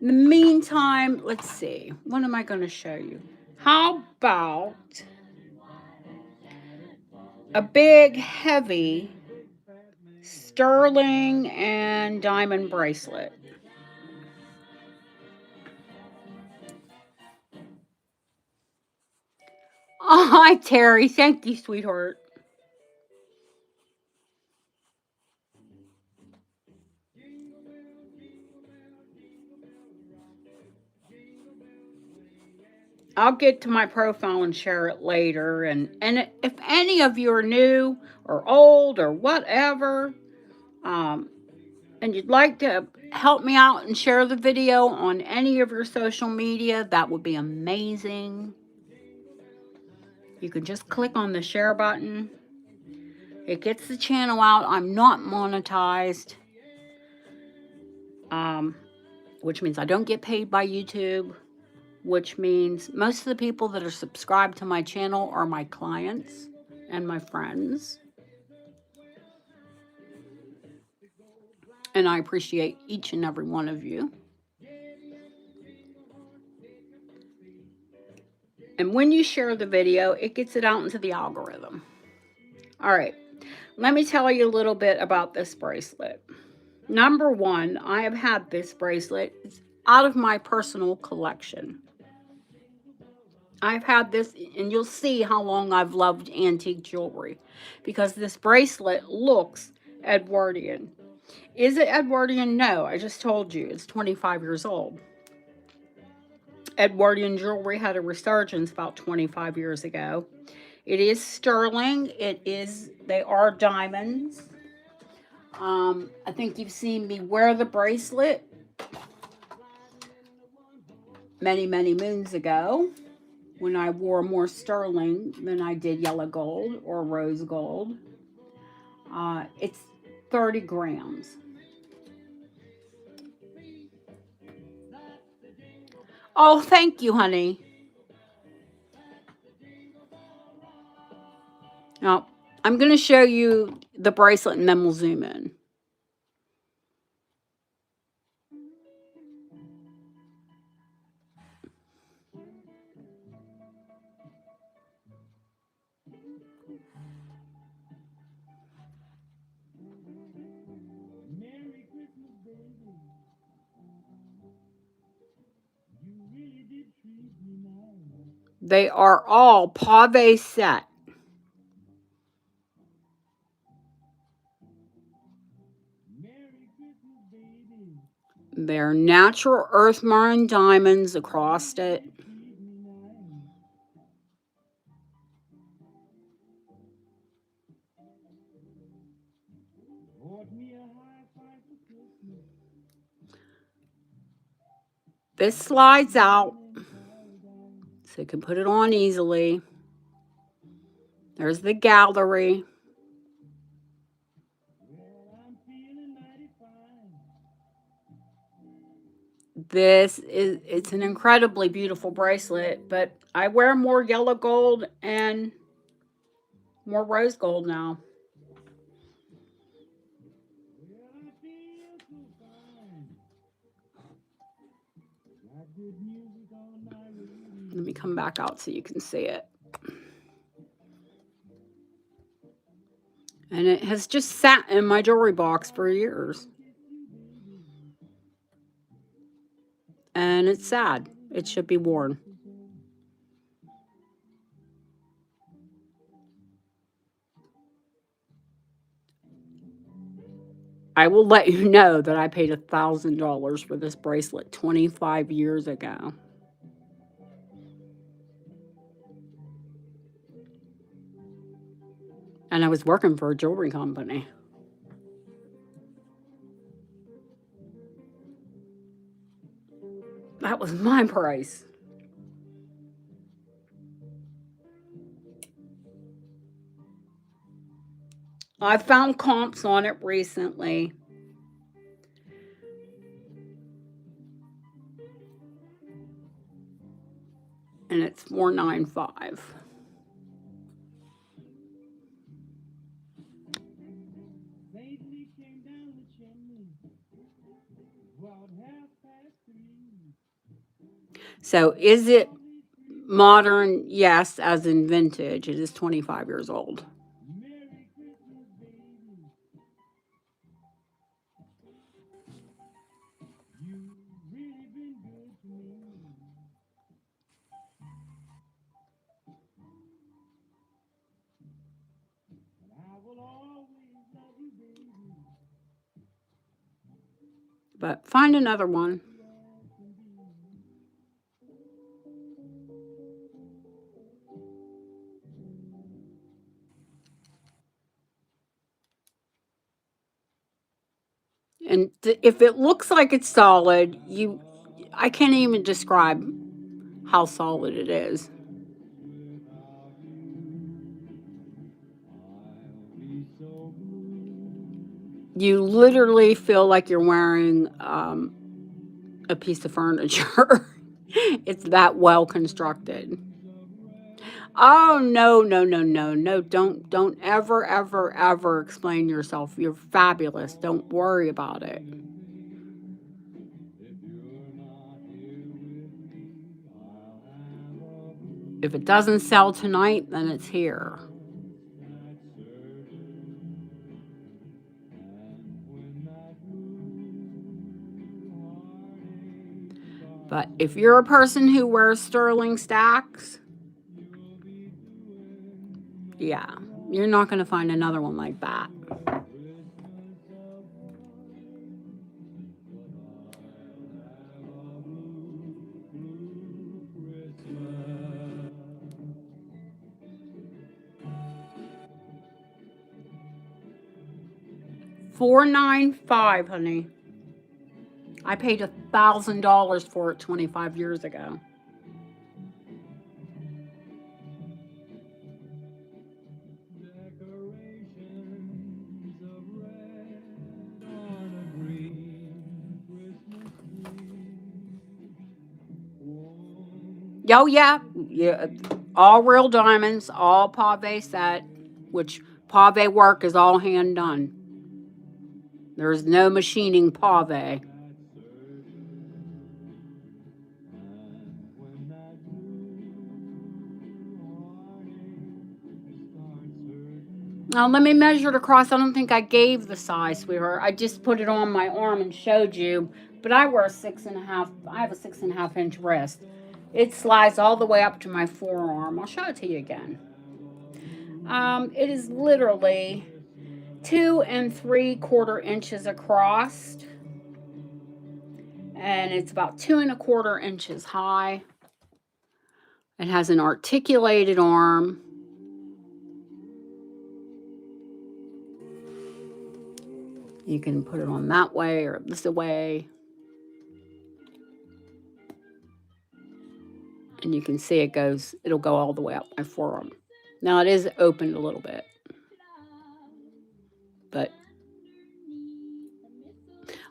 In the meantime, let's see. What am I going to show you? How about a big, heavy sterling and diamond bracelet? Oh, hi, Terry. Thank you, sweetheart. I'll get to my profile and share it later. And if any of you are new or old or whatever, and you'd like to help me out and share the video on any of your social media, that would be amazing. You can just click on the share button. It gets the channel out. I'm not monetized, which means I don't get paid by YouTube, which means most of the people that are subscribed to my channel are my clients and my friends. And I appreciate each and every one of you. And when you share the video, it gets it out into the algorithm. All right, let me tell you a little bit about this bracelet. Number one, I have had this bracelet. It's out of my personal collection. I've had this, and you'll see how long I've loved antique jewelry, because this bracelet looks Edwardian. Is it Edwardian? No, I just told you it's 25 years old. Edwardian jewelry had a resurgence about 25 years ago. It is sterling. They are diamonds. I think you've seen me wear the bracelet many, many moons ago when I wore more sterling than I did yellow gold or rose gold. It's 30 grams. Oh, thank you, honey. Now, I'm going to show you the bracelet and then we'll zoom in. Merry Christmas, baby. You really did treat me nice. They are all pave set. Merry Christmas, baby. They're natural earth marine diamonds across it. Treat me nice. Bought me a high five for Christmas. This slides out so you can put it on easily. There's the gallery. Well, I'm feeling mighty fine. It's an incredibly beautiful bracelet, but I wear more yellow gold and more rose gold now. Well, I feel so fine. Got good music on my radio. Let me come back out so you can see it. And it has just sat in my jewelry box for years. And it's sad. It should be worn. I will let you know that I paid $1,000 for this bracelet 25 years ago. And I was working for a jewelry company. That was my price. I found comps on it recently. And it's $495. Lately came down the chimney. About 3:30. So is it modern? Yes, as in vintage. It is 25 years old. Merry Christmas, baby. You've really been good to me. And I will always love you, baby. But find another one. And if it looks like it's solid, I can't even describe how solid it is. You literally feel like you're wearing a piece of furniture. It's that well constructed. Oh no, no, no, no, no. Don't ever, ever, ever explain yourself. You're fabulous. Don't worry about it. If it doesn't sell tonight, then it's here. But if you're a person who wears sterling stacks, yeah, you're not going to find another one like that. $495, honey. I paid $1,000 for it 25 years ago. Oh yeah, yeah, all real diamonds, all pave set, which pave work is all hand done. There's no machining pave. Now let me measure it across. I don't think I gave the size, sweetheart. I just put it on my arm and showed you. But I wear 6.5. I have a 6.5-inch wrist. It slides all the way up to my forearm. I'll show it to you again. It is literally 2 3/4 inches across, and it's about 2 1/4 inches high. It has an articulated arm. You can put it on that way or this way. And you can see it'll go all the way up my forearm. Now it is opened a little bit, but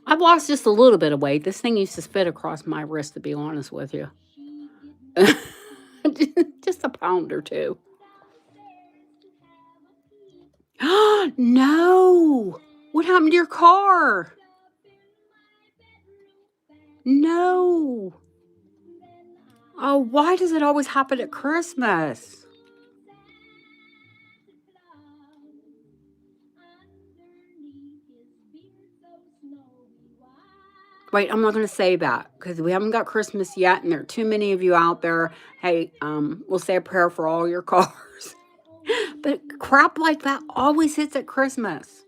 I've lost just a little bit of weight. This thing used to fit across my wrist, to be honest with you. Just a pound or two. No! What happened to your car? No! Oh, why does it always happen at Christmas? Wait, I'm not going to say that because we haven't got Christmas yet, and there are too many of you out there. Hey, we'll say a prayer for all your cars. But crap like that always hits at Christmas.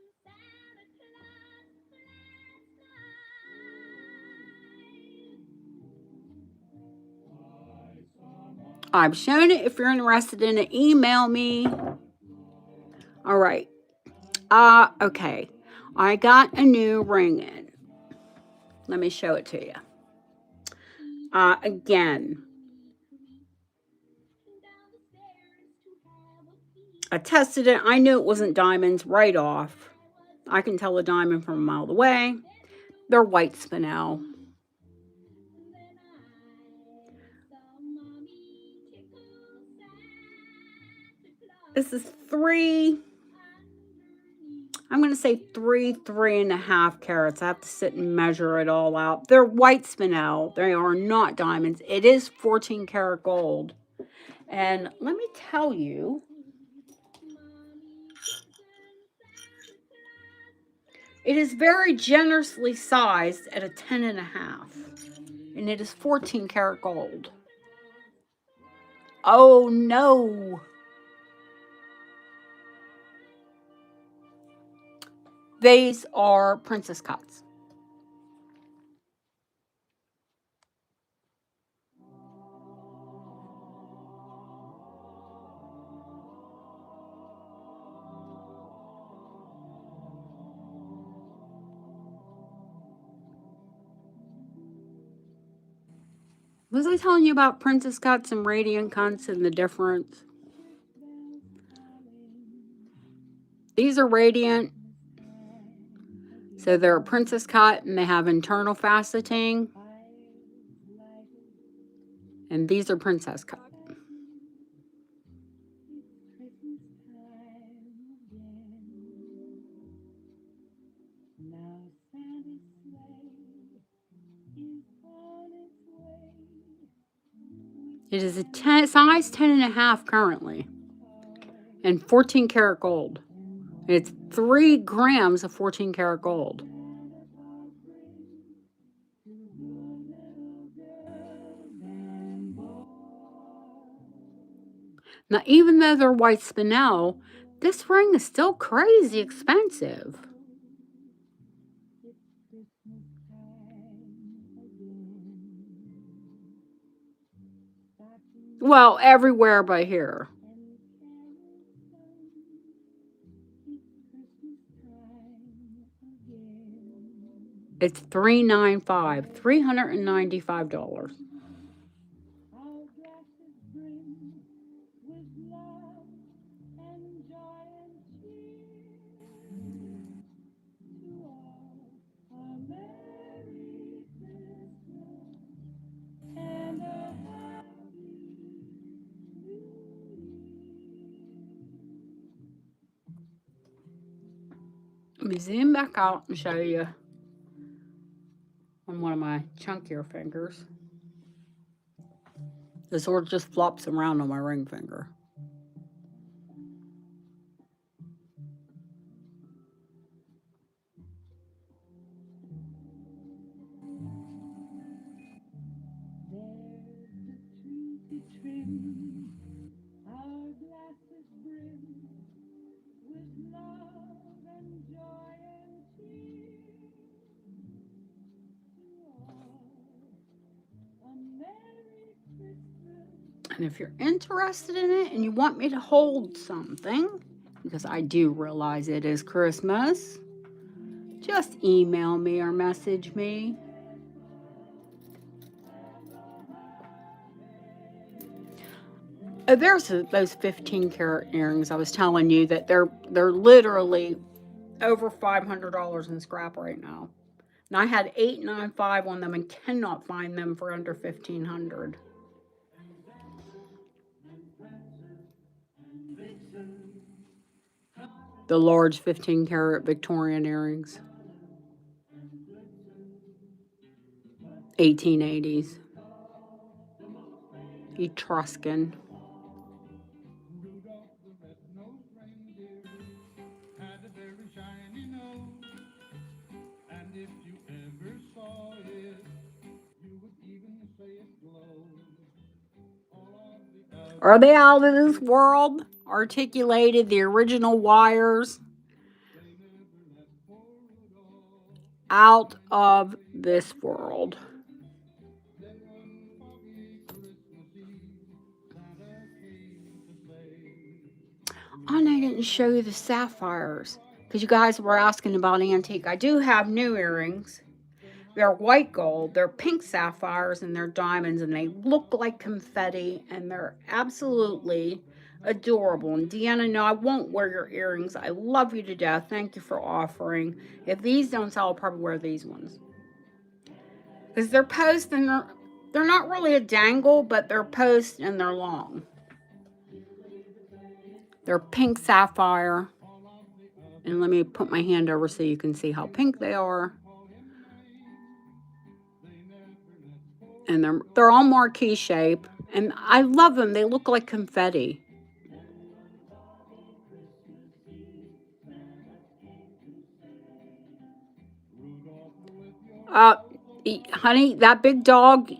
I've shown it. If you're interested in it, email me. All right. Okay. I got a new ring in. Let me show it to you. Again, I tested it. I knew it wasn't diamonds right off. I can tell a diamond from a mile away. They're white spinel. This is 3. I'm going to say 3.5 carats. I have to sit and measure it all out. They're white spinel. They are not diamonds. It is 14 karat gold. And let me tell you, it is very generously sized at a 10.5. And it is 14 karat gold. Oh no. These are princess cuts. Was I telling you about princess cuts and radiant cuts and the difference? These are radiant. So they're a princess cut and they have internal faceting. And these are princess cut. It is a size 10.5 currently. And 14 karat gold. It's 3 grams of 14 karat gold. Now, even though they're white spinel, this ring is still crazy expensive. Well, everywhere but here. It's $395, $395. Let me zoom back out and show you on one of my chunkier fingers. The sword just flops around on my ring finger. And if you're interested in it and you want me to hold something, because I do realize it is Christmas, just email me or message me. Oh, there's those 15 karat earrings I was telling you that they're literally over $500 in scrap right now. And I had $895 on them and cannot find them for under $1,500. The large 15 karat Victorian earrings. 1880s. Etruscan. Are they out of this world? Articulated, the original wires. Out of this world. Oh, and I didn't show you the sapphires because you guys were asking about antique. I do have new earrings. They're white gold, they're pink sapphires, and they're diamonds, and they look like confetti, and they're absolutely adorable. And Deanna, no, I won't wear your earrings. I love you to death. Thank you for offering. If these don't sell, I'll probably wear these ones. Because they're post and they're not really a dangle, but they're post and they're long. They're pink sapphire. And let me put my hand over so you can see how pink they are. And they're all marquee shape. And I love them. They look like confetti. Honey, that big dog,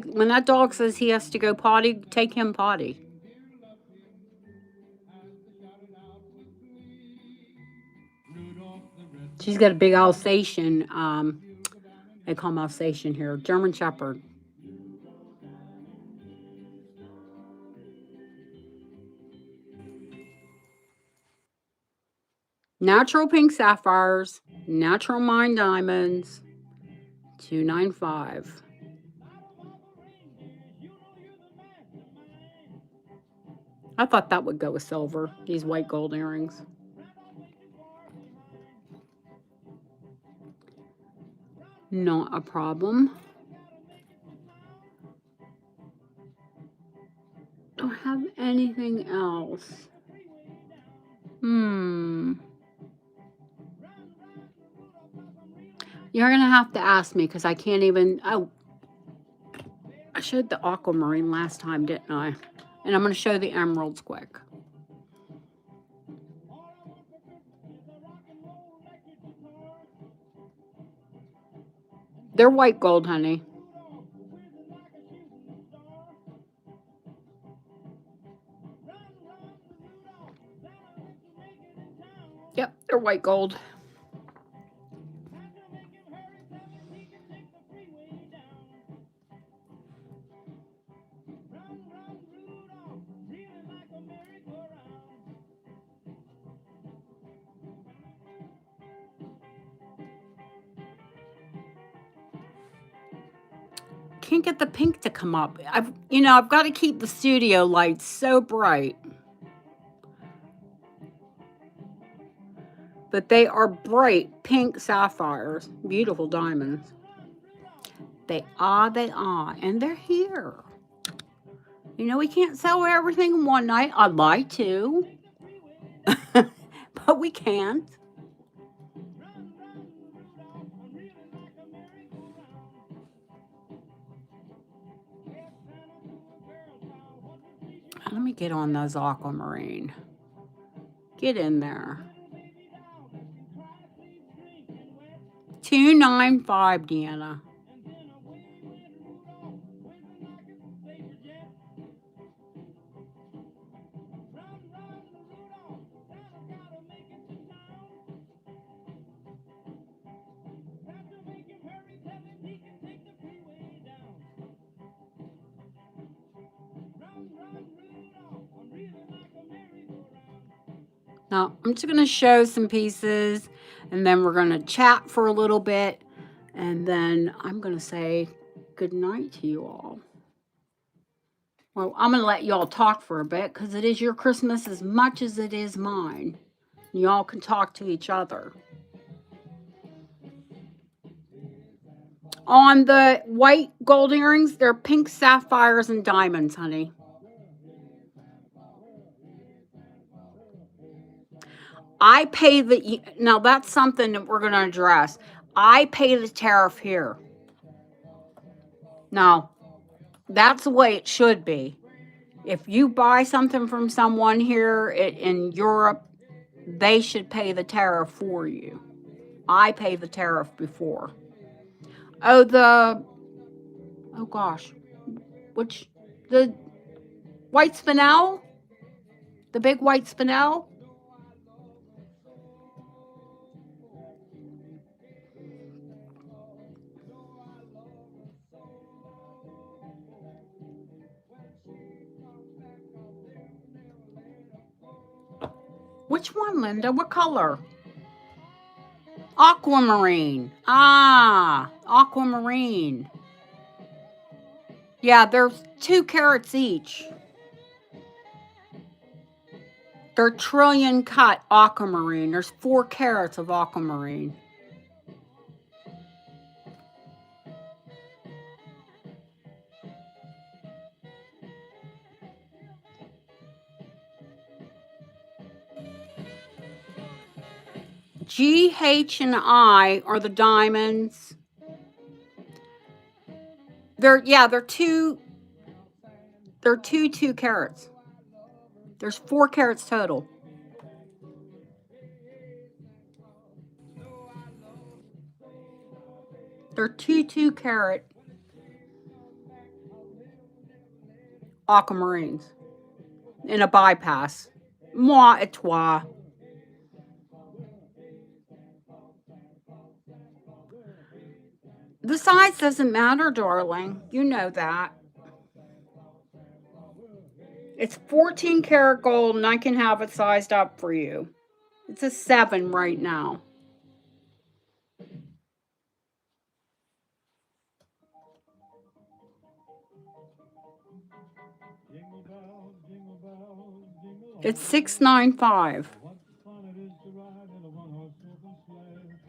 when that dog says he has to go potty, take him potty. She's got a big Alsatian, they call them Alsatian here, German Shepherd. Natural pink sapphires, natural mine diamonds, $295. I thought that would go with silver, these white gold earrings. Not a problem. Don't have anything else. You're going to have to ask me because I can't even... Oh, I showed the aquamarine last time, didn't I? And I'm going to show the emeralds quick. They're white gold, honey. Yep, they're white gold. Can't get the pink to come up. I've got to keep the studio lights so bright. But they are bright pink sapphires, beautiful diamonds. They are, and they're here. We can't sell everything in one night. I'd like to, but we can't. Let me get on those aquamarine. Get in there. $295, Deanna. Now, I'm just going to show some pieces, and then we're going to chat for a little bit, and then I'm going to say good night to you all. Well, I'm going to let y'all talk for a bit, because it is your Christmas as much as it is mine. Y'all can talk to each other. On the white gold earrings, they're pink sapphires and diamonds, honey. I pay now that's something that we're going to address. I pay the tariff here. Now, that's the way it should be. If you buy something from someone here in Europe, they should pay the tariff for you. I pay the tariff before. Oh, gosh. The white spinel? The big white spinel? Which one, Linda? What color? Aquamarine. Ah, aquamarine. Yeah, there's 2 carats each. They're trillion cut aquamarine. There's 4 carats of aquamarine. G, H, and I are the diamonds. They're 2 carats. There's 4 carats total. They're 2 carat aquamarines in a bypass. Moi et toi. The size doesn't matter, darling. You know that. It's 14 karat gold, and I can have it sized up for you. It's a 7 right now. Jingle bells, It's $6.95. What fun it is to ride in a one-horse open sleigh.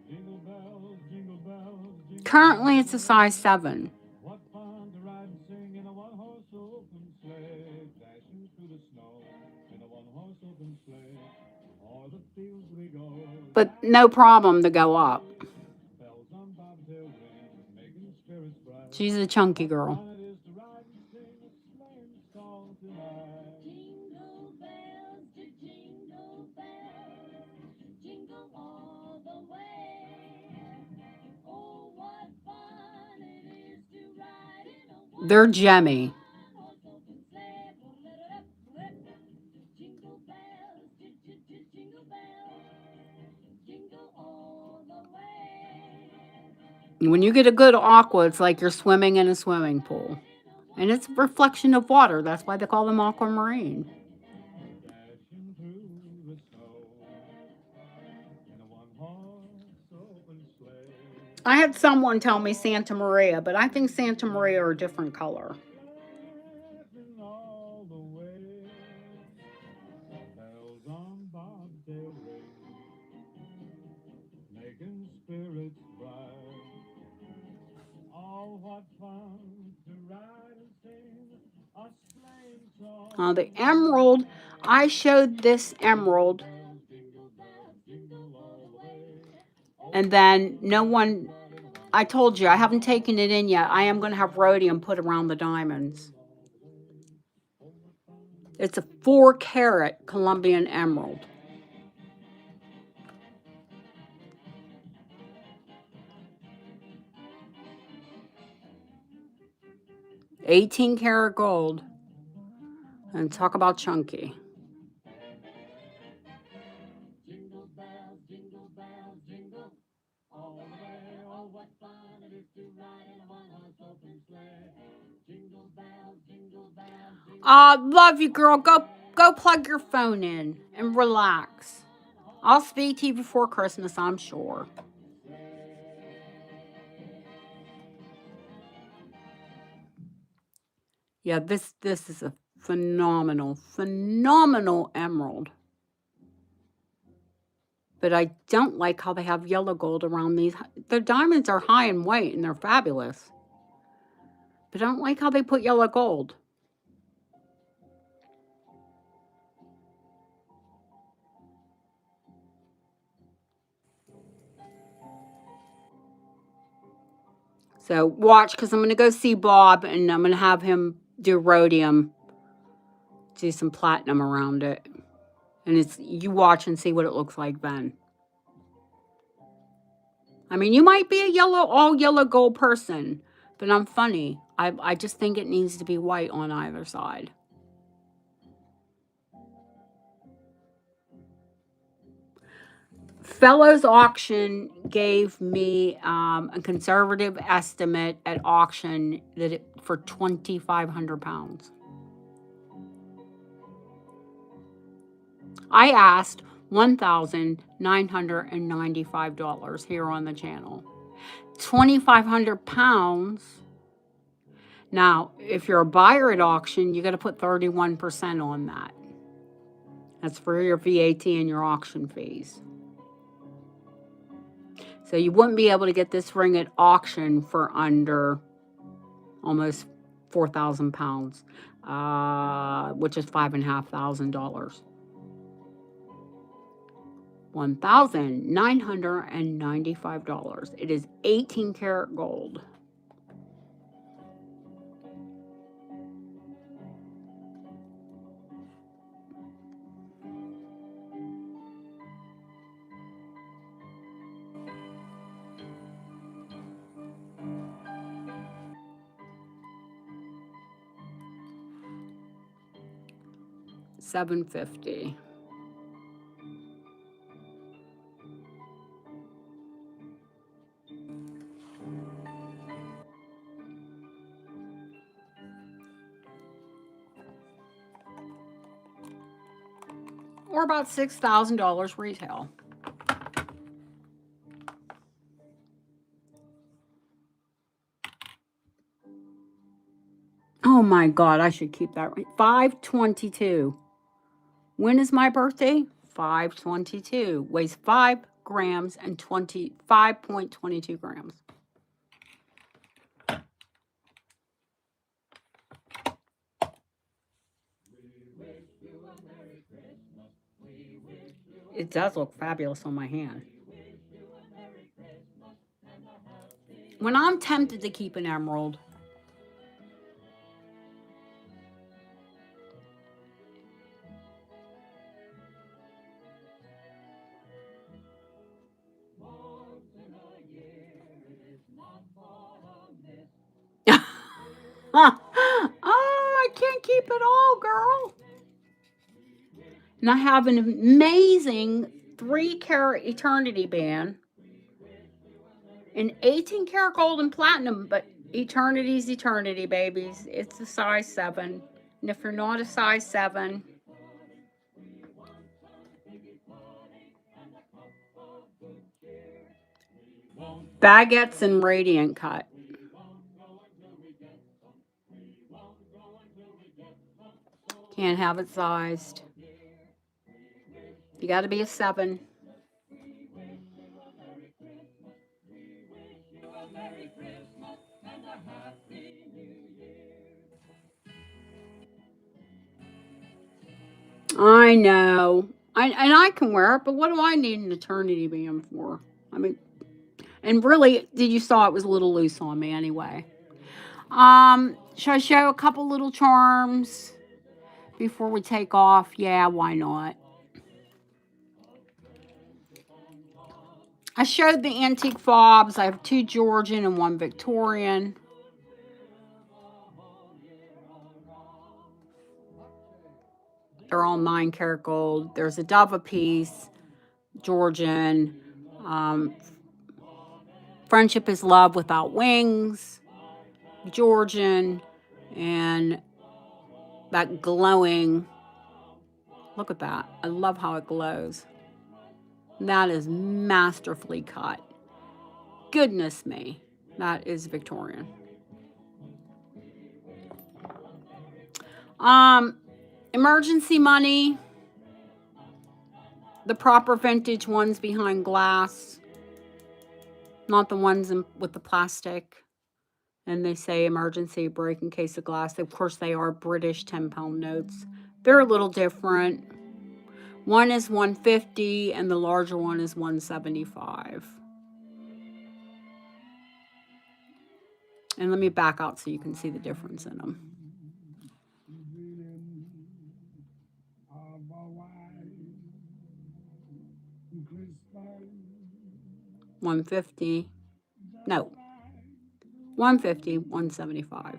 Jingle bells, jingle bells, jingle Currently, it's a size 7. what fun to ride and sing in a one-horse open sleigh. Dashing through the snow in a one-horse open sleigh. O'er the fields we go. But no problem to go up. Bells on bobtail ring, making spirits bright. She's a chunky girl. Fun it is to ride and sing a sleighing song tonight. Jingle bells, jingle bells, jingle all the way. Oh, what fun it is to ride in a They're Jemmy. one-horse open sleigh. Jingle bells, jingle bells, jingle all the way. When you get a good aqua, it's like you're swimming in a swimming pool. And it's a reflection of water. That's why they call them aquamarine. Dashing through the snow in a one-horse open sleigh. I had someone tell me Santa Maria, but I think Santa Maria are a different color. Laughing all the way. Bells on bobtail ring, making spirits bright. Oh, what fun to ride and sing a sleighing song. The emerald, I showed this emerald, Jingle bells, jingle all the way. and then no one, I told you, I haven't taken it in yet. I am going to have rhodium put around the diamonds. It's a 4-carat Colombian emerald. $18-karat gold. And talk about chunky. Jingle bells, jingle all the way. Oh, what fun it is to ride in a one-horse open sleigh. Jingle bells, jingle bells. Love you, girl. Go plug your phone in and relax. I'll speak to you before Christmas, I'm sure. Yeah, this is a phenomenal emerald. But I don't like how they have yellow gold around these. The diamonds are high in weight and they're fabulous. But I don't like how they put yellow gold. So watch, because I'm going to go see Bob and I'm going to have him do rhodium, do some platinum around it. And it's you watch and see what it looks like then. I mean, you might be a all yellow gold person, but I'm funny. I just think it needs to be white on either side. Fellows Auction gave me a conservative estimate at auction that for 2,500 pounds. I asked $1,995 here on the channel. 2,500 pounds. Now, if you're a buyer at auction, you got to put 31% on that. That's for your VAT and your auction fees. So you wouldn't be able to get this ring at auction for under almost 4,000 pounds, which is $5,500. $1,995. It is 18-karat gold. $750. Or about $6,000 retail. Oh my God, I should keep that right. $522. When is my birthday? 5/22. Weighs 5 grams and 5.22 grams. It does look fabulous on my hand. When I'm tempted to keep an emerald, oh, I can't keep it all, girl. And I have an amazing 3-carat eternity band, an 18-karat gold and platinum, but eternity's eternity, babies. It's a size 7. And if you're not a size 7, baguettes and radiant cut. Can't have it sized. You got to be a 7. I know. And I can wear it, but what do I need an eternity band for? I mean, and really, did you saw it was a little loose on me anyway. Should I show a couple little charms before we take off? Yeah, why not? I showed the antique fobs. I have 2 Georgian and 1 Victorian. They're all 9-karat gold. There's a dove a piece, Georgian. Friendship is love without wings, Georgian, and that glowing. Look at that. I love how it glows. That is masterfully cut. Goodness me. That is Victorian. Emergency money. The proper vintage ones behind glass. Not the ones with the plastic. And they say emergency break in case of glass. Of course, they are British 10-pound notes. They're a little different. One is $150 and the larger one is $175. And let me back out so you can see the difference in them. $150. No. $150, $175.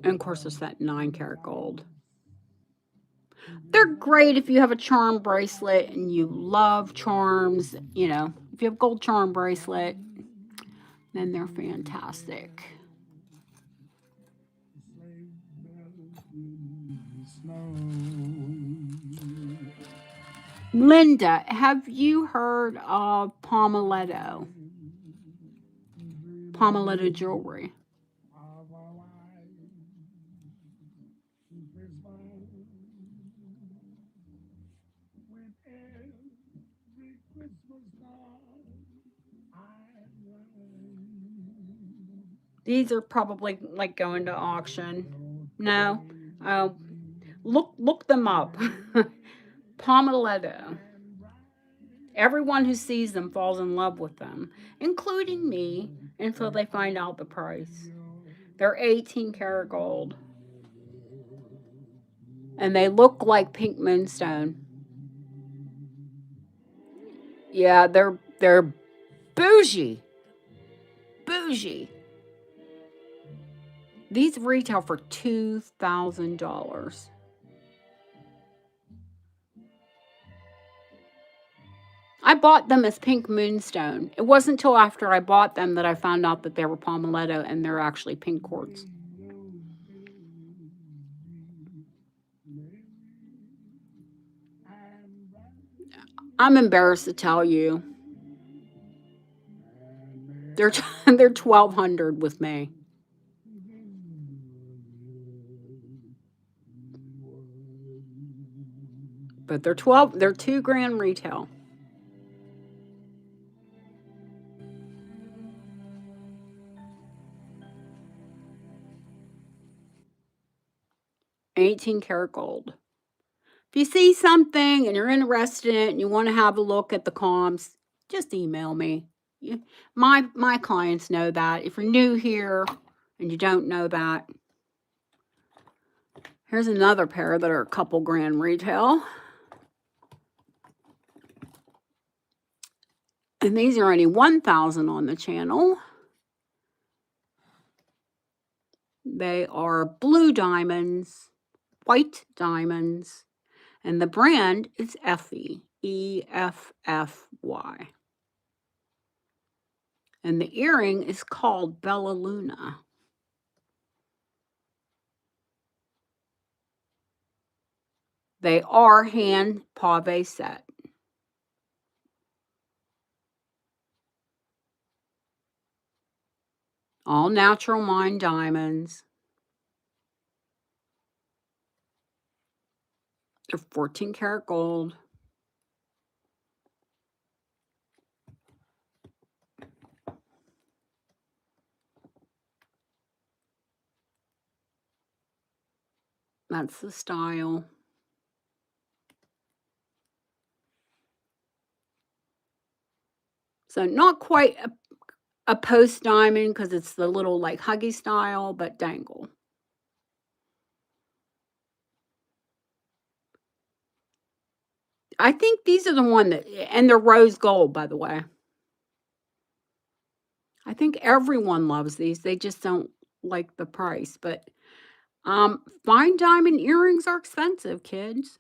And of course, there's that 9-karat gold. They're great if you have a charm bracelet and you love charms. You know, if you have a gold charm bracelet, then they're fantastic. Linda, have you heard of Pomeletto? Pomeletto jewelry. These are probably like going to auction. No. Look them up. Pomeletto. Everyone who sees them falls in love with them, including me, until they find out the price. They're 18-karat gold. And they look like pink moonstone. Yeah, they're bougie. Bougie. These retail for $2,000. I bought them as pink moonstone. It wasn't until after I bought them that I found out that they were Pomeletto and they're actually pink quartz. I'm embarrassed to tell you. They're $1,200 with me. But they're $2,000 retail. $18-karat gold. If you see something and you're interested in it and you want to have a look at the comps, just email me. My clients know that. If you're new here and you don't know that, here's another pair that are a couple grand retail. And these are only 1,000 on the channel. They are blue diamonds, white diamonds, and the brand is Effy, EFFY. And the earring is called Bella Luna. They are hand pave set. All natural mine diamonds. They're 14-karat gold. That's the style. So not quite a post diamond because it's the little like huggy style, but dangle. I think these are the one that, and they're rose gold, by the way. I think everyone loves these. They just don't like the price. But fine diamond earrings are expensive, kids.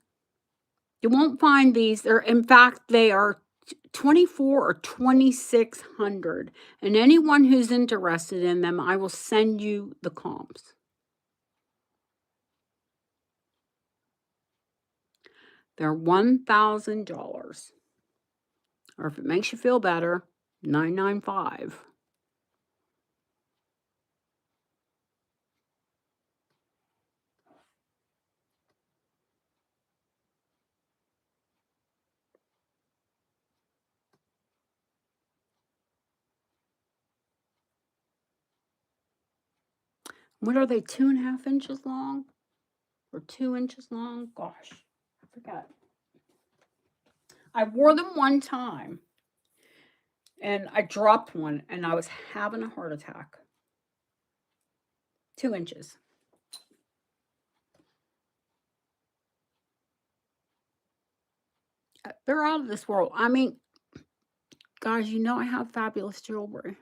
You won't find these. In fact, they are $2,400 or $2,600. And anyone who's interested in them, I will send you the comps. They're $1,000. Or if it makes you feel better, $995. What are they, 2.5 inches long? Or 2 inches long? Gosh, I forgot. I wore them one time. And I dropped one and I was having a heart attack. 2 inches. They're out of this world. I mean, guys, you know I have fabulous jewelry.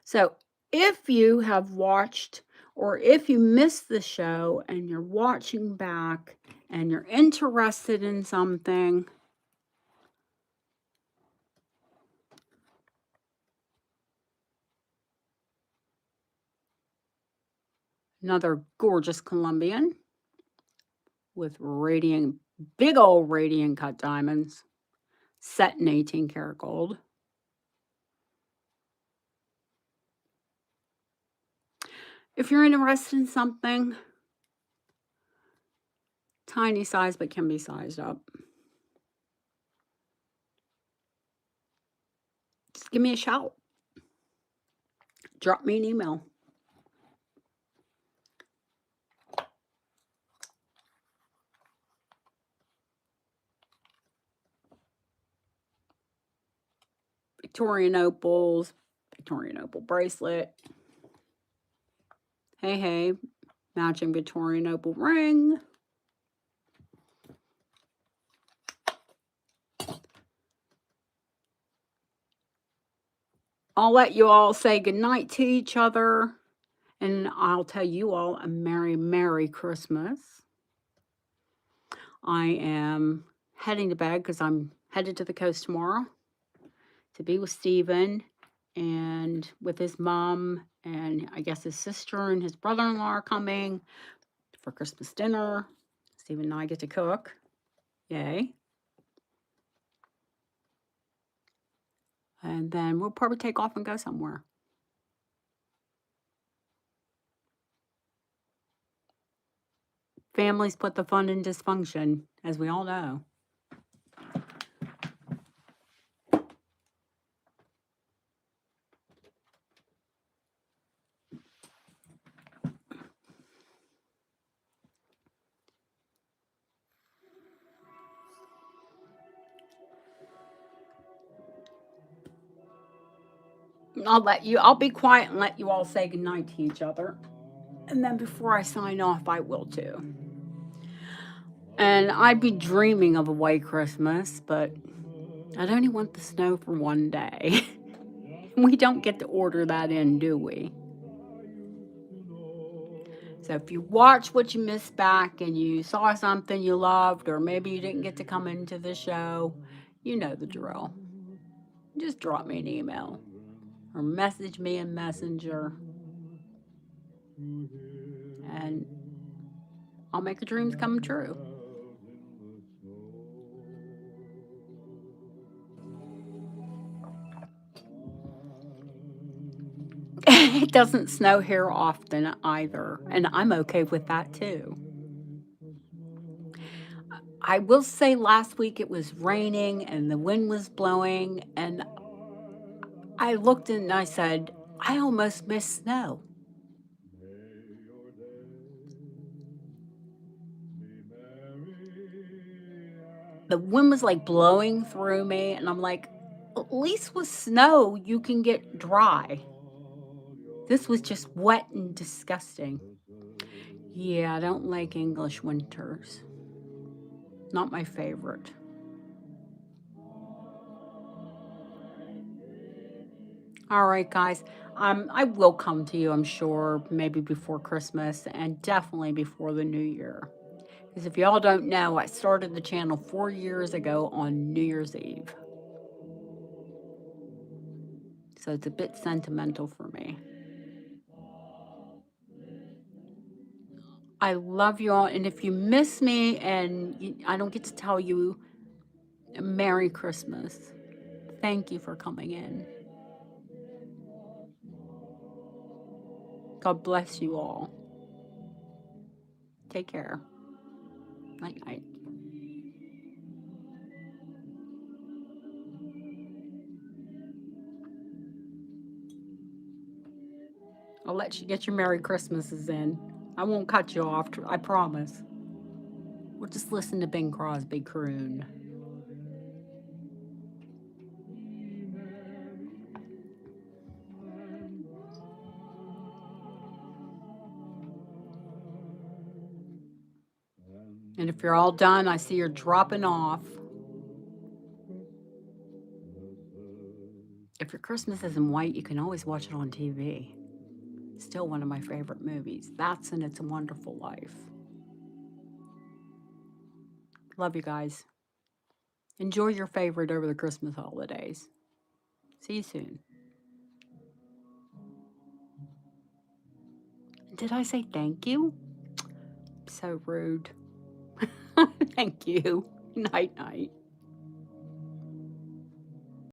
So if you have watched or if you missed the show and you're watching back and you're interested in something, another gorgeous Colombian with radiant, big old radiant cut diamonds, set in 18-karat gold. If you're interested in something, tiny size but can be sized up, just give me a shout. Drop me an email. Victorian opals, Victorian opal bracelet. Hey, matching Victorian opal ring. I'll let you all say goodnight to each other, and I'll tell you all a Merry, Merry Christmas. I am heading to bed because I'm headed to the coast tomorrow to be with Stephen and with his mom, and I guess his sister and his brother-in-law are coming for Christmas dinner. Stephen and I get to cook. Yay. And then we'll probably take off and go somewhere. Families put the fun in dysfunction, as we all know. I'll be quiet and let you all say goodnight to each other. And then before I sign off, I will too. And I'd be dreaming of a white Christmas, but I'd only want the snow for one day. We don't get to order that in, do we? So if you watch what you missed back and you saw something you loved, or maybe you didn't get to come into the show, you know the drill. Just drop me an email or message me in Messenger, and I'll make your dreams come true. It doesn't snow here often either, and I'm okay with that too. I will say last week it was raining and the wind was blowing, and I looked and I said, I almost missed snow. The wind was like blowing through me, and I'm like, at least with snow, you can get dry. This was just wet and disgusting. Yeah, I don't like English winters. Not my favorite. All right, guys. I will come to you, I'm sure, maybe before Christmas and definitely before the New Year. Because if y'all don't know, I started the channel 4 years ago on New Year's Eve. So it's a bit sentimental for me. I love you all. And if you miss me and I don't get to tell you Merry Christmas, thank you for coming in. God bless you all. Take care. Night night. I'll let you get your Merry Christmases in. I won't cut you off, I promise. We'll just listen to Bing Crosby croon. And if you're all done, I see you're dropping off. If your Christmas isn't white, you can always watch it on TV. Still one of my favorite movies. That's in It's a Wonderful Life. Love you guys. Enjoy your favorite over the Christmas holidays. See you soon. Did I say thank you? So rude. Thank you. Night night.